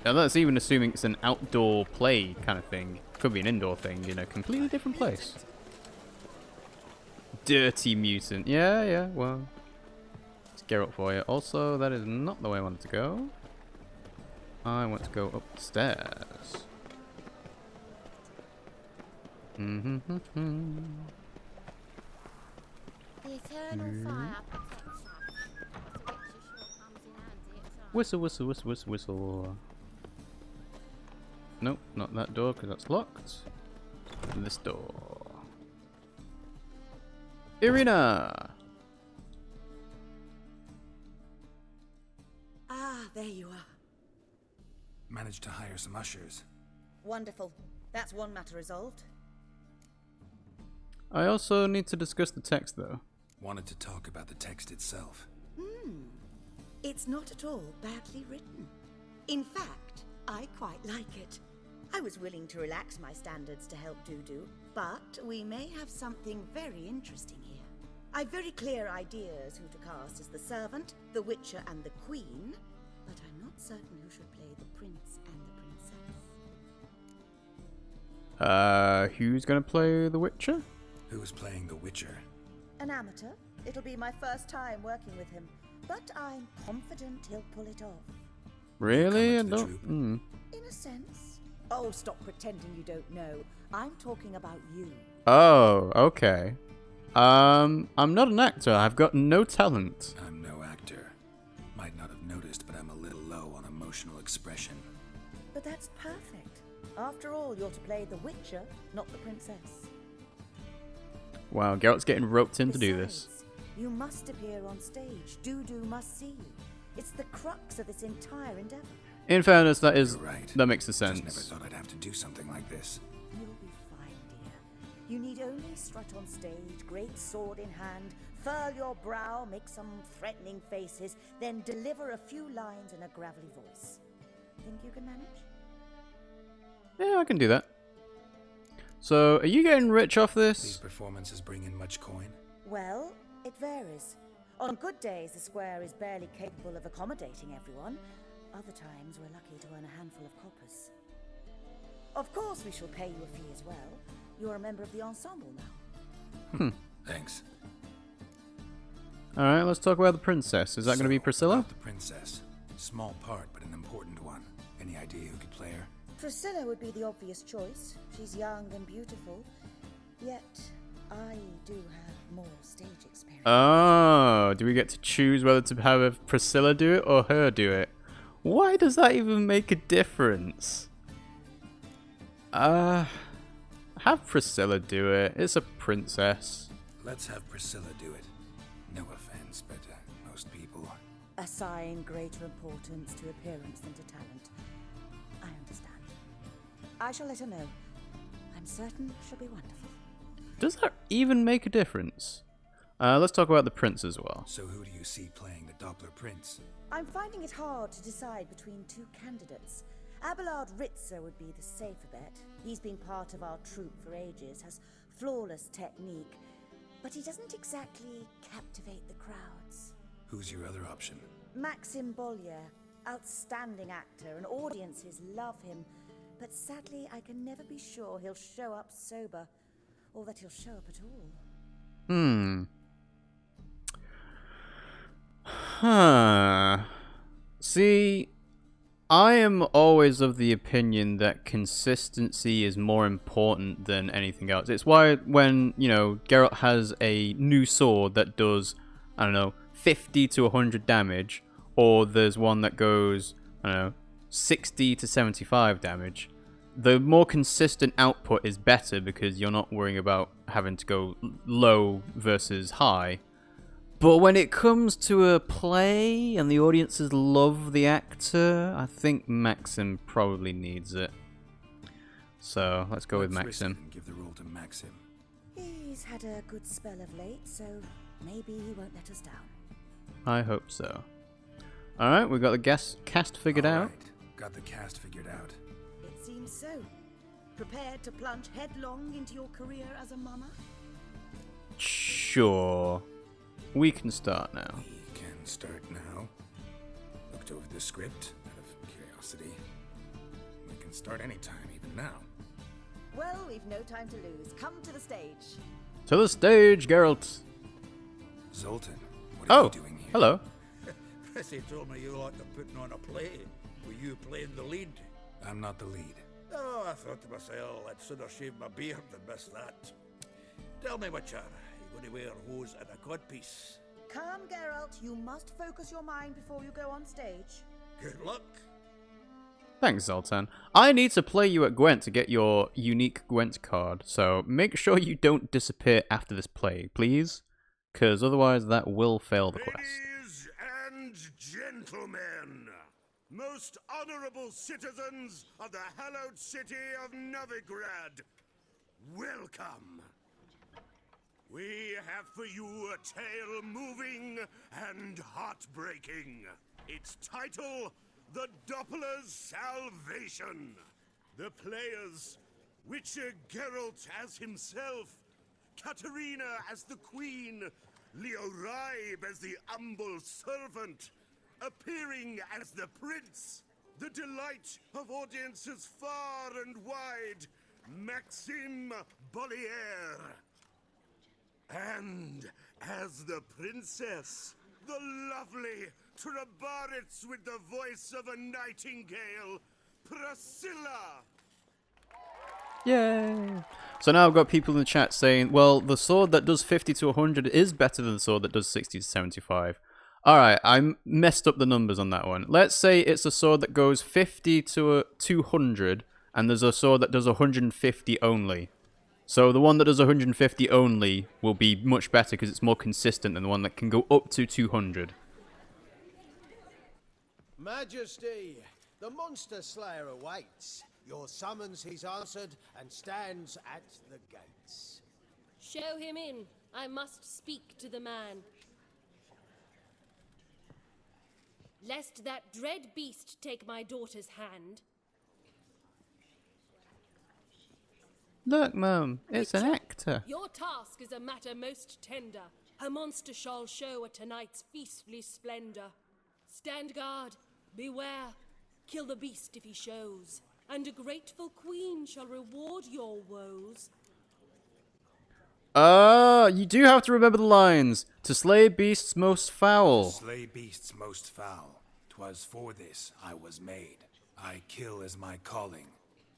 And that's even assuming it's an outdoor play kind of thing. Could be an indoor thing in a completely different place. Dirty mutant. Yeah, well. It's Geralt for you. Also, that is not the way I wanted to go. I want to go upstairs. The eternal fire protects us. The witcher sure comes in handy at times. Whistle, whistle, whistle, whistle, whistle. Nope, not that door because that's locked. This door. Irina! Ah, there you are. Managed to hire some ushers. Wonderful. That's one matter resolved. I also need to discuss the text though. Wanted to talk about the text itself. It's not at all badly written. In fact, I quite like it. I was willing to relax my standards to help Dudu, but we may have something very interesting here. I've very clear ideas who to cast as the servant, the witcher, and the queen, but I'm not certain who should play the prince and the princess. Who's gonna play the Witcher? Who's playing the Witcher? An amateur. It'll be my first time working with him, but I'm confident he'll pull it off. Really? I don't. In a sense. Oh, stop pretending you don't know. I'm talking about you. Oh, okay. I'm not an actor. I've got no talent. I'm no actor. Might not have noticed, but I'm a little low on emotional expression. But that's perfect. After all, you're to play the Witcher, not the princess. Wow, Geralt's getting roped in to do this. You must appear on stage. Dudu must see you. It's the crux of this entire endeavor. In fairness, that is right. That makes sense. Just never thought I'd have to do something like this. You'll be fine, dear. You need only strut on stage, great sword in hand, furl your brow, make some threatening faces, then deliver a few lines in a gravelly voice. Think you can manage? Yeah, I can do that. So, are you getting rich off These this? performances bring in much coin? Well, it varies. On good days, the square is barely capable of accommodating everyone. Other times, we're lucky to earn a handful of coppers. Of course, we shall pay you a fee as well. You're a member of the ensemble now. Thanks. Alright, let's talk about the princess. Is that going to be Priscilla? About the princess. Small part, but an important one. Any idea who could play her? Priscilla would be the obvious choice. She's young and beautiful. Yet, I do have more stage experience. Oh, do we get to choose whether to have Priscilla do it or her do it? Why does that even make a difference? Have Priscilla do it. It's a princess. Let's have Priscilla do it. No offense, but most people... Assign greater importance to appearance than to talent. I understand. I shall let her know. I'm certain she'll be wonderful. Does that even make a difference? Let's talk about the prince as well. So who do you see playing the Doppler Prince? I'm finding it hard to decide between two candidates. Abelard Ritzer would be the safer bet. He's been part of our troupe for ages, has flawless technique, but he doesn't exactly captivate the crowds. Who's your other option? Maxim Bollier, outstanding actor, and audiences love him, but sadly I can never be sure he'll show up sober, or that he'll show up at all. See, I am always of the opinion that consistency is more important than anything else. It's why when, you know, Geralt has a new sword that does, I don't know, 50 to 100 damage, or there's one that goes, I don't know, 60 to 75 damage, the more consistent output is better because you're not worrying about having to go low versus high. But when it comes to a play and the audiences love the actor, I think Maxim probably needs it. So let's go with Let's risk it Maxim. and give the role to Maxim. He's had a good spell of late, so maybe he won't let us down. I hope so. Alright, we've got the cast figured out. Got the cast figured out. It seems so. Prepared to plunge headlong into your career as a mama? Sure. We can start now. We can start now. Looked over the script out of curiosity. We can start anytime, even now. Well, we've no time to lose. Come to the stage. To the stage, Geralt. Zoltan, what are you doing here? Hello. Prissy told me you like to putting on a play. Were you playing the lead? I'm not the lead. Oh, I thought to myself, I'd sooner shave my beard than miss that. Tell me, Witcher, you going to wear hose and a codpiece? Come, Geralt. You must focus your mind before you go on stage. Good luck. Thanks, Zoltan. I need to play you at Gwent to get your unique Gwent card, so make sure you don't disappear after this play, please, because otherwise that will fail the quest. Ladies and gentlemen, most honorable citizens of the hallowed city of Novigrad, welcome. We have for you a tale moving and heartbreaking. Its title, The Doppler's Salvation. The players, Witcher Geralt as himself, Katerina as the queen, Leoribe as the humble servant, appearing as the prince, the delight of audiences far and wide, Maxime Bollier. And as the princess, the lovely Trabaritz with the voice of a nightingale, Priscilla. Yay! So now I've got people in the chat saying, well, the sword that does 50 to 100 is better than the sword that does 60 to 75. Alright, I messed up the numbers on that one. Let's say it's a sword that goes 50 to 200, and there's a sword that does 150 only. So the one that does 150 only will be much better because it's more consistent than the one that can go up to 200. Majesty, the monster slayer awaits. Your summons he's answered and stands at the gates. Show him in. I must speak to the man. Lest that dread beast take my daughter's hand. Look, Mum, it's an actor. Your task is a matter most tender. A monster shall show at tonight's feastly splendor. Stand guard, beware, kill the beast if he shows, and a grateful queen shall reward your woes. You do have to remember the lines. To slay beasts most foul. To slay beasts most foul. 'Twas for this I was made. I kill as my calling,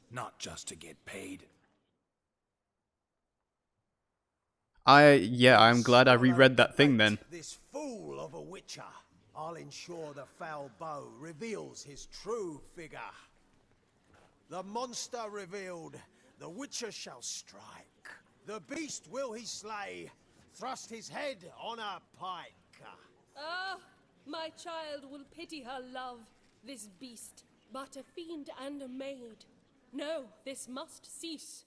not just to get paid. I'm glad I reread that thing then. This fool of a witcher. I'll ensure the foul bow reveals his true figure. The monster revealed, the witcher shall strike. The beast will he slay, thrust his head on a pike. Ah, my child will pity her love, this beast, but a fiend and a maid. No, this must cease.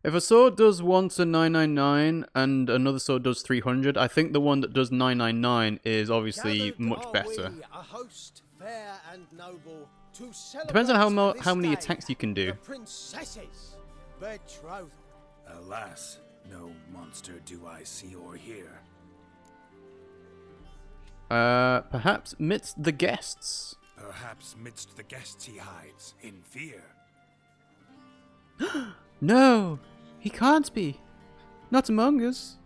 If a sword does 1 to 999 and another sword does 300, I think the one that does 999 is obviously much better. A host fair and noble to Depends on celebrate how many this attacks day, you can do. The princess's betrothal. Alas, no monster do I see or hear. Perhaps midst the guests. Perhaps midst the guests he hides, in fear. No, he can't be. Not among us.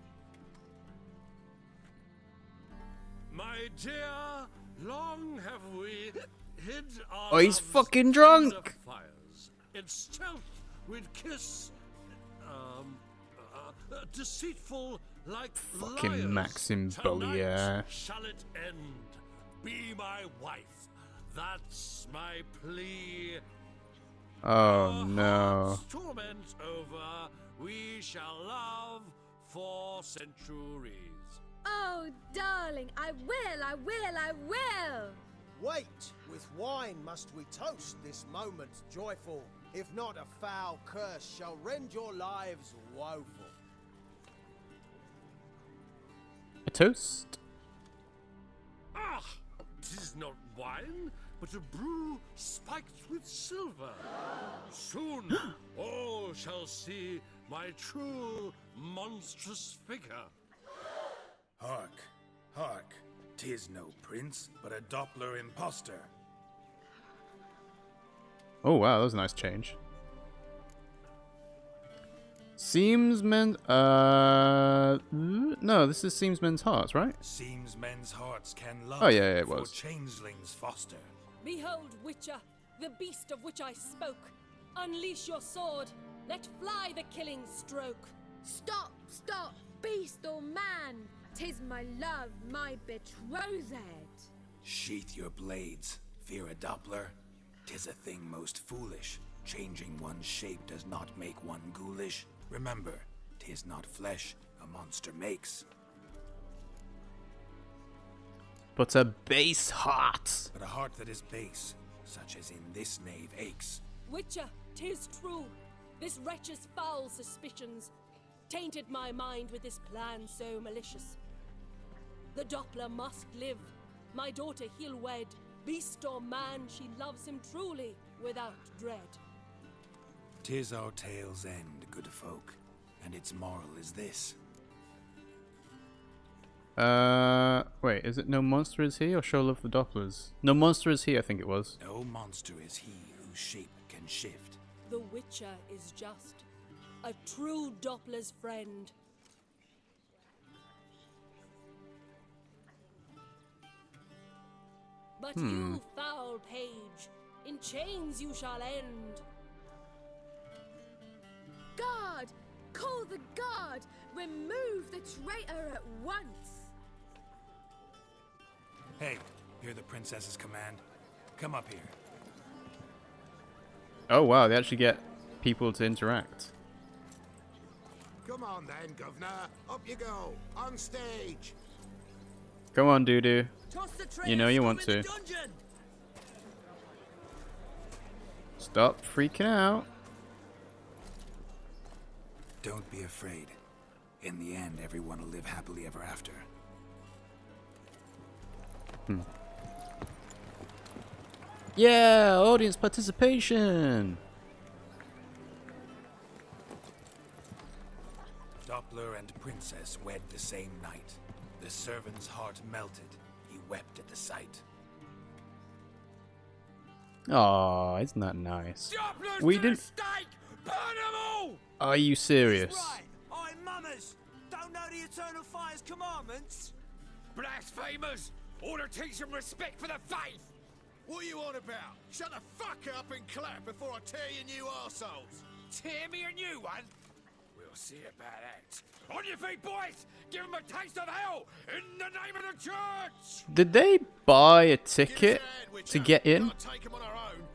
My dear, long have we hid our Oh, he's loves fucking in drunk. the fires. In stealth we'd kiss, deceitful like Fucking liars. Maxim Tonight Bollier. shall it end? Be my wife. That's my plea. Oh no. Torment over, we shall love for centuries. Oh, darling, I will, I will, I will! Wait, with wine must we toast this moment joyful. If not, a foul curse shall rend your lives woeful. A toast. Ah! 'Tis not wine, but a brew spiked with silver. Soon all shall see my true monstrous figure. Hark, hark. 'Tis no prince, but a Doppler imposter. Oh wow, that was a nice change. Seamsmen, no, this is Seamsmen's Hearts, right? Seems men's hearts can love. Oh yeah, it was. For changelings foster. Behold, Witcher, the beast of which I spoke. Unleash your sword. Let fly the killing stroke. Stop, stop, beast or man. 'Tis my love, my betrothed. Sheath your blades. Fear a Doppler? 'Tis a thing most foolish. Changing one's shape does not make one ghoulish. Remember, 'tis not flesh a monster makes, but a base heart. but a heart that is base, such as in this knave aches. Witcher, 'tis true. This wretch's foul suspicions tainted my mind with this plan so malicious. The Doppler must live. My daughter he'll wed. Beast or man, she loves him truly, without dread. 'Tis our tale's end, good folk, and its moral is this. Wait, is it no monster is he or show love for Dopplers? No monster is he, I think it was. No monster is he whose shape can shift. The Witcher is just a true Doppler's friend. But you, foul page, in chains you shall end. Guard! Call the guard! Remove the traitor at once! Hey, hear the princess's command? Come up here. Oh wow, they actually get people to interact. Come on then, governor. Up you go. On stage. Come on, doo-doo. You know you want to. Stop freaking out. Don't be afraid. In the end, everyone will live happily ever after. Yeah, audience participation. Doppler and princess wed the same night. The servant's heart melted. He wept at the sight. Aw, isn't that nice? Dopplers We to didn't. the stake! Burn them all! Are you serious? Right, I'm mummers. Don't know the Eternal Fire's commandments? Blasphemers! Ought to teach them respect for the faith! What are you on about? Shut the fuck up and clap before I tear your new arseholes. Tear me a new one? We'll see about that. On your feet, boys! Give them a taste of hell in the name of the church! Did they buy a ticket to get in? Take 'em on our own.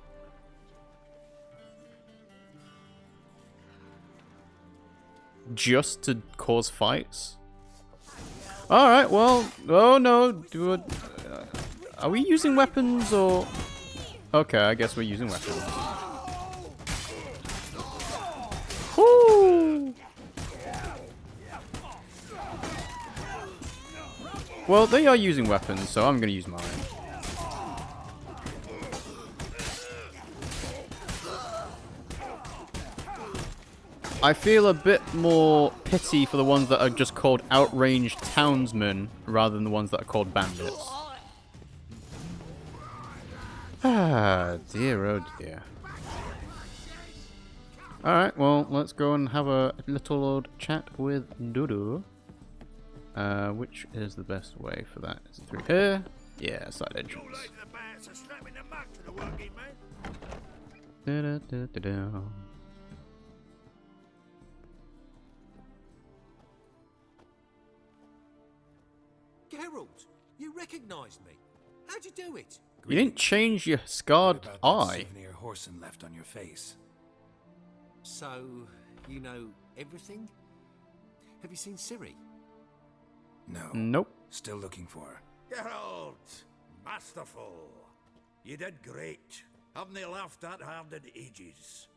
Just to cause fights? Alright, well, oh no, are we using weapons or... Okay, I guess we're using weapons. Woo! Well, they are using weapons, so I'm gonna use mine. I feel a bit more pity for the ones that are just called outranged townsmen rather than the ones that are called bandits. Ah, dear, oh dear. Alright, well, let's go and have a little old chat with Dudu. Which is the best way for that? Is it through here? Yeah, side entrance. Da-da-da-da-da. Geralt, you recognized me. How'd you do it? You didn't change your scarred eye. Souvenir Horson left on your face. So, you know everything? Have you seen Ciri? No. Nope. Still looking for her. Geralt! Masterful! You did great. Haven't they laughed that hard in ages?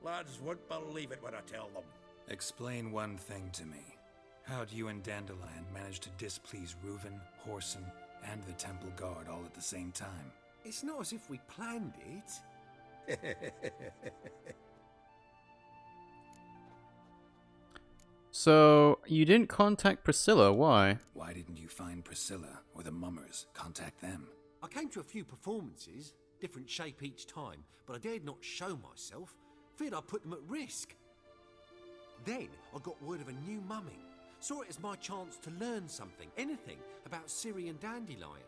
Lads won't believe it when I tell them. Explain one thing to me. How do you and Dandelion manage to displease Reuven, Whoreson, and the Temple Guard all at the same time? It's not as if we planned it. So, you didn't contact Priscilla, why? Why didn't you find Priscilla or the Mummers? Contact them. I came to a few performances, different shape each time, but I dared not show myself, feared I'd put them at risk. Then I got word of a new mumming, saw it as my chance to learn something, anything, about Ciri and Dandelion.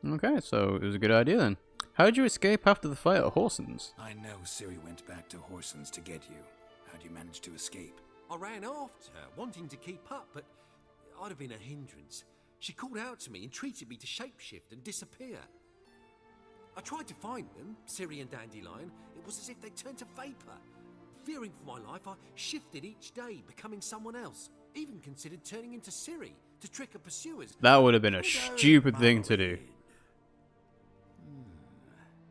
Okay, so it was a good idea then. How did you escape after the fight at Whoreson's? I know Ciri went back to Whoreson's to get you. How'd you manage to escape? I ran after her, wanting to keep up, but I'd have been a hindrance. She called out to me, entreated me to shapeshift and disappear. I tried to find them, Ciri and Dandelion. It was as if they turned to vapour. Fearing for my life, I shifted each day, becoming someone else. Even considered turning into Ciri to trick her pursuers. That would have been a stupid thing to do.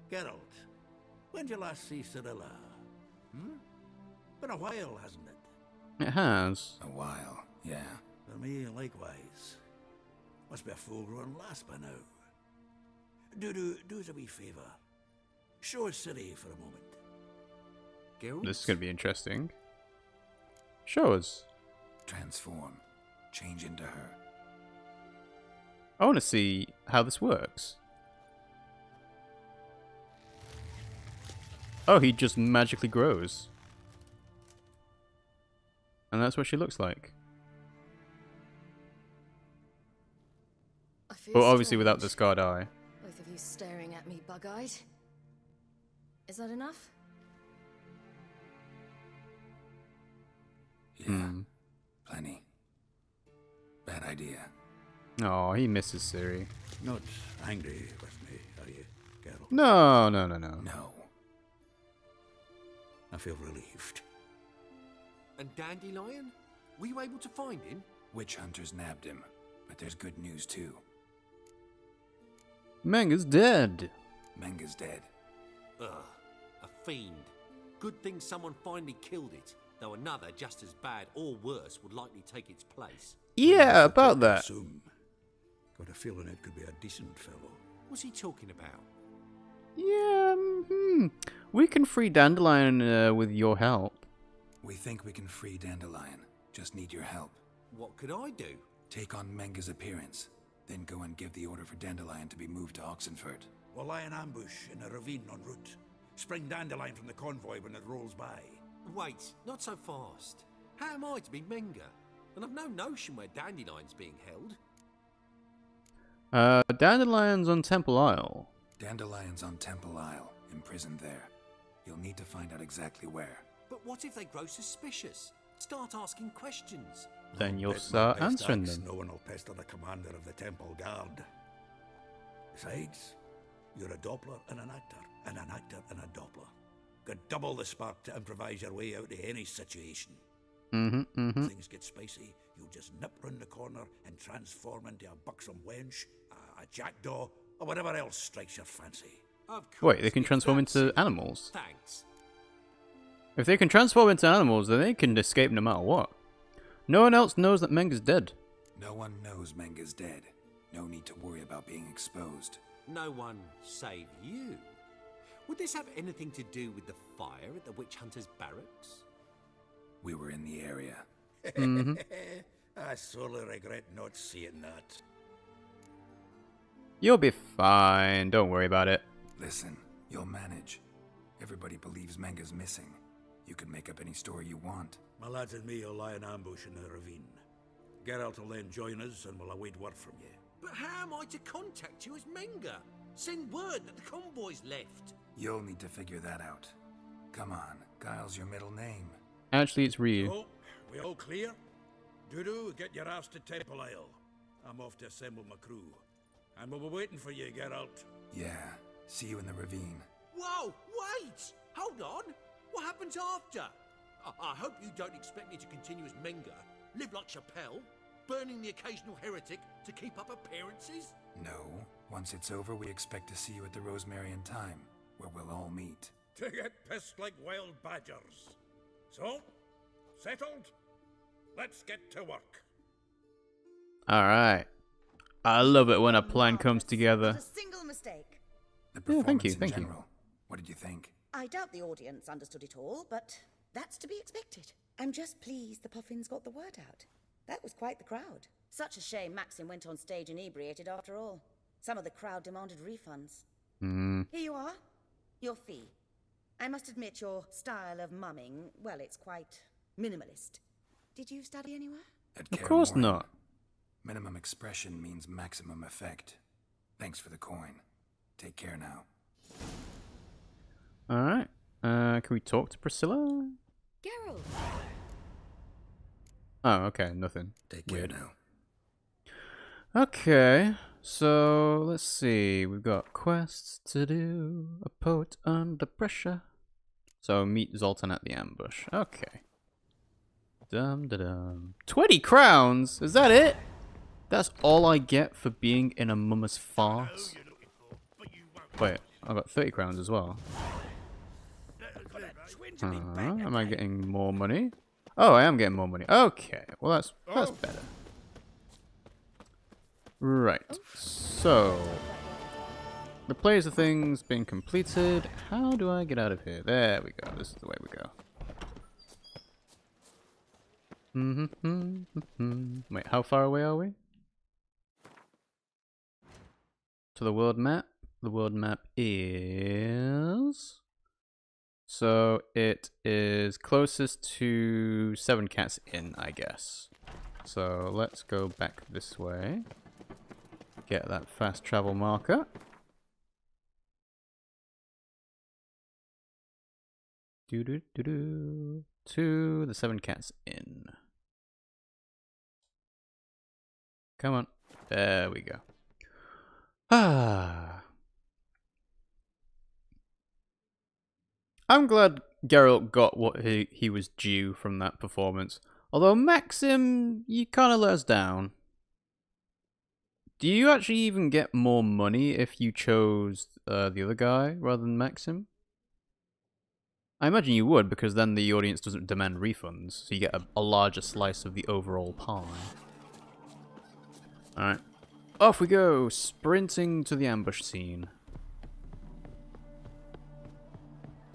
Geralt, when did you last see Cirilla? Been a while, hasn't it? It has. A while, yeah. For me, likewise. Must be a full-grown lass by now. Do us a wee favour. Show us Ciri for a moment. Geralt? This is going to be interesting. Show us. Transform. Change into her. I want to see how this works. Oh, he just magically grows. And that's what she looks like. Well, obviously without the scarred eye. Both of you staring at me bug-eyed. Is that enough? Yeah, plenty. Bad idea. Oh, he misses Ciri. Not angry with me, are you, Geralt? No. No. I feel relieved. And Dandelion? Were you able to find him? Witch hunters nabbed him, but there's good news too. Menga's dead. Menga's dead. Ugh, a fiend. Good thing someone finally killed it, though another just as bad or worse would likely take its place. Yeah, about that. Got a feeling it could be a decent fellow. What's he talking about? Yeah, we can free Dandelion with your help. We think we can free Dandelion. Just need your help. What could I do? Take on Menga's appearance, then go and give the order for Dandelion to be moved to Oxenfurt. We'll lie in ambush in a ravine en route. Spring Dandelion from the convoy when it rolls by. Wait, not so fast. How am I to be Menga? And I've no notion where Dandelion's being held. Dandelion's on Temple Isle. Dandelion's on Temple Isle, imprisoned there. You'll need to find out exactly where. But what if they grow suspicious? Start asking questions. Then you'll start answering them. No one will pester the commander of the Temple Guard. Besides, you're a Doppler and an actor and a Doppler. Got double the spark to improvise your way out of any situation. Things get spicy, you'll just nip round the corner and transform into a buxom wench, a jackdaw, or whatever else strikes your fancy. Of course, Wait, they can transform into animals? Thanks. If they can transform into animals, then they can escape no matter what. No one else knows that Menga's dead. No one knows Menga's dead. No need to worry about being exposed. No one save you. Would this have anything to do with the fire at the witch hunter's barracks? We were in the area. I sorely regret not seeing that. You'll be fine. Don't worry about it. Listen, you'll manage. Everybody believes Menga's missing. You can make up any story you want. My lads and me will lie in ambush in the ravine. Geralt will then join us and we'll await word from you. But how am I to contact you as Menga? Send word that the convoy's left. You'll need to figure that out. Come on, Guile's your middle name. Actually, it's Ryu. So, we all clear? Dudu, get your ass to Temple Isle. I'm off to assemble my crew. And we'll be waiting for you, Geralt. Yeah, see you in the ravine. Whoa, wait! Hold on! What happens after? I hope you don't expect me to continue as Menga, live like Chappelle, burning the occasional heretic to keep up appearances? No. Once it's over, we expect to see you at the Rosemary in Time, where we'll all meet. to get pissed like wild badgers. So, settled? Let's get to work. Alright. I love it when a plan comes together. Not a single mistake. Yeah, thank you, thank you. What did you think? I doubt the audience understood it all, but that's to be expected. I'm just pleased the Puffins got the word out. That was quite the crowd. Such a shame Maxim went on stage inebriated after all. Some of the crowd demanded refunds. Here you are. Your fee. I must admit your style of mumming, well, it's quite minimalist. Did you study anywhere? Of course not. Minimum expression means maximum effect. Thanks for the coin. Take care now. Alright. Can we talk to Priscilla? Geralt! Oh, okay, nothing. Take care now. Okay, so let's see. We've got quests to do. A poet under pressure. So meet Zoltan at the ambush. Okay. Dum-da-dum. 20 crowns? Is that it? That's all I get for being in a mummer's farce? Wait, I got 30 crowns as well. Am I getting more money? Oh, I am getting more money. Okay, well that's better. Right, so the players of things been completed. How do I get out of here? There we go. This is the way we go. Wait, how far away are we? To the world map. The world map is... So it is closest to Seven Cats Inn, I guess. So let's go back this way. Get that fast travel marker. To the Seven Cats Inn. Come on. There we go. I'm glad Geralt got what he was due from that performance. Although Maxim, you kind of let us down. Do you actually even get more money if you chose the other guy rather than Maxim? I imagine you would, because then the audience doesn't demand refunds, so you get a larger slice of the overall pie. Alright. Off we go, sprinting to the ambush scene.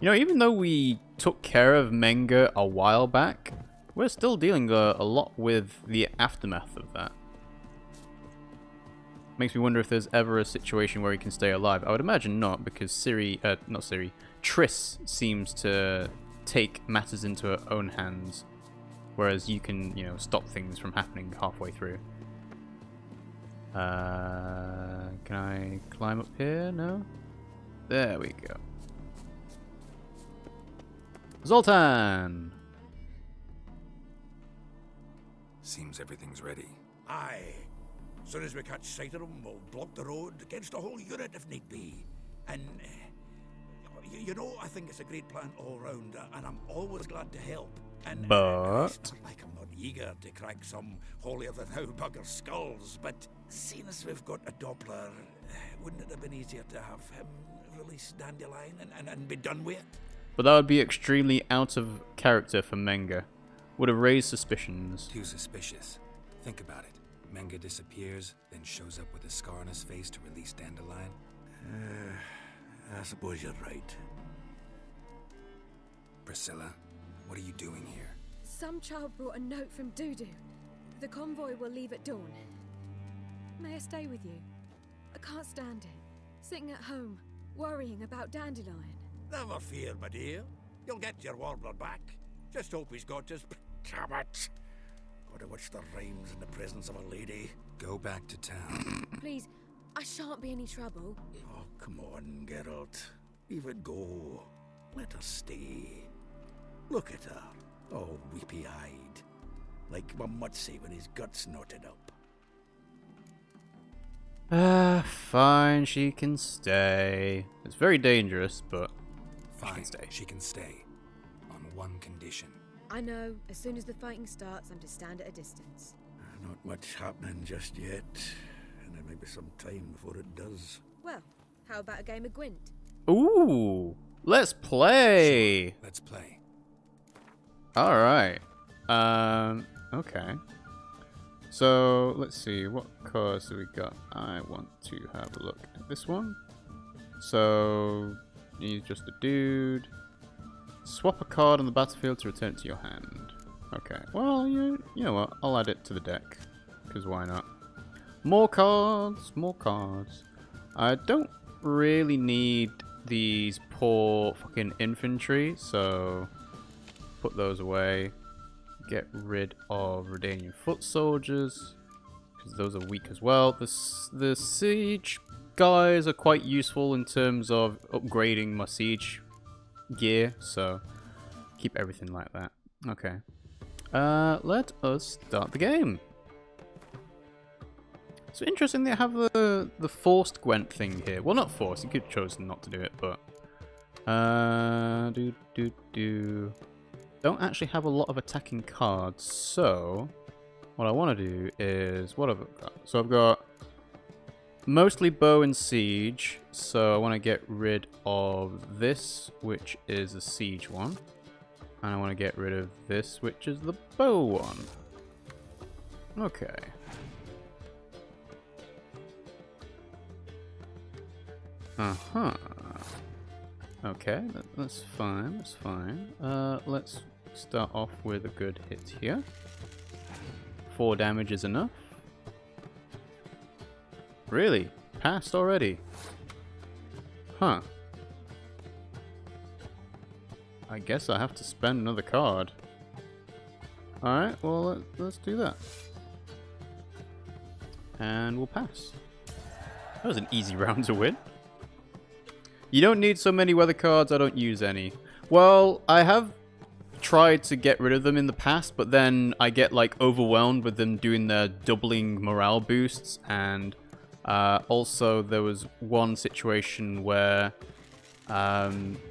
You know, even though we took care of Menga a while back, we're still dealing a lot with the aftermath of that. Makes me wonder if there's ever a situation where he can stay alive. I would imagine not, because Triss seems to take matters into her own hands, whereas you can, you know, stop things from happening halfway through. Can I climb up here? No? There we go. Zoltan! Seems everything's ready. Aye. As soon as we catch sight of them, we'll block the road against a whole unit if need be. And, you know, I think it's a great plan all round, and I'm always glad to help. And, but... it's not like I'm not eager to crack some holier-than-thou bugger skulls, but seeing as we've got a Doppler, wouldn't it have been easier to have him release Dandelion and be done with it? But that would be extremely out of character for Menga. Would have raised suspicions. Too suspicious. Think about it. Menga disappears, then shows up with a scar on his face to release Dandelion. I suppose you're right. Priscilla, what are you doing here? Some child brought a note from Dudu. The convoy will leave at dawn. May I stay with you? I can't stand it. Sitting at home, worrying about Dandelion. Never fear, my dear. You'll get your warbler back. Just hope he's got his... Damn it! Gotta watch the rhymes in the presence of a lady. Go back to town. Please, I shan't be any trouble. Oh, come on, Geralt. Leave it go. Let her stay. Look at her, all weepy-eyed. Like Mamutsi when his guts knotted up. Fine, she can stay. It's very dangerous, but fine, she can stay. She can stay. On one condition. I know, as soon as the fighting starts, I'm to stand at a distance. Not much happening just yet, and there may be some time before it does. Well, how about a game of Gwent? Ooh! Let's play! Sure, let's play. Alright. Okay. So, let's see, what cards do we got? I want to have a look at this one. So, he's just a dude. Swap a card on the battlefield to return it to your hand. Okay, well, you know what, I'll add it to the deck. Because why not? More cards, more cards. I don't really need these poor fucking infantry, so put those away. Get rid of Redanian foot soldiers, because those are weak as well. The siege guys are quite useful in terms of upgrading my siege gear, so keep everything like that. Okay. Let us start the game. So interesting they have the forced Gwent thing here. Well, not forced, you could have chosen not to do it, but don't actually have a lot of attacking cards, so what I want to do is, what have I got? So I've got mostly bow and siege, so I want to get rid of this, which is a siege one, and I want to get rid of this, which is the bow one. Okay. Uh-huh. Okay, that's fine, that's fine. Let's start off with a good hit here. 4 damage is enough. Really? Passed already? Huh. I guess I have to spend another card. Alright, well, let's do that. And we'll pass. That was an easy round to win. You don't need so many weather cards, I don't use any. Well, I have tried to get rid of them in the past, but then I get like overwhelmed with them doing their doubling morale boosts, and also there was one situation where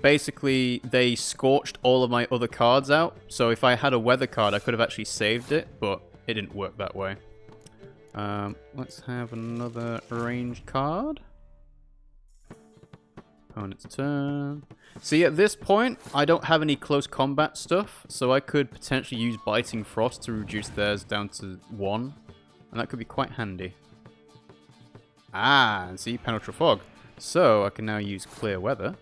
basically they scorched all of my other cards out, so if I had a weather card I could have actually saved it, but it didn't work that way. Let's have another ranged card. Opponent's turn. See, at this point, I don't have any close combat stuff, so I could potentially use Biting Frost to reduce theirs down to 1, and that could be quite handy. Ah, and see, Penetral Fog. So, I can now use Clear Weather.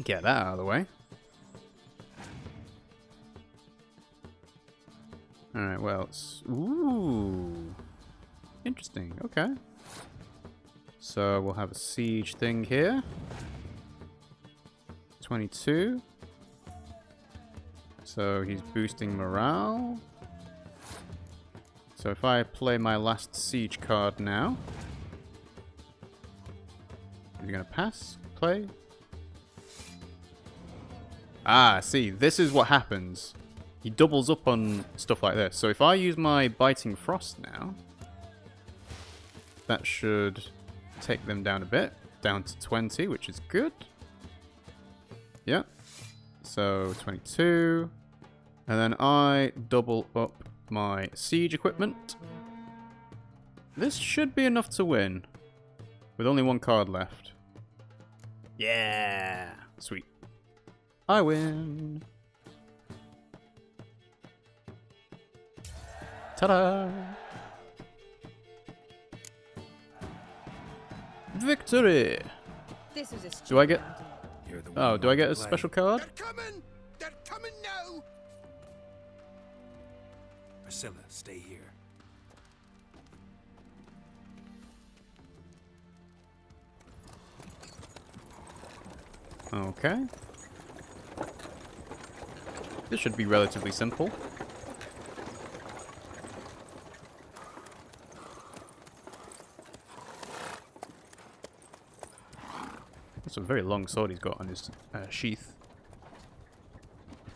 Get that out of the way. Alright, well, it's... Ooh. Interesting, okay. So we'll have a siege thing here. 22. So he's boosting morale. So if I play my last siege card now. Is he going to pass? Play? Ah, see, this is what happens. He doubles up on stuff like this. So if I use my Biting Frost now, that should take them down a bit, down to 20, which is good. Yeah. So 22. And then I double up my siege equipment. This should be enough to win, with only 1 card left. Yeah! Sweet. I win! Ta-da! Victory! This was a Do I get... Oh, do I get a special card? They're coming! They're coming now! Priscilla, stay here. Okay. This should be relatively simple. That's a very long sword he's got on his sheath.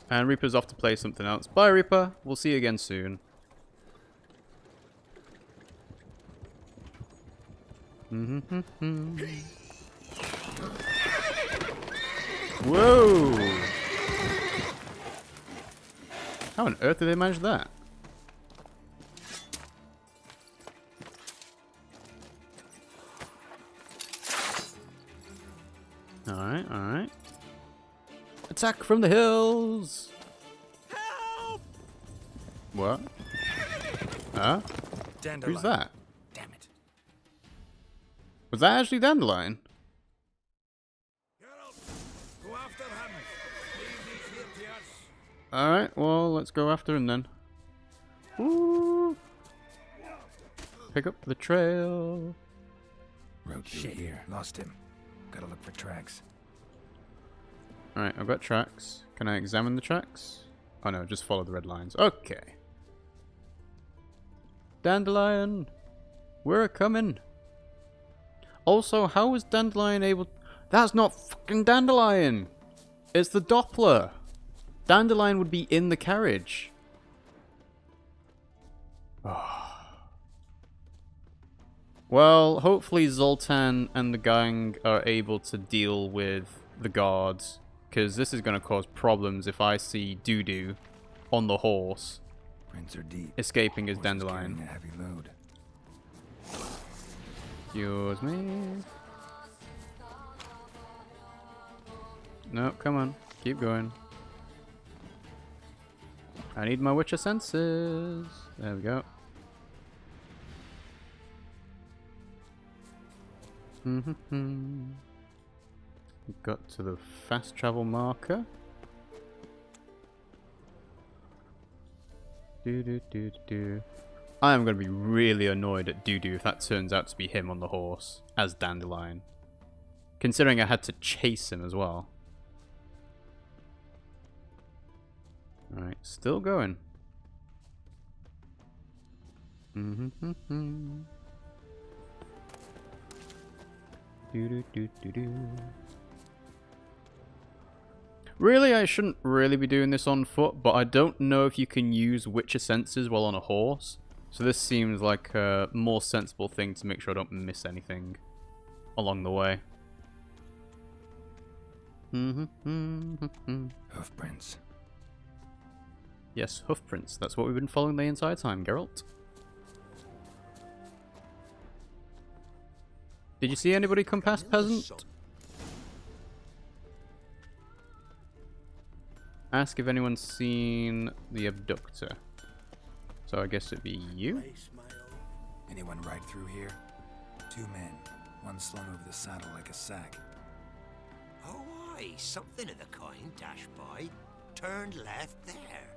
And Reaper's off to play something else. Bye, Reaper. We'll see you again soon. Whoa! How on earth did they manage that? Alright, alright. Attack from the hills! Help! What? Huh? Dandelion. Who's that? Damn it. Was that actually Dandelion? Go after him. Leave these here to us. Alright, well, let's go after him then. Woo! Pick up the trail. Road through here. Lost him. Gotta look for tracks. Alright, I've got tracks. Can I examine the tracks? Oh no, just follow the red lines. Okay. Dandelion! We're coming! Also, how was Dandelion able... That's not fucking Dandelion! It's the Doppler! Dandelion would be in the carriage. Oh. Well, hopefully Zoltan and the gang are able to deal with the guards, because this is going to cause problems if I see Doo-Doo on the horse Prints are deep. escaping his Horse is Dandelion. carrying a heavy load. Excuse me. No, come on. Keep going. I need my Witcher senses. There we go. Got to the fast travel marker. I am going to be really annoyed at Doo-Doo if that turns out to be him on the horse as Dandelion. Considering I had to chase him as well. Alright, still going. Really, I shouldn't really be doing this on foot, but I don't know if you can use Witcher senses while on a horse. So this seems like a more sensible thing to make sure I don't miss anything along the way. Hoofprints. Yes, hoofprints. That's what we've been following the entire time, Geralt. Did you see anybody come past, peasant? Ask if anyone's seen the abductor. So I guess it'd be you? Anyone ride through here? 2 men. One slung over the saddle like a sack. Oh, aye, something of the kind dashed by. Turned left there.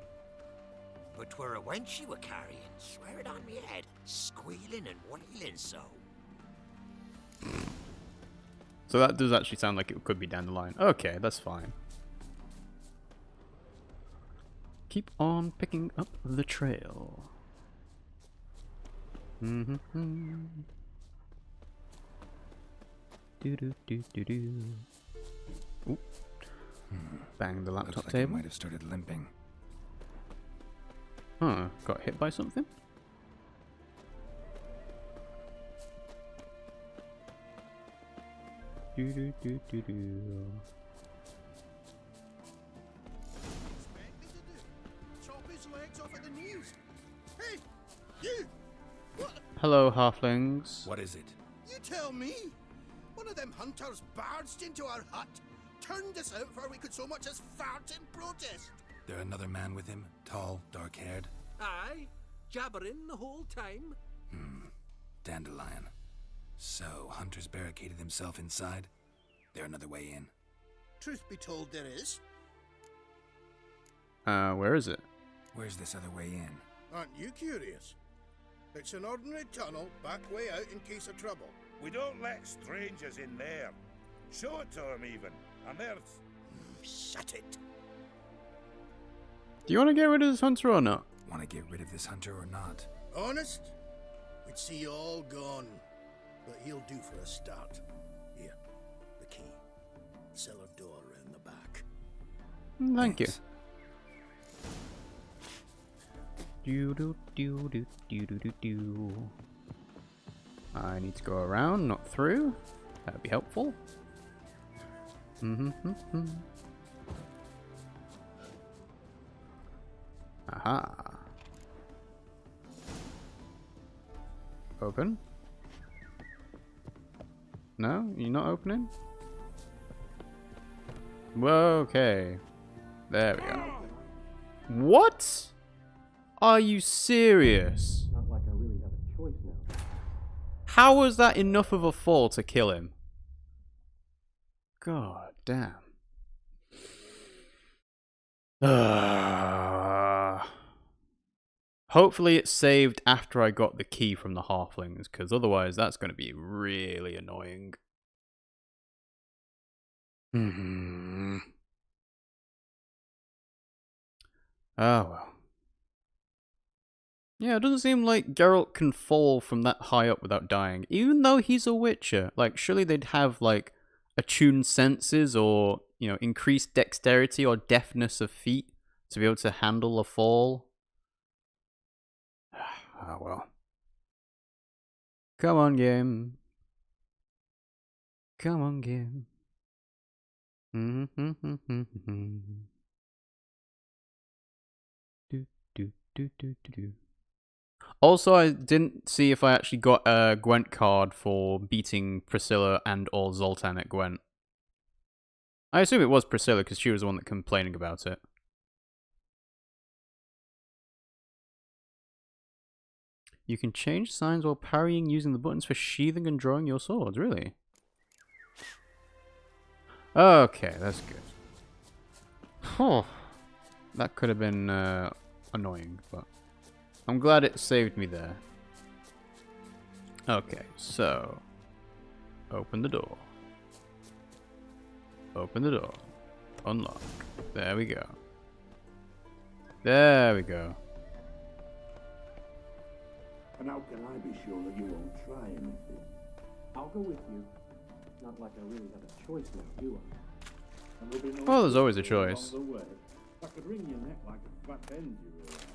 But 'twere a wench you were carrying, swear it on me head, squealing and wailing so. So that does actually sound like it could be Dandelion. Okay, that's fine. Keep on picking up the trail. Do do do do do. Ooh. Bang the laptop Looks like table. it might have started limping. Huh, got hit by something? Do do do do do. Chop his legs off at the knees. Hey, you! What? Hello, halflings. What is it? You tell me. One of them hunters barged into our hut, turned us out before we could so much as fart in protest. There another man with him? Tall, dark-haired? Aye, jabbering the whole time. Dandelion. So, hunters barricaded himself inside? There another way in? Truth be told, there is. Where is it? Where's this other way in? Aren't you curious? It's an ordinary tunnel, back way out in case of trouble. We don't let strangers in there. Show it to them even. And there's... Shut it. Do you want to get rid of this hunter or not? Want to get rid of this hunter or not? Honest? We'd see you all gone. But he'll do for a start. Here, the key. Cellar door around the back. Thank you. Do do do do do do do do. I need to go around, not through. That'd be helpful. Aha. Open. No, you're not opening? Okay. There we go. What? Are you serious? Not like I really have a choice now. How was that enough of a fall to kill him? God damn. Hopefully it's saved after I got the key from the halflings, because otherwise that's going to be really annoying. Oh well. Yeah, it doesn't seem like Geralt can fall from that high up without dying, even though he's a witcher. Like, surely they'd have, like, attuned senses or, you know, increased dexterity or deftness of feet to be able to handle a fall. Oh well. Come on, game. Come on, game. Do. Also, I didn't see if I actually got a Gwent card for beating Priscilla and or Zoltan at Gwent. I assume it was Priscilla because she was the one that complaining about it. You can change signs while parrying using the buttons for sheathing and drawing your swords, really? Okay, that's good. Huh. That could have been annoying, but I'm glad it saved me there. Okay, so open the door. Open the door. Unlock. There we go. There we go. And how can I be sure that you won't try anything? I'll go with you. Not like I really have a choice now, do I? And there'll be no Well, there's always a choice. along the way. I could wring your neck like a fat end, you realize.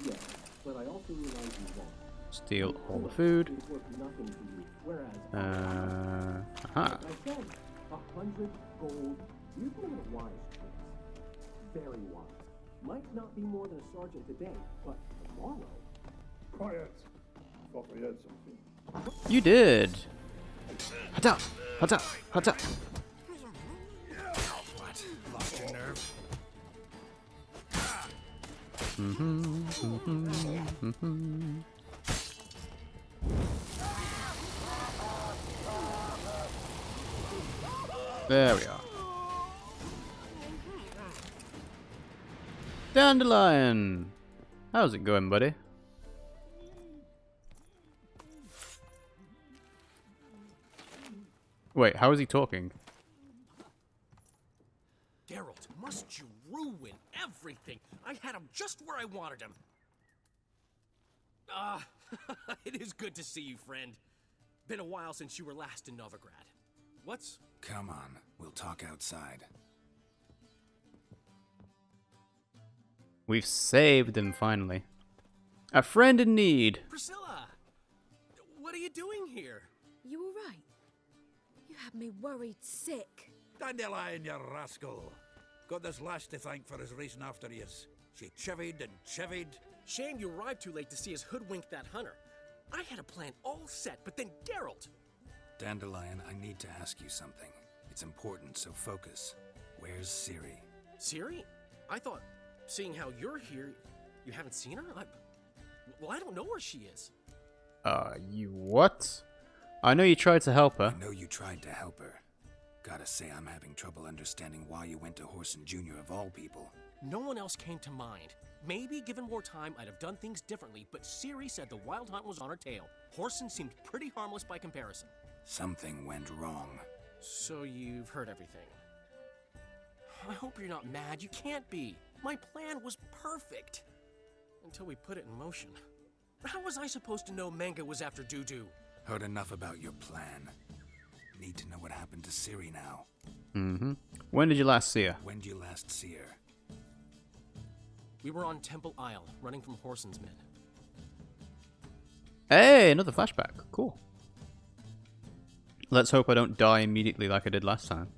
Yes, but I also realize you won't. Steal all the food. It's worth nothing to you, whereas aha. like I said, 100 gold. You've made a wise choice. Very wise. Might not be more than a sergeant today, but tomorrow. Quiet. Thought we heard something. You did. Hata! Hata! Hata! What? Lost your nerve? There we are. Dandelion! How's it going, buddy? Wait, how is he talking? Geralt, must you ruin everything? I had him just where I wanted him. It is good to see you, friend. Been a while since you were last in Novigrad. What's... Come on, we'll talk outside. We've saved him, finally. A friend in need. Priscilla! What are you doing here? You all right? You had me worried sick. Dandelion, you rascal. Got this lass to thank for his racing after yous. She chivied and chivied. Shame you arrived too late to see us hoodwink that hunter. I had a plan all set, but then Geralt... Dandelion, I need to ask you something. It's important, so focus. Where's Ciri? Ciri? I thought, seeing how you're here, you haven't seen her? Well, I don't know where she is. You what? I know you tried to help her. I know you tried to help her. Gotta say, I'm having trouble understanding why you went to Horson Jr. of all people. No one else came to mind. Maybe, given more time, I'd have done things differently, but Ciri said the Wild Hunt was on her tail. Horson seemed pretty harmless by comparison. Something went wrong. So you've heard everything. I hope you're not mad. You can't be. My plan was perfect. Until we put it in motion. How was I supposed to know Manga was after Dudu? Heard enough about your plan. Need to know what happened to Ciri now. When did you last see her? When did you last see her? We were on Temple Isle, running from Horson's men. Hey, another flashback. Cool. Let's hope I don't die immediately like I did last time.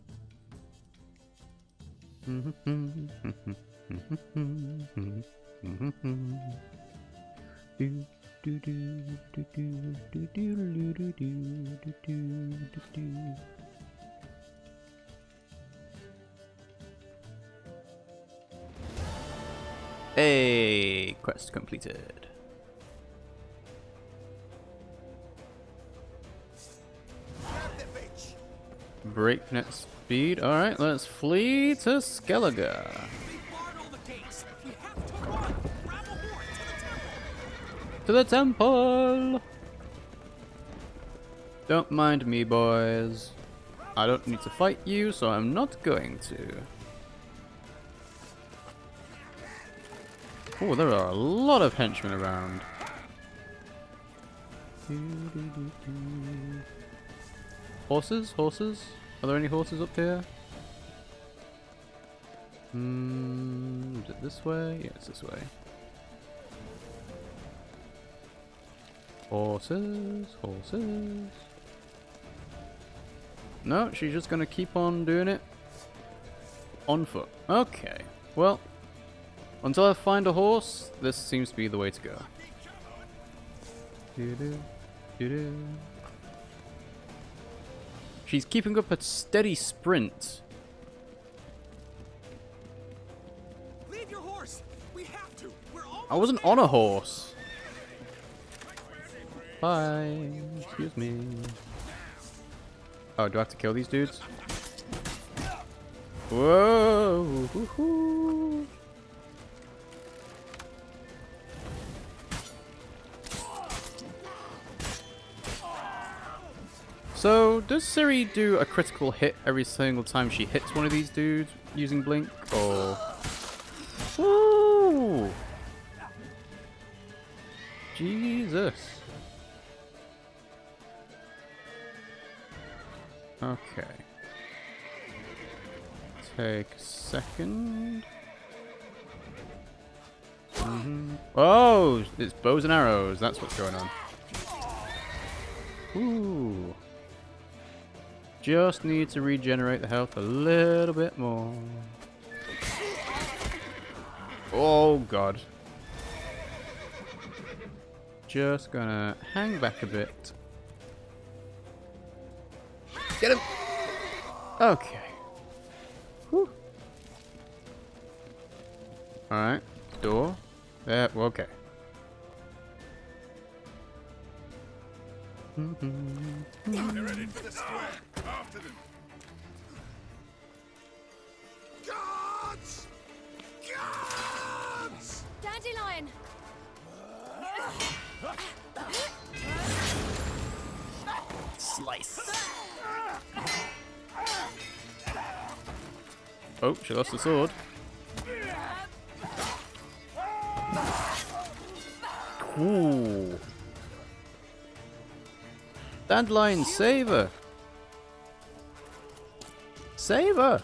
Hey, quest completed. Breakneck speed. Alright, let's flee to Skellige. To the temple! Don't mind me, boys. I don't need to fight you, so I'm not going to. Oh, there are a lot of henchmen around. Horses? Horses? Are there any horses up here? Is it this way? Yeah, it's this way. Horses, horses. No, she's just gonna keep on doing it on foot. Okay, well, until I find a horse, this seems to be the way to go. She's keeping up a steady sprint. Leave your horse. We have to. We're almost I wasn't on a horse. Bye. Excuse me. Oh, do I have to kill these dudes? Whoa! Woo-hoo. So, does Ciri do a critical hit every single time she hits one of these dudes using Blink, or... Woo! Jesus. Okay. Take a second. Oh, it's bows and arrows. That's what's going on. Ooh. Just need to regenerate the health a little bit more. Oh god. Just gonna hang back a bit. Get him! Okay. Whew. Alright. Door. There. Okay. They're ready for the square. After them. Guards! Guards! Dandelion! Slice. Oh, she lost the sword. Ooh. Dandelion, save her! Save her!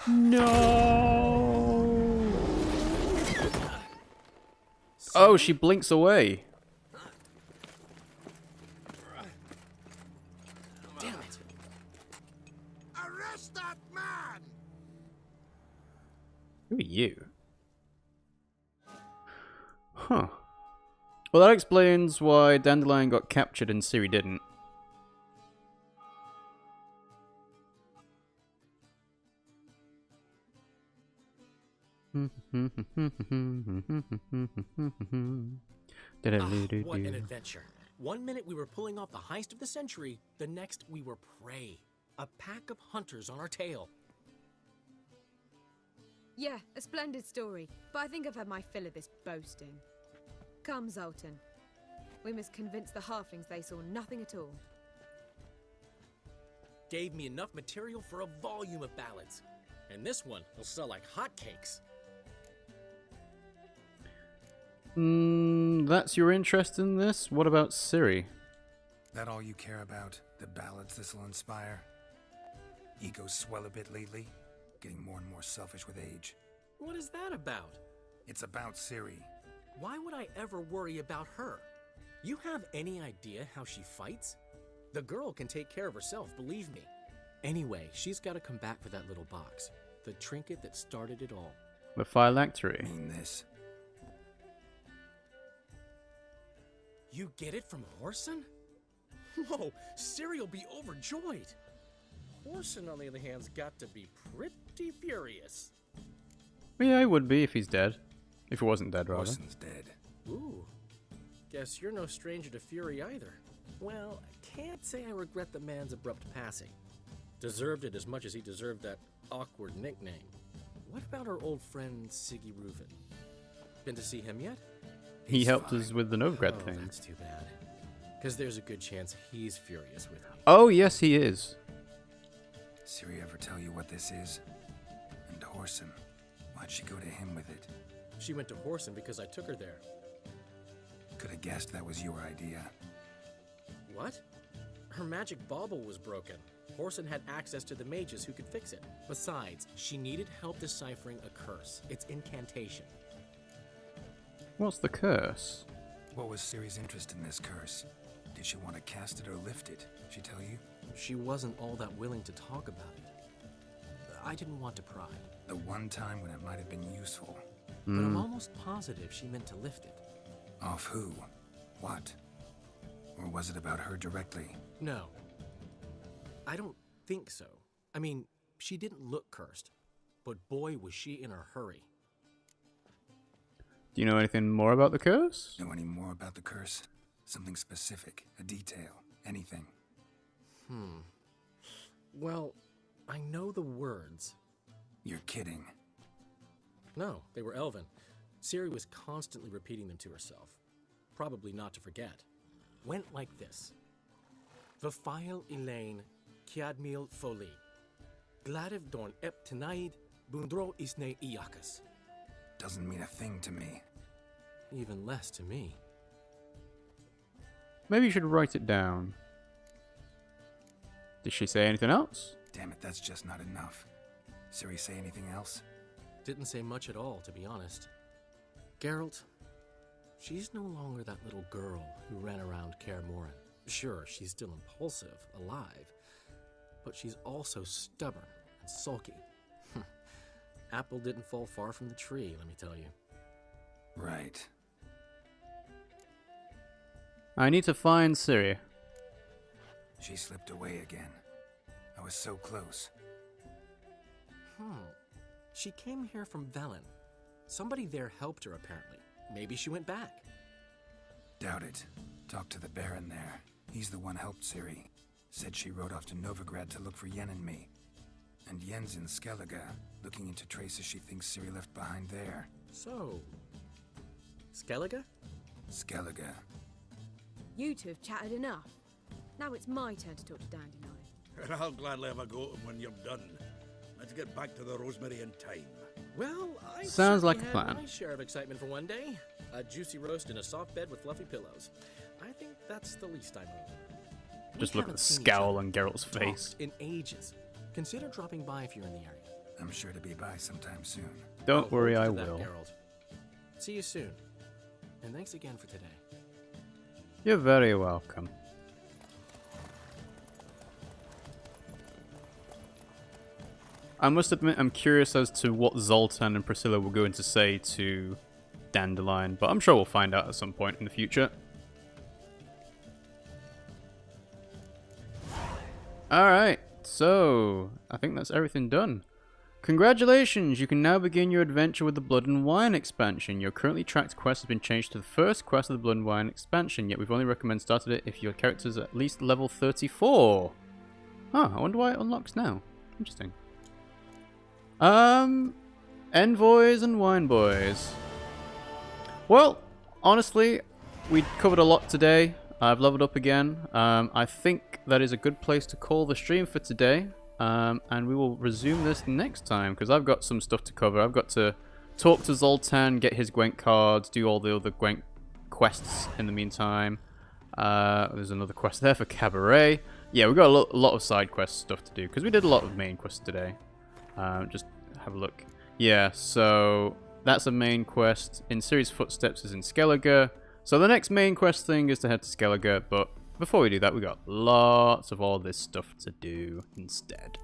No! Oh, she blinks away. Damn it! Arrest that man! Who are you? Huh. Well, that explains why Dandelion got captured and Ciri didn't. What an adventure. 1 minute we were pulling off the heist of the century, the next we were prey. A pack of hunters on our tail. Yeah, a splendid story, but I think I've had my fill of this boasting. Come, Zoltan. We must convince the halflings they saw nothing at all. Gave me enough material for a volume of ballads. And this one will sell like hotcakes. That's your interest in this? What about Ciri? That all you care about? The ballads this'll inspire? Egos swell a bit lately? Getting more and more selfish with age. What is that about? It's about Ciri. Why would I ever worry about her? You have any idea how she fights? The girl can take care of herself, believe me. Anyway, she's got to come back for that little box. The trinket that started it all. The phylactery. Mean this? You get it from Whoreson? Whoa, Ciri will be overjoyed. Orson, on the other hand's got to be pretty furious. Yeah, he would be if he's dead. If he wasn't dead, rather. Orson's dead. Ooh. Guess you're no stranger to fury either. Well, I can't say I regret the man's abrupt passing. Deserved it as much as he deserved that awkward nickname. What about our old friend Siggy Reuven? Been to see him yet? He helped us with the Novigrad thing. That's too bad. Because there's a good chance he's furious with me. Oh, yes, he is. Ciri ever tell you what this is? And Orson, why'd she go to him with it? She went to Horson because I took her there. Could have guessed that was your idea. What? Her magic bauble was broken. Horson had access to the mages who could fix it. Besides, she needed help deciphering a curse. It's incantation. What's the curse? What was Ciri's interest in this curse? Did she want to cast it or lift it? She tell you? She wasn't all that willing to talk about it. I didn't want to pry. The one time when it might have been useful. But I'm almost positive she meant to lift it. Off who? What? Or was it about her directly? No. I don't think so. I mean, she didn't look cursed. But boy, was she in a hurry. Do you know anything more about the curse? Know any more about the curse? Something specific, a detail, anything? Well, I know the words. You're kidding. No, they were Elven. Ciri was constantly repeating them to herself. Probably not to forget. Went like this. Vafile Elaine, Kiadmil Foli. Gladiv Dorn Ep Tenaid, Bundro Isne Iakas. Doesn't mean a thing to me. Even less to me. Maybe you should write it down. Did she say anything else? Damn it, that's just not enough. Ciri say anything else? Didn't say much at all, to be honest. Geralt, she's no longer that little girl who ran around Kaer Morhen. Sure, she's still impulsive, alive, but she's also stubborn and sulky. Apple didn't fall far from the tree, let me tell you. Right. I need to find Ciri. She slipped away again. I was so close. She came here from Velen. Somebody there helped her, apparently. Maybe she went back. Doubt it. Talked to the Baron there. He's the one helped Ciri. Said she rode off to Novigrad to look for Yen and me. And Yen's in Skellige, looking into traces she thinks Ciri left behind there. So, Skellige? Skellige. You two have chatted enough. Now it's my turn to talk to Dandelion. And I'll gladly have a go at him when you're done. Let's get back to the Rosemary in time. Well, I Sounds like a had plan. my share of excitement for one day. A juicy roast in a soft bed with fluffy pillows. I think that's the least I need. Just We look at haven't the seen each scowl other, on Geralt's face. talked in ages. Consider dropping by if you're in the area. I'm sure to be by sometime soon. Don't worry, I Hold to that, will. Geralt. See you soon. And thanks again for today. You're very welcome. I must admit, I'm curious as to what Zoltan and Priscilla were going to say to Dandelion, but I'm sure we'll find out at some point in the future. Alright, so I think that's everything done. Congratulations, you can now begin your adventure with the Blood and Wine expansion. Your currently tracked quest has been changed to the first quest of the Blood and Wine expansion, yet we've only recommended starting it if your character's at least level 34. Huh, I wonder why it unlocks now. Interesting. Envoys and Wine Boys. Well, honestly, we covered a lot today. I've leveled up again. I think that is a good place to call the stream for today. And we will resume this next time, because I've got some stuff to cover. I've got to talk to Zoltan, get his Gwent cards, do all the other Gwent quests in the meantime. There's another quest there for Cabaret. Yeah, we've got a lot of side quest stuff to do, because we did a lot of main quests today. Just have a look. Yeah, so that's a main quest. In Ciri's Footsteps is in Skellige. So the next main quest thing is to head to Skellige, but before we do that, we got lots of all this stuff to do instead.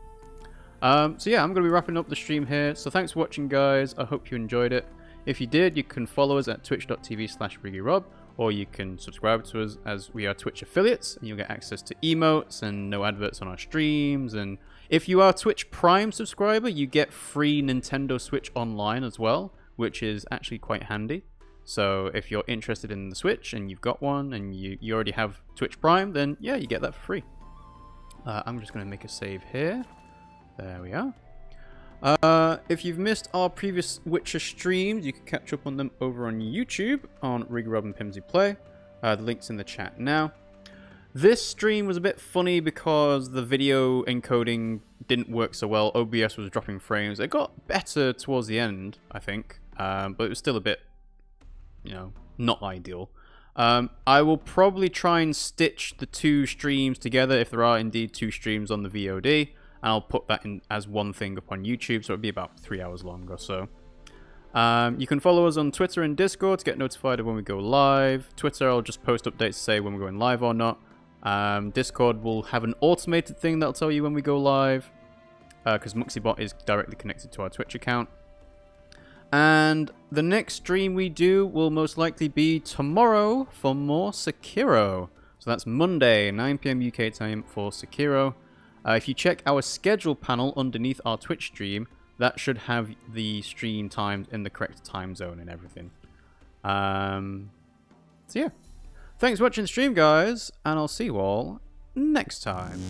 So yeah, I'm going to be wrapping up the stream here. So thanks for watching, guys. I hope you enjoyed it. If you did, you can follow us at twitch.tv/RiggyRob, or you can subscribe to us as we are Twitch affiliates, and you'll get access to emotes and no adverts on our streams. And if you are a Twitch Prime subscriber, you get free Nintendo Switch Online as well, which is actually quite handy. So if you're interested in the Switch and you've got one and you already have Twitch Prime, then yeah, you get that for free. I'm just going to make a save here. There we are. If you've missed our previous Witcher streams, you can catch up on them over on YouTube on RiggyRob and Pimmsy Play. The link's in the chat now. This stream was a bit funny because the video encoding didn't work so well. OBS was dropping frames. It got better towards the end, I think, but it was still a bit, you know, not ideal. I will probably try and stitch the two streams together if there are indeed two streams on the VOD, and I'll put that in as one thing up on YouTube, so it'll be about 3 hours long or so. You can follow us on Twitter and Discord to get notified of when we go live. Twitter, I'll just post updates to say when we're going live or not. Discord will have an automated thing that'll tell you when we go live, because MuxieBot is directly connected to our Twitch account. And the next stream we do will most likely be tomorrow for more Sekiro. So that's Monday, 9 PM UK time for Sekiro. If you check our schedule panel underneath our Twitch stream, that should have the stream times in the correct time zone and everything. So yeah. Thanks for watching the stream, guys, and I'll see you all next time.